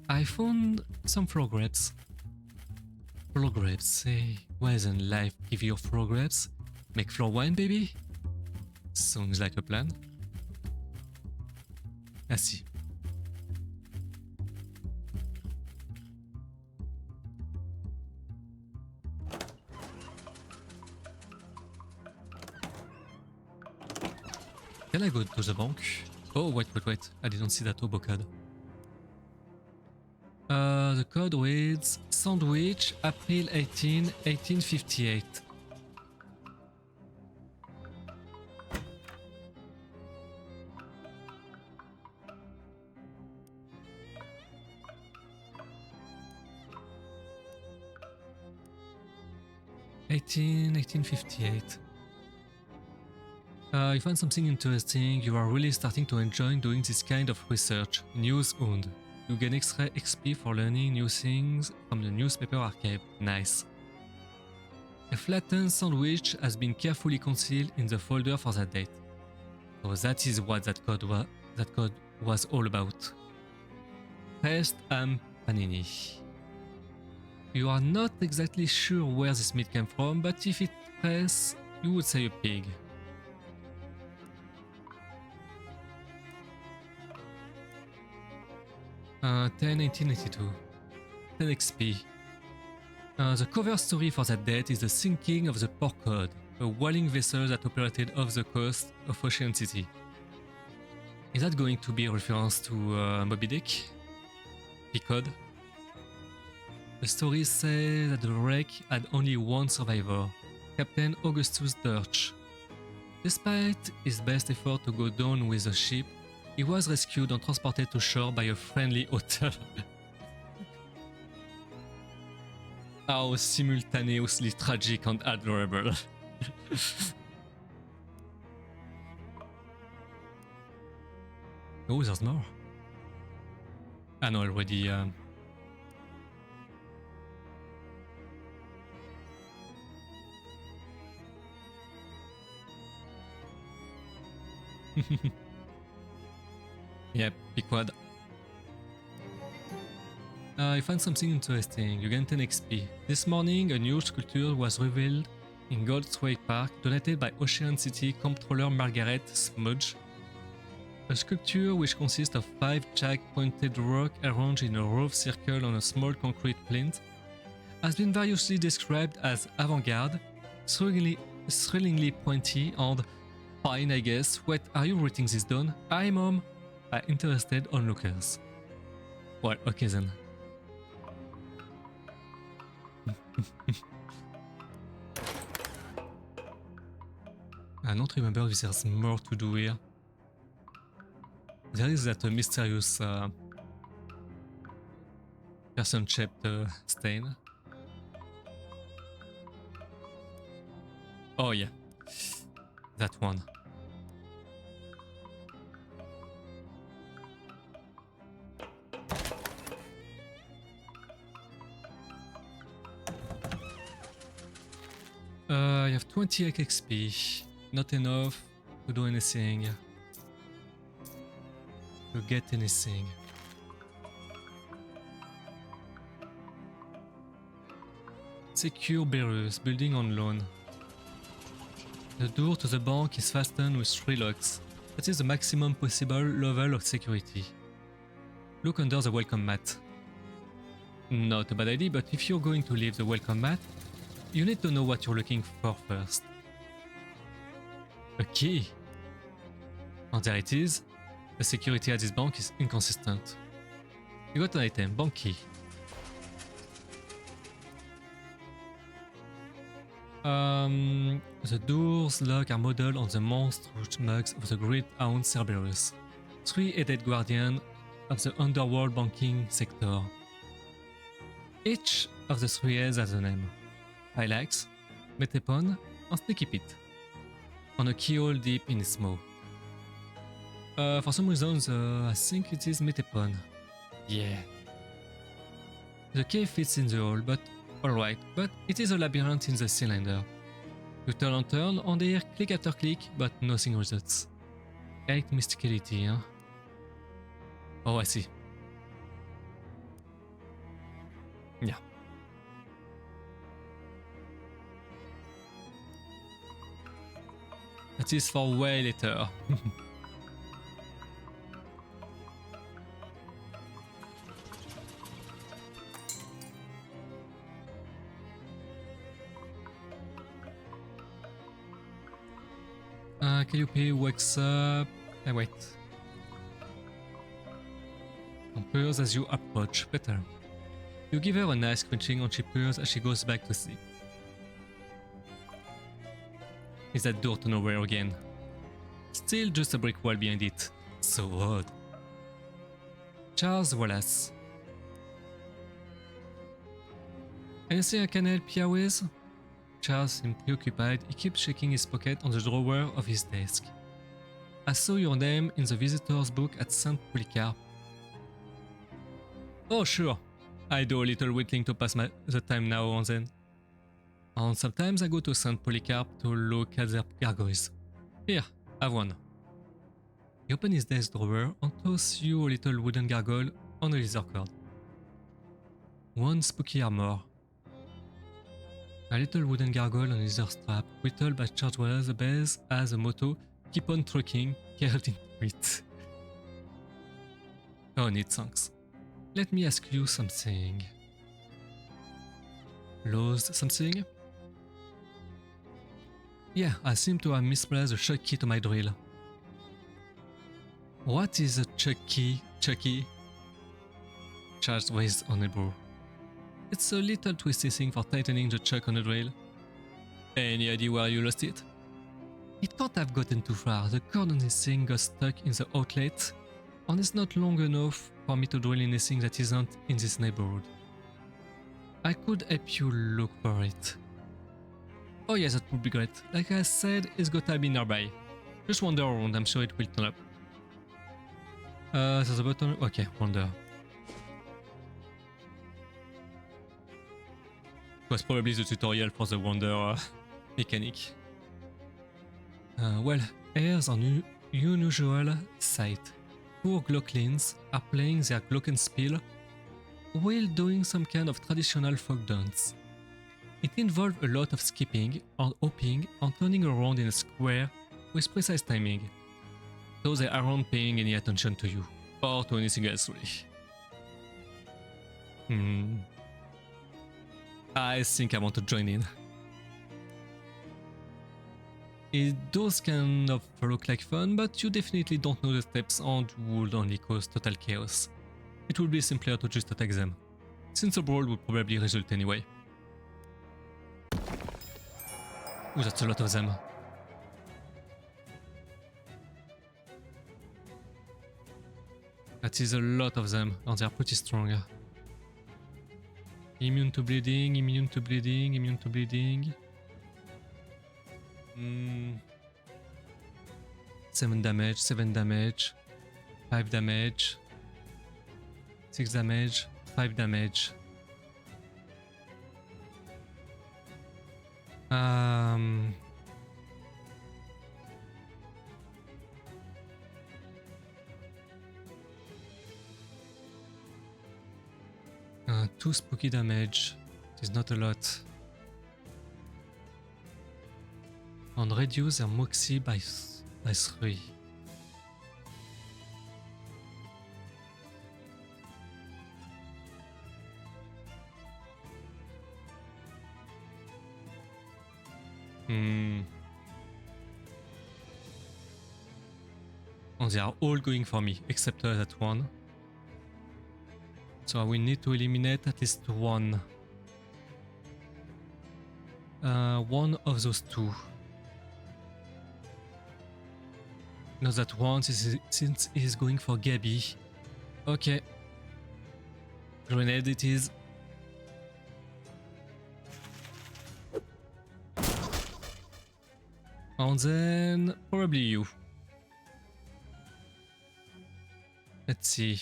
I found some flow grapes. Flow grapes, hey, why doesn't life give you flow grapes? Make floor wine, baby? Sounds like a plan. I see. Can I go to the bank? Oh, wait. I didn't see that oboe code. The code reads Sandwich, April 18, 1858. $1858. You find something interesting, you are really starting to enjoy doing this kind of research. News owned. You gain extra XP for learning new things from the newspaper archive. Nice. A flattened sandwich has been carefully concealed in the folder for that date. So that is what that code was all about. Pressed ham panini. You are not exactly sure where this meat came from, but if it pressed, you would say a pig. 1882. 10 XP. The cover story for that date is the sinking of the Port Cod, a whaling vessel that operated off the coast of Ocean City. Is that going to be a reference to Moby Dick? Picod? The stories say that the wreck had only one survivor, Captain Augustus Dirch. Despite his best effort to go down with the ship, he was rescued and transported to shore by a friendly otter. How simultaneously tragic and adorable. Oh, there's more. I know already. Yep, Pequod. I found something interesting. You gain 10 XP. This morning, a new sculpture was revealed in Goldsway Park, donated by Ocean City Comptroller Margaret Smudge. A sculpture which consists of 5 jagged-pointed rocks arranged in a rough circle on a small concrete plinth, has been variously described as avant-garde, thrillingly pointy, and fine, I guess. Wait, are you writing this down? Hi, Mom! By interested onlookers. Well, okay then. I don't remember if there's more to do here. There is that mysterious person-shaped stain. Oh yeah, that one. I have 20 XP, not enough to do anything, to get anything. Secure bearers, building on loan. The door to the bank is fastened with 3 locks. That is the maximum possible level of security. Look under the welcome mat. Not a bad idea, but if you're going to leave the welcome mat, you need to know what you're looking for first. A key. And there it is. The security at this bank is inconsistent. You got an item, bank key. The doors lock are modeled on the monstrous mugs of the Great Hound Cerberus, 3-headed guardian of the underworld banking sector. Each of the 3 heads has a name: Hylax, Metepon, and Sneaky Pete, on a keyhole deep in its maw. For some reason, I think it is Metepon. Yeah. The key fits in the hole, but alright, but it is a labyrinth in the cylinder. You turn and turn, and here click after click, but nothing results. Like mysticality, huh? Oh, I see. Yeah. That is for way later. Calliope wakes up. Wait. Purrs as you approach. Better. You give her a nice crunching and she purrs as she goes back to sleep. Is that door to nowhere again? Still just a brick wall behind it. So odd. Charles Wallace. Anything I can help you with? Charles seems preoccupied. He keeps checking his pocket on the drawer of his desk. I saw your name in the visitor's book at St. Polycarp. Oh sure, I do a little whittling to pass the time now and then. And sometimes I go to St. Polycarp to look at their gargoyles. Here, have one. He opens his desk drawer and tosses you a little wooden gargoyle on a leather cord. One spooky armor. A little wooden gargoyle on a leather strap, whittled by Charles Wallace. The base has a motto, "Keep on trucking," carved into it. Oh, neat songs. Let me ask you something. Lost something? Yeah, I seem to have misplaced the chuck key to my drill. What is a chucky? Charles raised an eyebrow. It's a little twisty thing for tightening the chuck on a drill. Any idea where you lost it? It can't have gotten too far. The cord on this thing got stuck in the outlet, and it's not long enough for me to drill anything that isn't in this neighborhood. I could help you look for it. Oh yes, that would be great. Like I said, it's gotta be nearby. Just wander around, I'm sure it will turn up. There's a button. Okay, wander. It was probably the tutorial for the wander mechanic. Well, here's an unusual sight. Four Glocklins are playing their glockenspiel while doing some kind of traditional folk dance. It involves a lot of skipping and hopping and turning around in a square with precise timing, so they aren't paying any attention to you, or to anything else really. I think I want to join in. It does kind of look like fun, but you definitely don't know the steps and would only cause total chaos. It would be simpler to just attack them, since a brawl would probably result anyway. Ooh, that's a lot of them. That is a lot of them, and they are pretty strong. Immune to bleeding, immune to bleeding, immune to bleeding. 7 damage, 7 damage, 5 damage, 6 damage, 5 damage. 2 spooky damage. It is not a lot. And reduce their moxie by 3. And they are all going for me, except that one. So I will need to eliminate at least one. One of those 2. Not that one, since he is going for Gabby. Okay. Grenade it is. And then probably you. Let's see.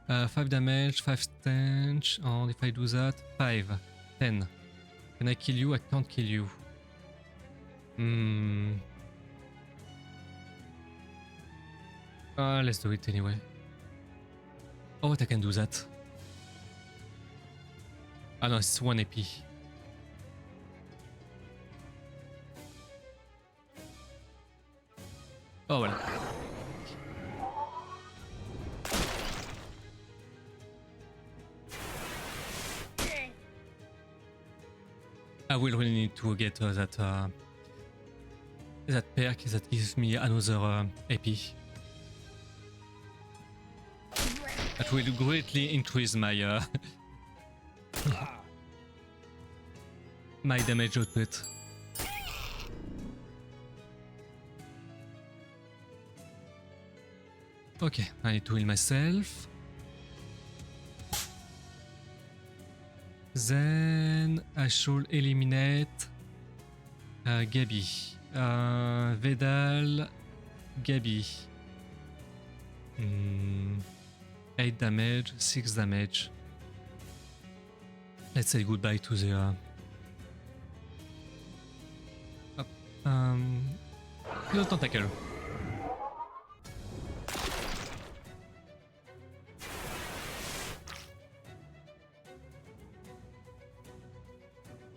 5 damage, 5 stench, and if I do that, 5, 10. Can I kill you? I can't kill you. Let's do it anyway. Oh, I can do that. Ah no, it's 1 AP. Oh well. I will really need to get that perk that gives me another AP. That will greatly increase my my damage output. Okay, I need to heal myself. Then I should eliminate Gabby. Vedal, Gabby. 8 damage, 6 damage. Let's say goodbye to the the tentacle.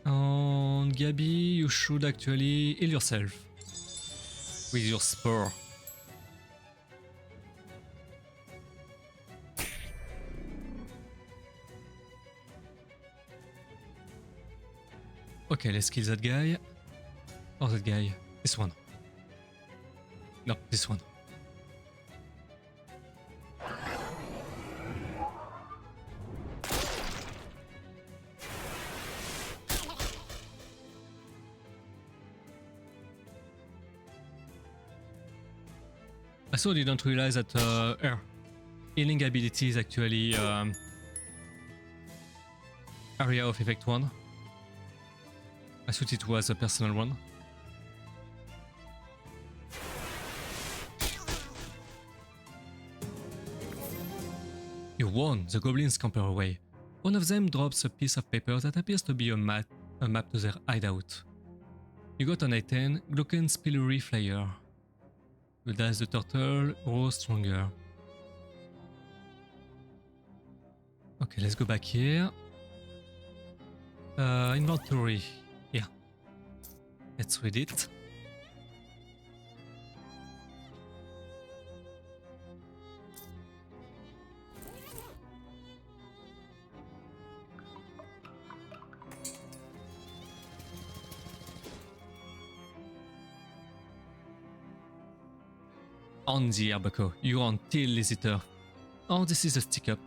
And Gabby, you should actually heal yourself with your spore. Okay, let's kill that guy. Or that guy. This one. No, this one. I also didn't realize that her healing ability is actually area of effect 1. I thought it was a personal one. You won! The goblins scamper away. One of them drops a piece of paper that appears to be a map to their hideout. You got an I-10, Glocken's Pillory Flyer. You dice the turtle, grows stronger. Okay, let's go back here. Inventory. Yeah. Let's read it. On the Herbaco, you are on Till Liziter. Oh, this is a stick-up.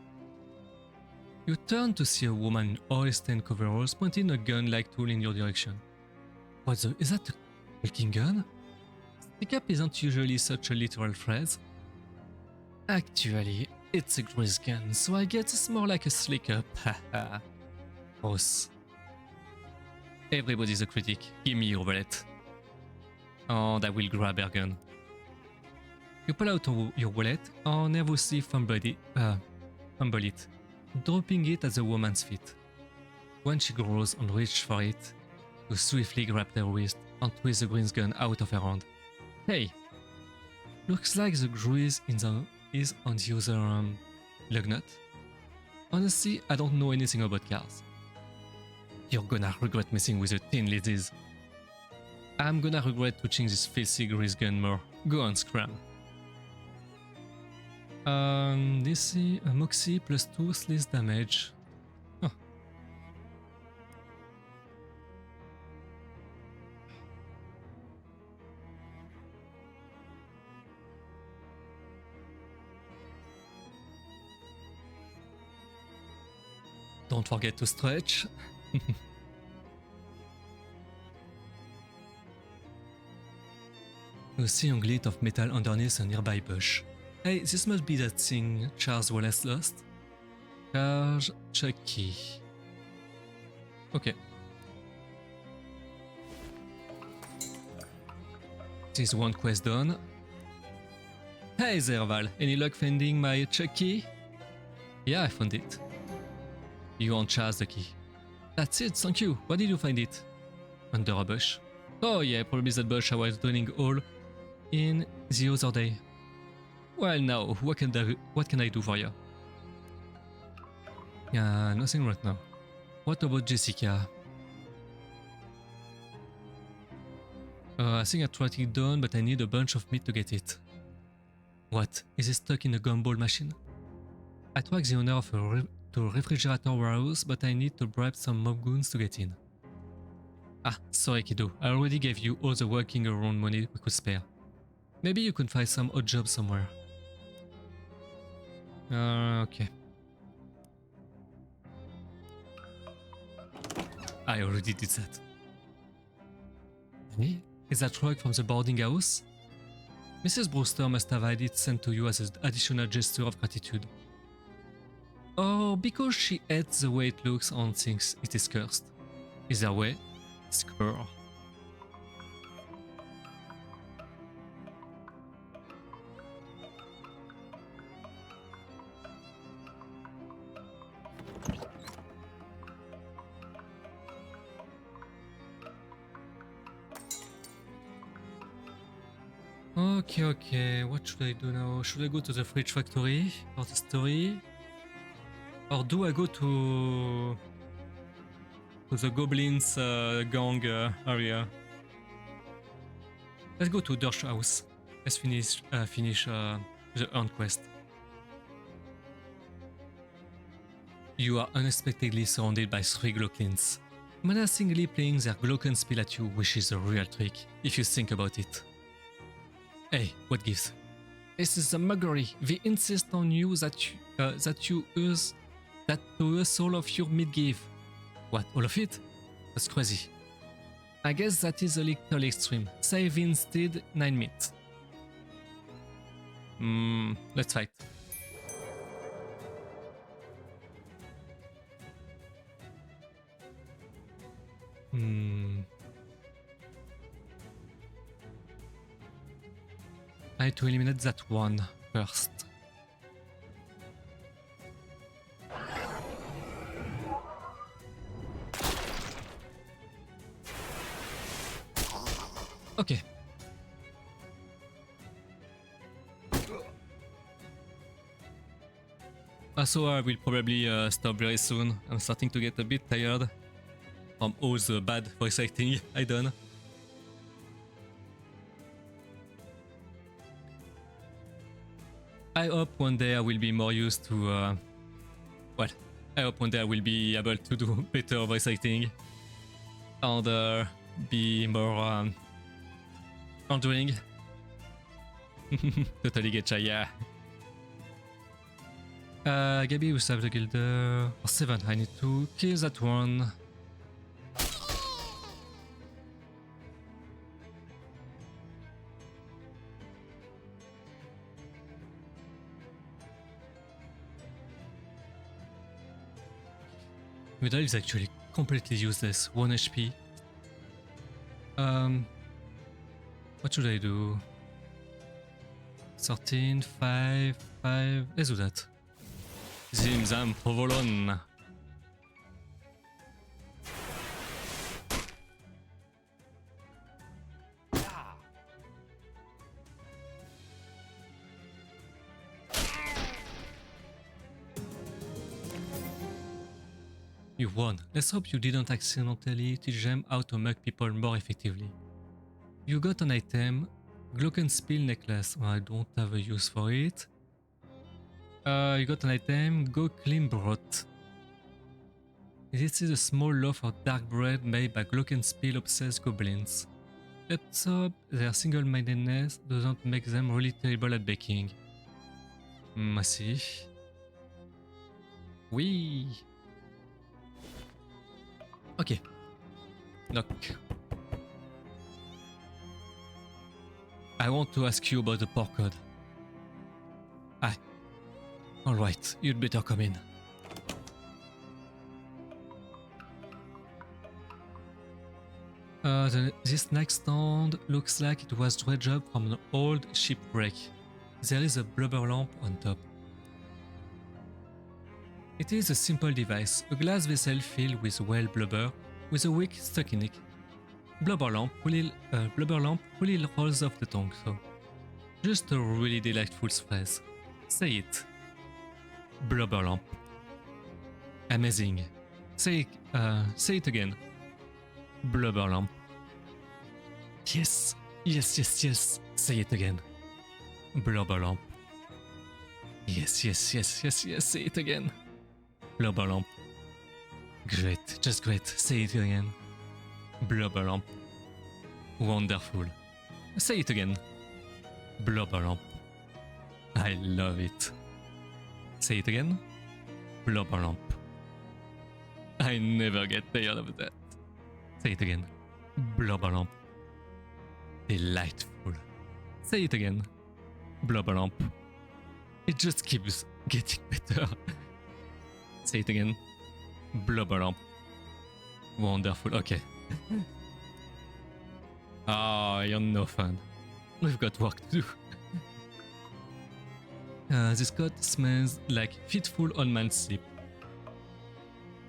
You turn to see a woman in oil-stained coveralls pointing a gun-like tool in your direction. What the... is that a walking gun? Stick-up isn't usually such a literal phrase. Actually, it's a grease gun, so I guess it's more like a slick-up, haha. Gross. Everybody's a critic, give me your wallet. Oh, that will grab her gun. You pull out your wallet and nervously fumble it, dropping it at the woman's feet. When she grows and reaches for it, you swiftly grab her wrist and twist the grease gun out of her hand. Hey! Looks like the grease is on the other lug nut. Honestly, I don't know anything about cars. You're gonna regret messing with the tin ladies. I'm gonna regret touching this filthy grease gun more. Go on, scram. DC, Moxie plus 2 slice damage. Oh. Don't forget to stretch. You see a glint of metal underneath a nearby bush. Hey, this must be that thing Charles Wallace lost. Charge Chucky. Okay. This is one quest done. Hey there, Val. Any luck finding my Chucky? Yeah, I found it. You uncharged the key. That's it, thank you. Where did you find it? Under a bush. Oh yeah, probably that bush I was drilling hole in the other day. Well, now, what can I do for you? Yeah, nothing right now. What about Jessica? I think I tried it done, but I need a bunch of meat to get it. What? Is it stuck in a gumball machine? I tracked the owner of a refrigerator warehouse, but I need to bribe some mob goons to get in. Ah, sorry kiddo, I already gave you all the working around money we could spare. Maybe you can find some odd job somewhere. Okay. I already did that. Hey, is that truck from the boarding house? Mrs. Brewster must have had it sent to you as an additional gesture of gratitude. Or because she hates the way it looks and thinks it is cursed. Either way, screw her. Okay, what should I do now? Should I go to the fridge factory for the story? Or do I go to the goblins gang area? Let's go to Dirge House. Let's finish the earned quest. You are unexpectedly surrounded by 3 Glocklins, menacingly playing their glockenspiel at you, which is a real trick, if you think about it. Hey, what gives? This is a muggery. We insist on you that to us all of your meat give. What, all of it? That's crazy. I guess that is a little extreme. Save instead 9 meat. Let's fight. I had to eliminate that one first. Okay. So I will probably stop very soon. I'm starting to get a bit tired from all the bad voice acting I done. I hope one day I will be more used to well, I hope one day I will be able to do better voice acting and be more enjoying. Totally get shy, yeah. Gabi, we have the Gilder. For 7, I need to kill that one. Medal is actually completely useless, 1 HP. What should I do? 13, 5, 5. Let's do that. Zimzam Provolone. You won. Let's hope you didn't accidentally teach them how to mug people more effectively. You got an item, Glockenspiel necklace. Well, I don't have a use for it. You got an item, Go Clean Brot. This is a small loaf of dark bread made by Glockenspiel obsessed goblins. Let's hope their single-mindedness doesn't make them really terrible at baking. I see. Oui. Ok. Knock. I want to ask you about the port code. Ah. Alright, you'd better come in. This next stand looks like it was dredged up from an old shipwreck. There is a blubber lamp on top. It is a simple device, a glass vessel filled with whale blubber with a wick stuck in it. Blubber lamp really rolls off the tongue, so just a really delightful phrase. Say it. Blubber lamp. Amazing. Say it again. Blubber lamp. Yes, yes, yes, yes. Say it again. Blubber lamp. Yes, yes, yes, yes, yes. Say it again. Blubber lamp. Great, just great. Say it again. Blubber lamp. Wonderful. Say it again. Blubber lamp. I love it. Say it again. Blubber lamp. I never get tired of that. Say it again. Blubber lamp. Delightful. Say it again. Blubber lamp. It just keeps getting better. Say it again. Blubber lamp. Wonderful. Okay. Ah, you're no fun. We've got work to do. This cot smells like fitful unmanned sleep.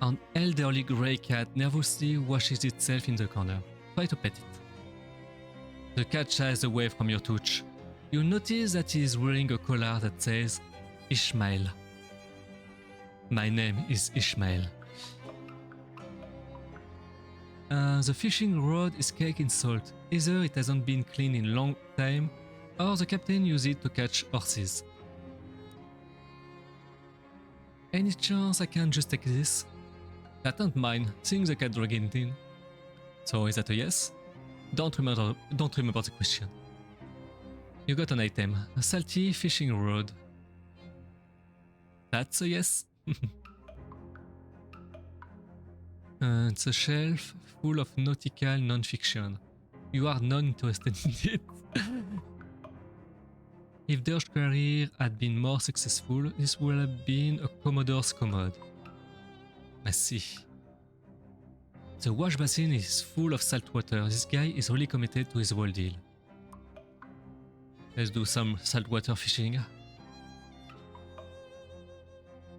An elderly grey cat nervously washes itself in the corner. Try to pet it. The cat shies away from your touch. You notice that he is wearing a collar that says Ishmael. My name is Ishmael. The fishing rod is caked in salt. Either it hasn't been cleaned in a long time, or the captain used it to catch horses. Any chance I can just take this? I don't mind seeing the cat dragging it in. So is that a yes? Don't remember the question. You got an item, a salty fishing rod. That's a yes. It's a shelf full of nautical non-fiction. You are not interested in it. If their career had been more successful, this would have been a Commodore's commode. I see. The wash basin is full of salt water. This guy is really committed to his whole deal. Let's do some saltwater fishing.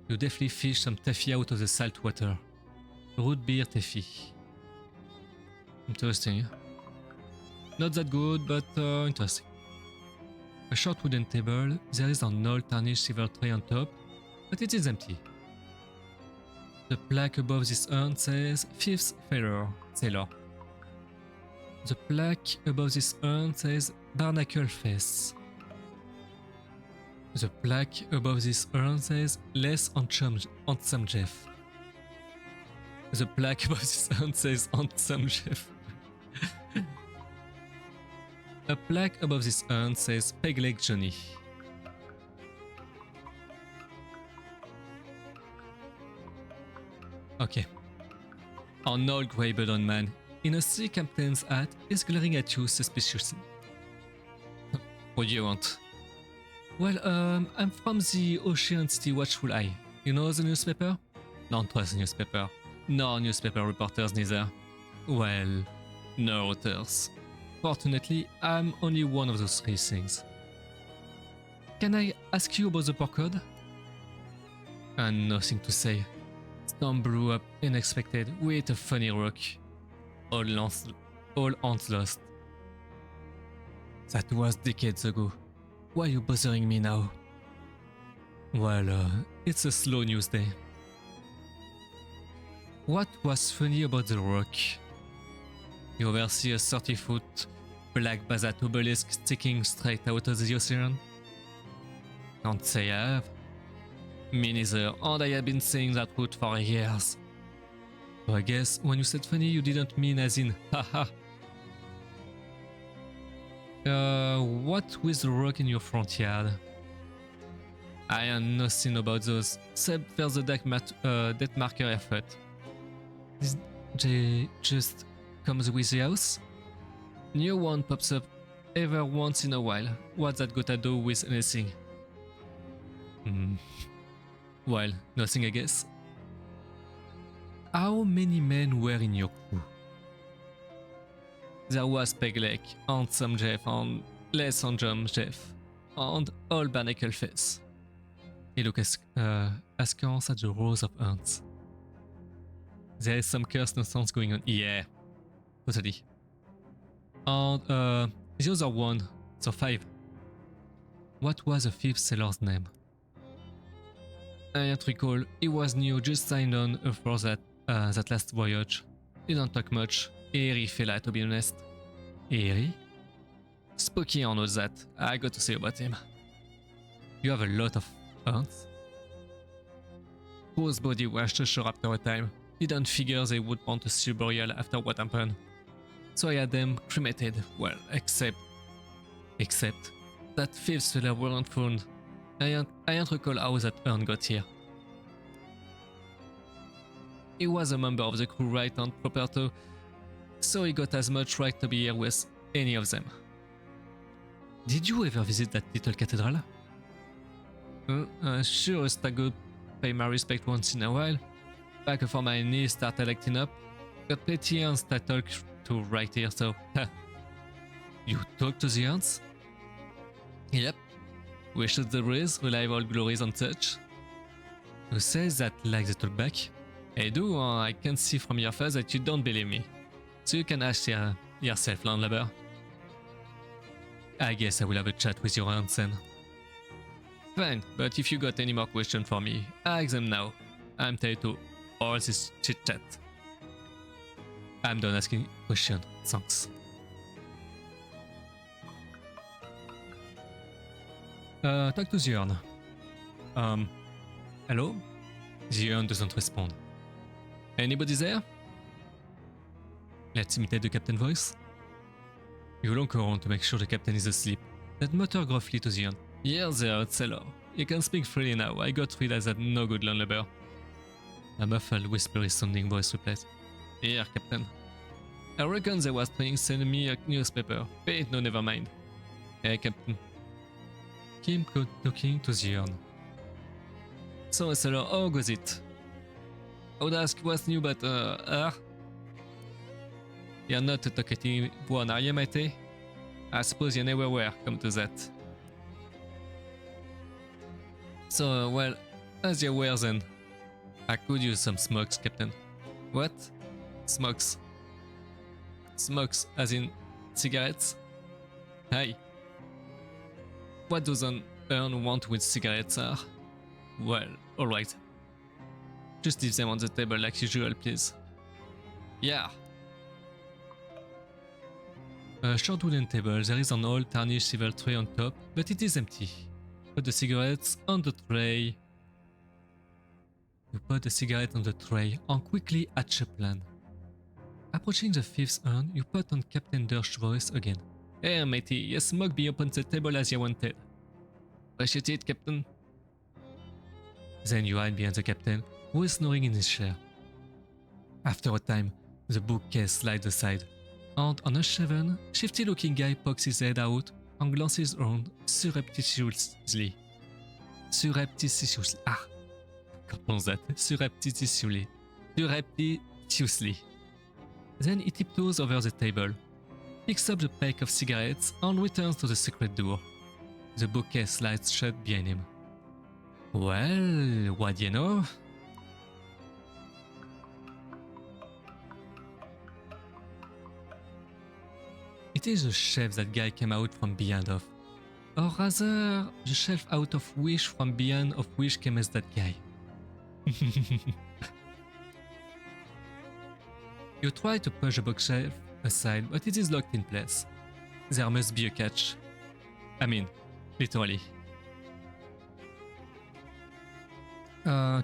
You definitely fish some taffy out of the salt water. Root beer taffy. Interesting. Not that good, but interesting. A short wooden table. There is an old tarnished silver tray on top, but it is empty. The plaque above this urn says 5th Sailor. The plaque above this urn says Barnacle Face. The plaque above this urn says Less Handsome Jeff. The plaque above this urn says Handsome Jeff. A plaque above this urn says Peg Leg Johnny. Okay. An old grey-bearded man in a sea captain's hat is glaring at you suspiciously. What do you want? Well, I'm from the Ocean City Watchful Eye. You know the newspaper? Don't trust the newspaper. No newspaper reporters neither. Well, no authors. Fortunately, I'm only one of those three things. Can I ask you about the port code? And nothing to say. Storm blew up unexpected with a funny rock. All hands lost. That was decades ago. Why are you bothering me now? Well, it's a slow news day. What was funny about the rock? You ever see a 30-foot black basalt obelisk sticking straight out of the ocean? Can't say I have. Me neither, and I have been saying that route for years. So I guess when you said funny, you didn't mean as in haha. What with the rock in your front yard? I know nothing about those, except for the death marker effort. This just comes with the house? New one pops up every once in a while. What's that got to do with anything? Well, nothing I guess. How many men were in your crew? There was Pegleg, Handsome Jeff, and Less Handsome Jeff, and Old Barnacle Face. He looked askance at the rows of urns. There is some cursed nonsense going on. Yeah, totally. And the other one, so 5. What was the 5th sailor's name? I don't recall. He was new, just signed on for that last voyage. Didn't talk much. Eerie fella, to be honest. Eerie? Spooky on all that. I got to say about him. You have a lot of urns? Whose body was just sure after a time. Didn't figure they would want a sea burial after what happened. So I had them cremated. Well, except that 5th fella weren't found. I don't recall how that urn got here. He was a member of the crew, right, and proper too, so he got as much right to be here with any of them. Did you ever visit that little cathedral? Sure, it's a good pay my respect once in a while. Back before my knees started acting up. Got plenty ants that talk to right here, so You talk to the ants? Yep. We shoot the breeze, relive all glories and such. Who says that like the talkback? I do, I can see from your face that you don't believe me. So you can ask yourself, landlubber. I guess I will have a chat with your aunts then. Fine, but if you got any more questions for me, ask them now. I'm tired to all this chit chat. I'm done asking questions, thanks. Talk to the urn. Hello? The urn doesn't respond. Anybody there? Let's imitate the captain voice. You look around to make sure the captain is asleep, then mutter gruffly to the urn. Yes, there, sailor. You can speak freely now. I got rid of that no good landlubber. A muffled, whispery sounding voice replies. Here, captain. I reckon they was trying to send me a newspaper. Wait, no, never mind. Hey, captain. keep looking to the urn. So, Seller, how goes it? I would ask what's new, but you're not a talkative one, are you, matey? I suppose you never were, come to that. So, well, as you were then, I could use some smokes, Captain. What? Smokes. Smokes, as in cigarettes? Hey. What does an urn want with cigarettes are? Well, alright. Just leave them on the table like usual, please. Yeah. A short wooden table, there is an old tarnished silver tray on top, but it is empty. Put the cigarettes on the tray. You put the cigarette on the tray and quickly hatch a plan. Approaching the fifth urn, you put on Captain Durst's voice again. Hey matey, your smoke be upon the table as you wanted. Appreciate it, Captain. Then you hide behind the captain, who is snoring in his chair. After a time, the bookcase slides aside, and an unshaven, shifty-looking guy pokes his head out and glances around surreptitiously. Surreptitiously. Ah! Can't pronounce that. Surreptitiously. Surreptitiously. Then he tiptoes over the table, picks up the pack of cigarettes, and returns to the secret door. The bookcase slides shut behind him. Well, what do you know? It is the shelf that guy came out from behind of. Or rather, the shelf out of which from behind of which came as that guy. You try to push the bookshelf aside, but it is locked in place. There must be a catch. I mean, literally.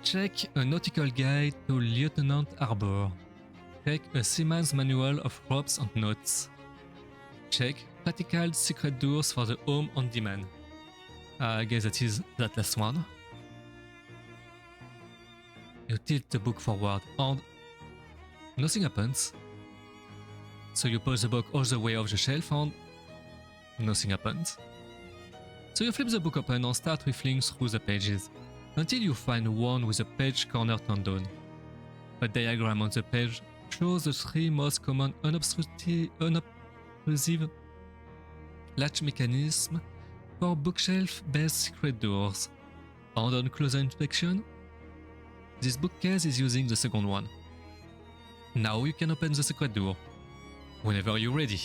Check a nautical guide to Lieutenant Arbor. Check a seaman's manual of ropes and knots. Check practical secret doors for the home on demand. I guess that is that last one. You tilt the book forward and nothing happens. So you pull the book all the way off the shelf and nothing happens. So you flip the book open and start riffling through the pages, until you find one with a page corner turned down. A diagram on the page shows the three most common unobtrusive latch mechanisms for bookshelf-based secret doors. And on closer inspection, this bookcase is using the second one. Now you can open the secret door, whenever you're ready.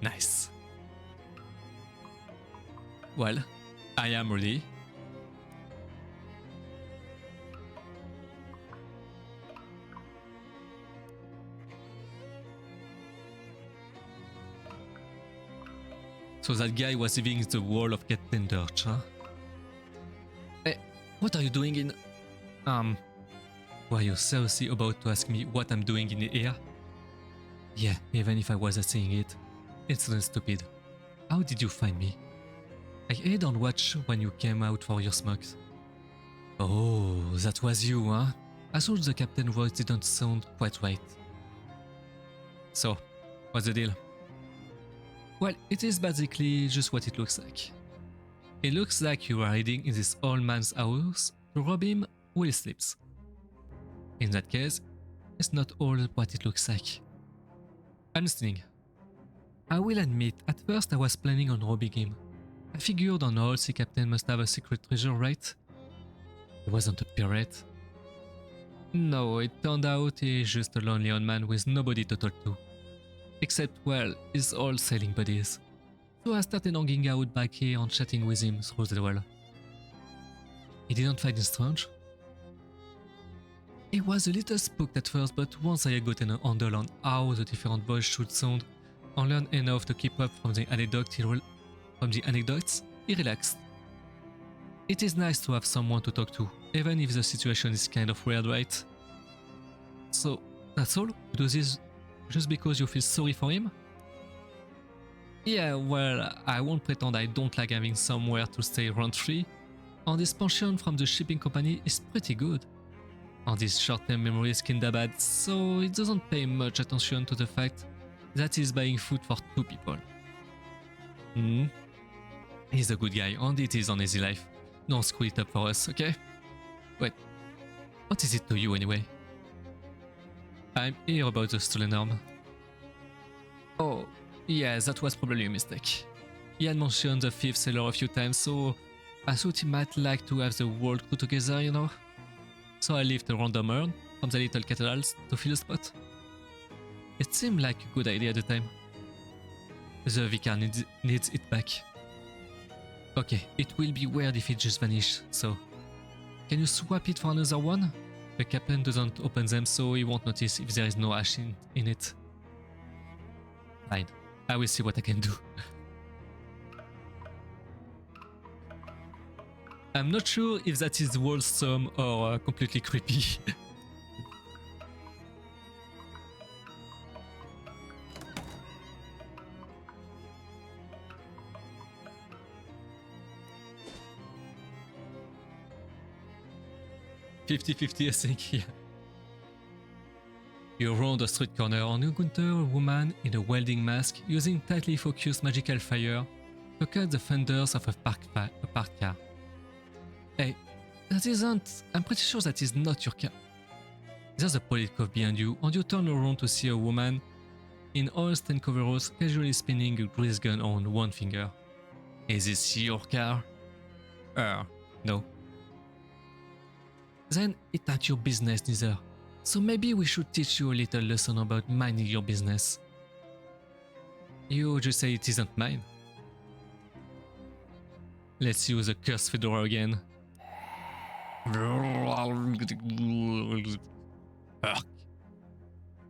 Nice. Well, I am ready. So that guy was living in the wall of Captain Durst, huh? Hey, what are you doing in... Were you seriously about to ask me what I'm doing in here? Yeah, even if I wasn't saying it, it's not stupid. How did you find me? I hid on watch when you came out for your smokes. Oh, that was you, huh? I thought the captain's voice didn't sound quite right. So, what's the deal? Well, it is basically just what it looks like. It looks like you are hiding in this old man's house to rob him while he sleeps. In that case, it's not all what it looks like. I'm listening. I will admit, at first I was planning on robbing him. I figured an old sea captain must have a secret treasure, right? He wasn't a pirate. No, it turned out he's just a lonely old man with nobody to talk to. Except, well, his old sailing buddies. So I started hanging out back here and chatting with him through the wall. He didn't find it strange? He was a little spooked at first, but once I had gotten a handle on how the different voices should sound and learned enough to keep up from the anecdotes, he relaxed. It is nice to have someone to talk to, even if the situation is kind of weird, right? So, that's all? You do this just because you feel sorry for him? Yeah, well, I won't pretend I don't like having somewhere to stay rent-free, and this pension from the shipping company is pretty good. And this short-term memory is kinda bad, so it doesn't pay much attention to the fact that he's buying food for two people. He's a good guy, and it is an easy life. Don't screw it up for us, okay? Wait, what is it to you anyway? I'm here about the stolen arm. Oh, yeah, that was probably a mistake. He had mentioned the fifth seller a few times, so I thought he might like to have the whole crew together, you know? So I left a random urn from the little cathedrals to fill the spot. It seemed like a good idea at the time. The vicar needs it back. Okay, it will be weird if it just vanished, so... Can you swap it for another one? The captain doesn't open them, so he won't notice if there is no ash in it. Fine, I will see what I can do. I'm not sure if that is wholesome or completely creepy. $50-50, I think, yeah. You round a street corner and you encounter a woman in a welding mask using tightly focused magical fire to cut the fenders of a parked car. Hey, that isn't... I'm pretty sure that is not your car. There's a police car behind you and you turn around to see a woman in oil-stained coveralls casually spinning a grease gun on one finger. Is this your car? No. Then it ain't your business neither. So maybe we should teach you a little lesson about minding your business. You just say it isn't mine. Let's use a cursed fedora again.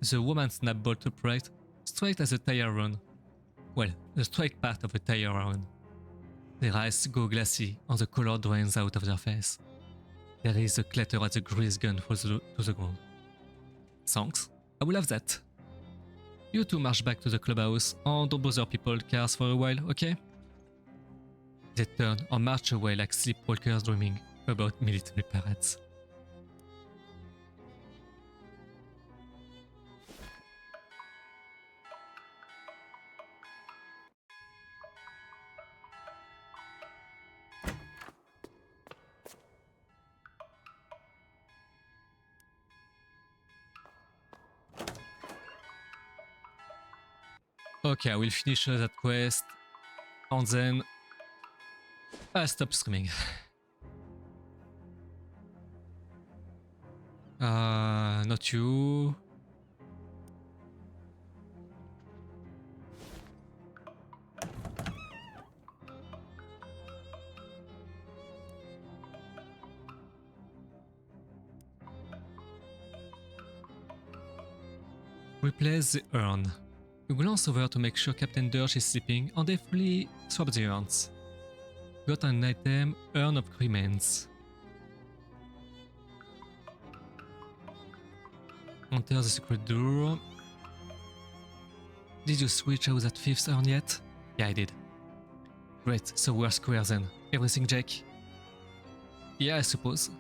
The woman snapped bolt upright, straight as a tire run. Well, the straight part of a tire run. Their eyes go glassy and the color drains out of their face. There is a clatter as the grease gun falls to the ground. Thanks, I will have that. You two march back to the clubhouse and don't bother people's cars for a while, okay? They turn and march away like sleepwalkers dreaming about military parades. Okay, I will finish that quest and then I'll stop streaming. Not you. Replace the urn. You glance over to make sure Captain Dirge is sleeping and deftly swap the urns. Got an item, Urn of Remains. Enter the secret door. Did you switch out that fifth urn yet? Yeah, I did. Great, so we're square then. Everything, Jack? Yeah, I suppose.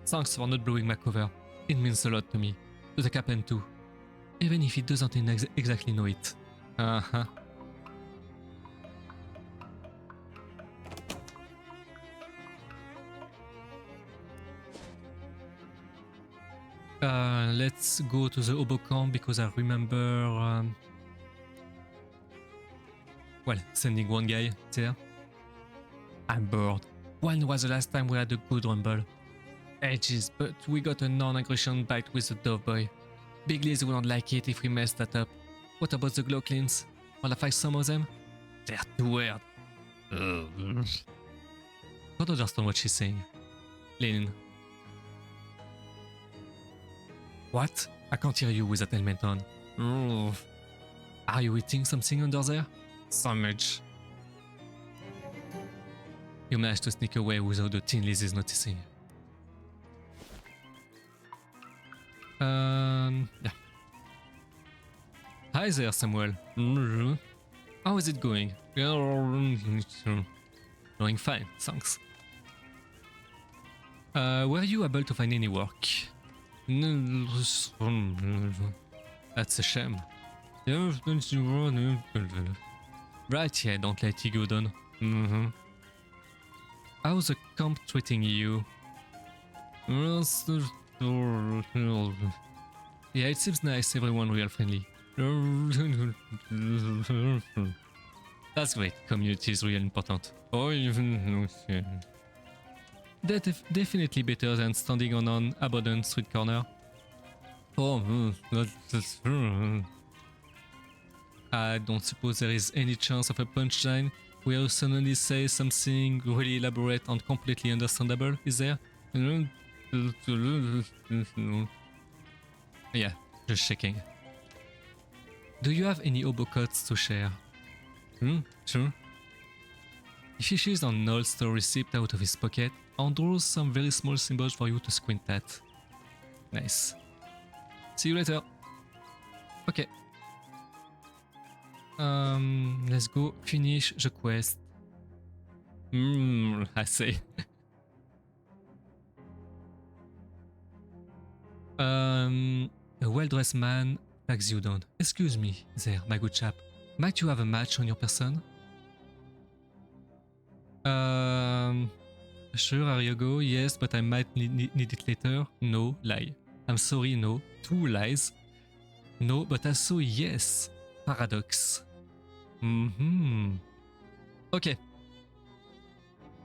Thanks for not blowing my cover. It means a lot to me. To the captain too. Even if he doesn't exactly know it. Uh-huh. Let's go to the Obo camp because I remember... well, sending one guy there. I'm bored. When was the last time we had a good rumble? Ages, but we got a non-aggression bite with the Dove Boy. Big Liz wouldn't like it if we messed that up. What about the glow cleans? Will I fight some of them? They're too weird. Don't understand what she's saying. Lenin. What? I can't hear you with that helmet on. Are you eating something under there? So much. You managed to sneak away without the Teen Lizzies noticing. Yeah. Hi there, Samuel. How is it going? Going fine, thanks. Were you able to find any work? That's a shame. Right, yeah, don't let it go down. Mm-hmm. How's the camp treating you? Yeah, it seems nice, everyone real friendly. That's great, community is really important. Oh, definitely better than standing on an abandoned street corner. Oh, I don't suppose there is any chance of a punchline where you suddenly say something really elaborate and completely understandable, is there? Yeah, just checking. Do you have any obocots to share? Sure. He fishes an old store receipt out of his pocket and draws some very small symbols for you to squint at. Nice. See you later. Okay. Let's go finish the quest. I say. A well-dressed man flags you down. Excuse me, there, my good chap. Might you have a match on your person? Sure, here you go. Yes, but I might need it later. No, lie. I'm sorry, no. Two lies. No, but also yes. Paradox. Okay.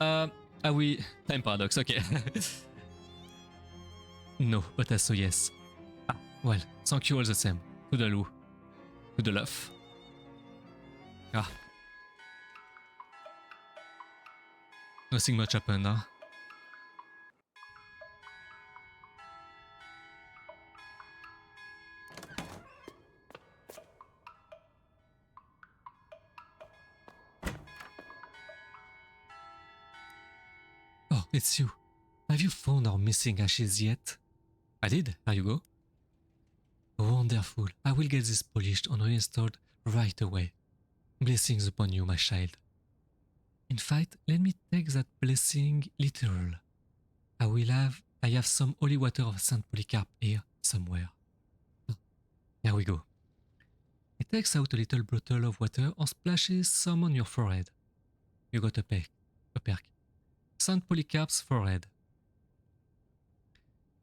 Are we... Time paradox, okay. No, but also yes. Ah, well, thank you all the same. Toodaloo. Toodaloof. Ah. Nothing much happened, huh? Oh, it's you. Have you found our missing ashes yet? I did. Here you go. Wonderful. I will get this polished and reinstalled right away. Blessings upon you, my child. In fact, let me take that blessing literal. I have some holy water of Saint Polycarp here somewhere. Here we go. He takes out a little bottle of water and splashes some on your forehead. You got a perk. Saint Polycarp's forehead.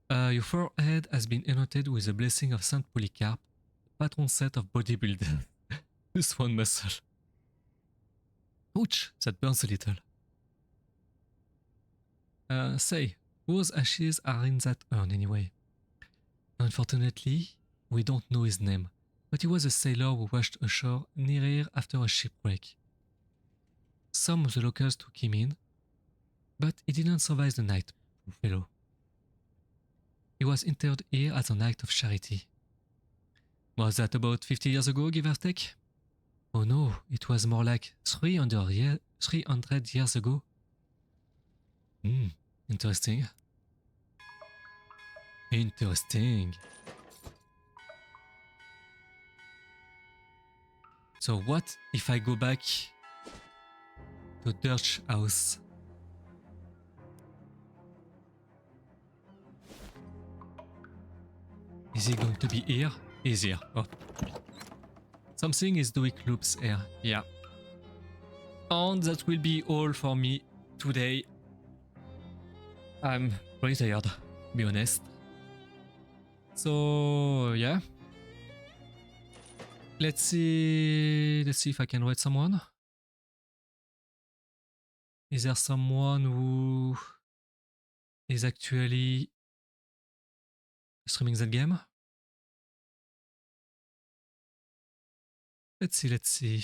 Your forehead has been anointed with the blessing of Saint Polycarp, patron saint of bodybuilders. Just one muscle. Ouch, that burns a little. Say, whose ashes are in that urn anyway? Unfortunately, we don't know his name, but he was a sailor who washed ashore near here after a shipwreck. Some of the locals took him in, but he didn't survive the night, poor fellow. He was interred here as an act of charity. Was that about 50 years ago, give or take? Oh no, it was more like 300 years ago. Interesting. Interesting. So what if I go back to Dirt's house? Is he going to be here? He's here. Oh. Something is doing loops here. Yeah. And that will be all for me today. I'm pretty tired, to be honest. So yeah. Let's see if I can read someone. Is there someone who is actually streaming that game? Let's see.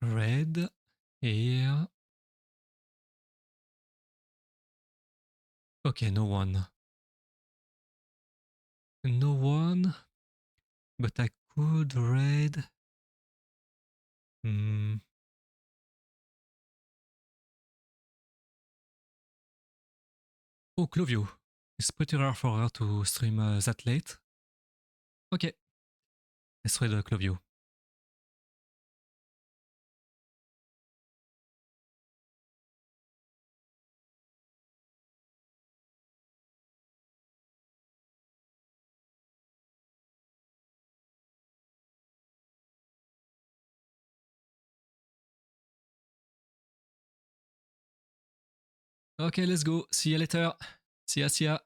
Red here. Okay, no one. No one. But I could read. Oh, Clovio. It's pretty rare for her to stream that late. Okay. Let's read Clovio. Okay, let's go. See you later. See ya, see ya.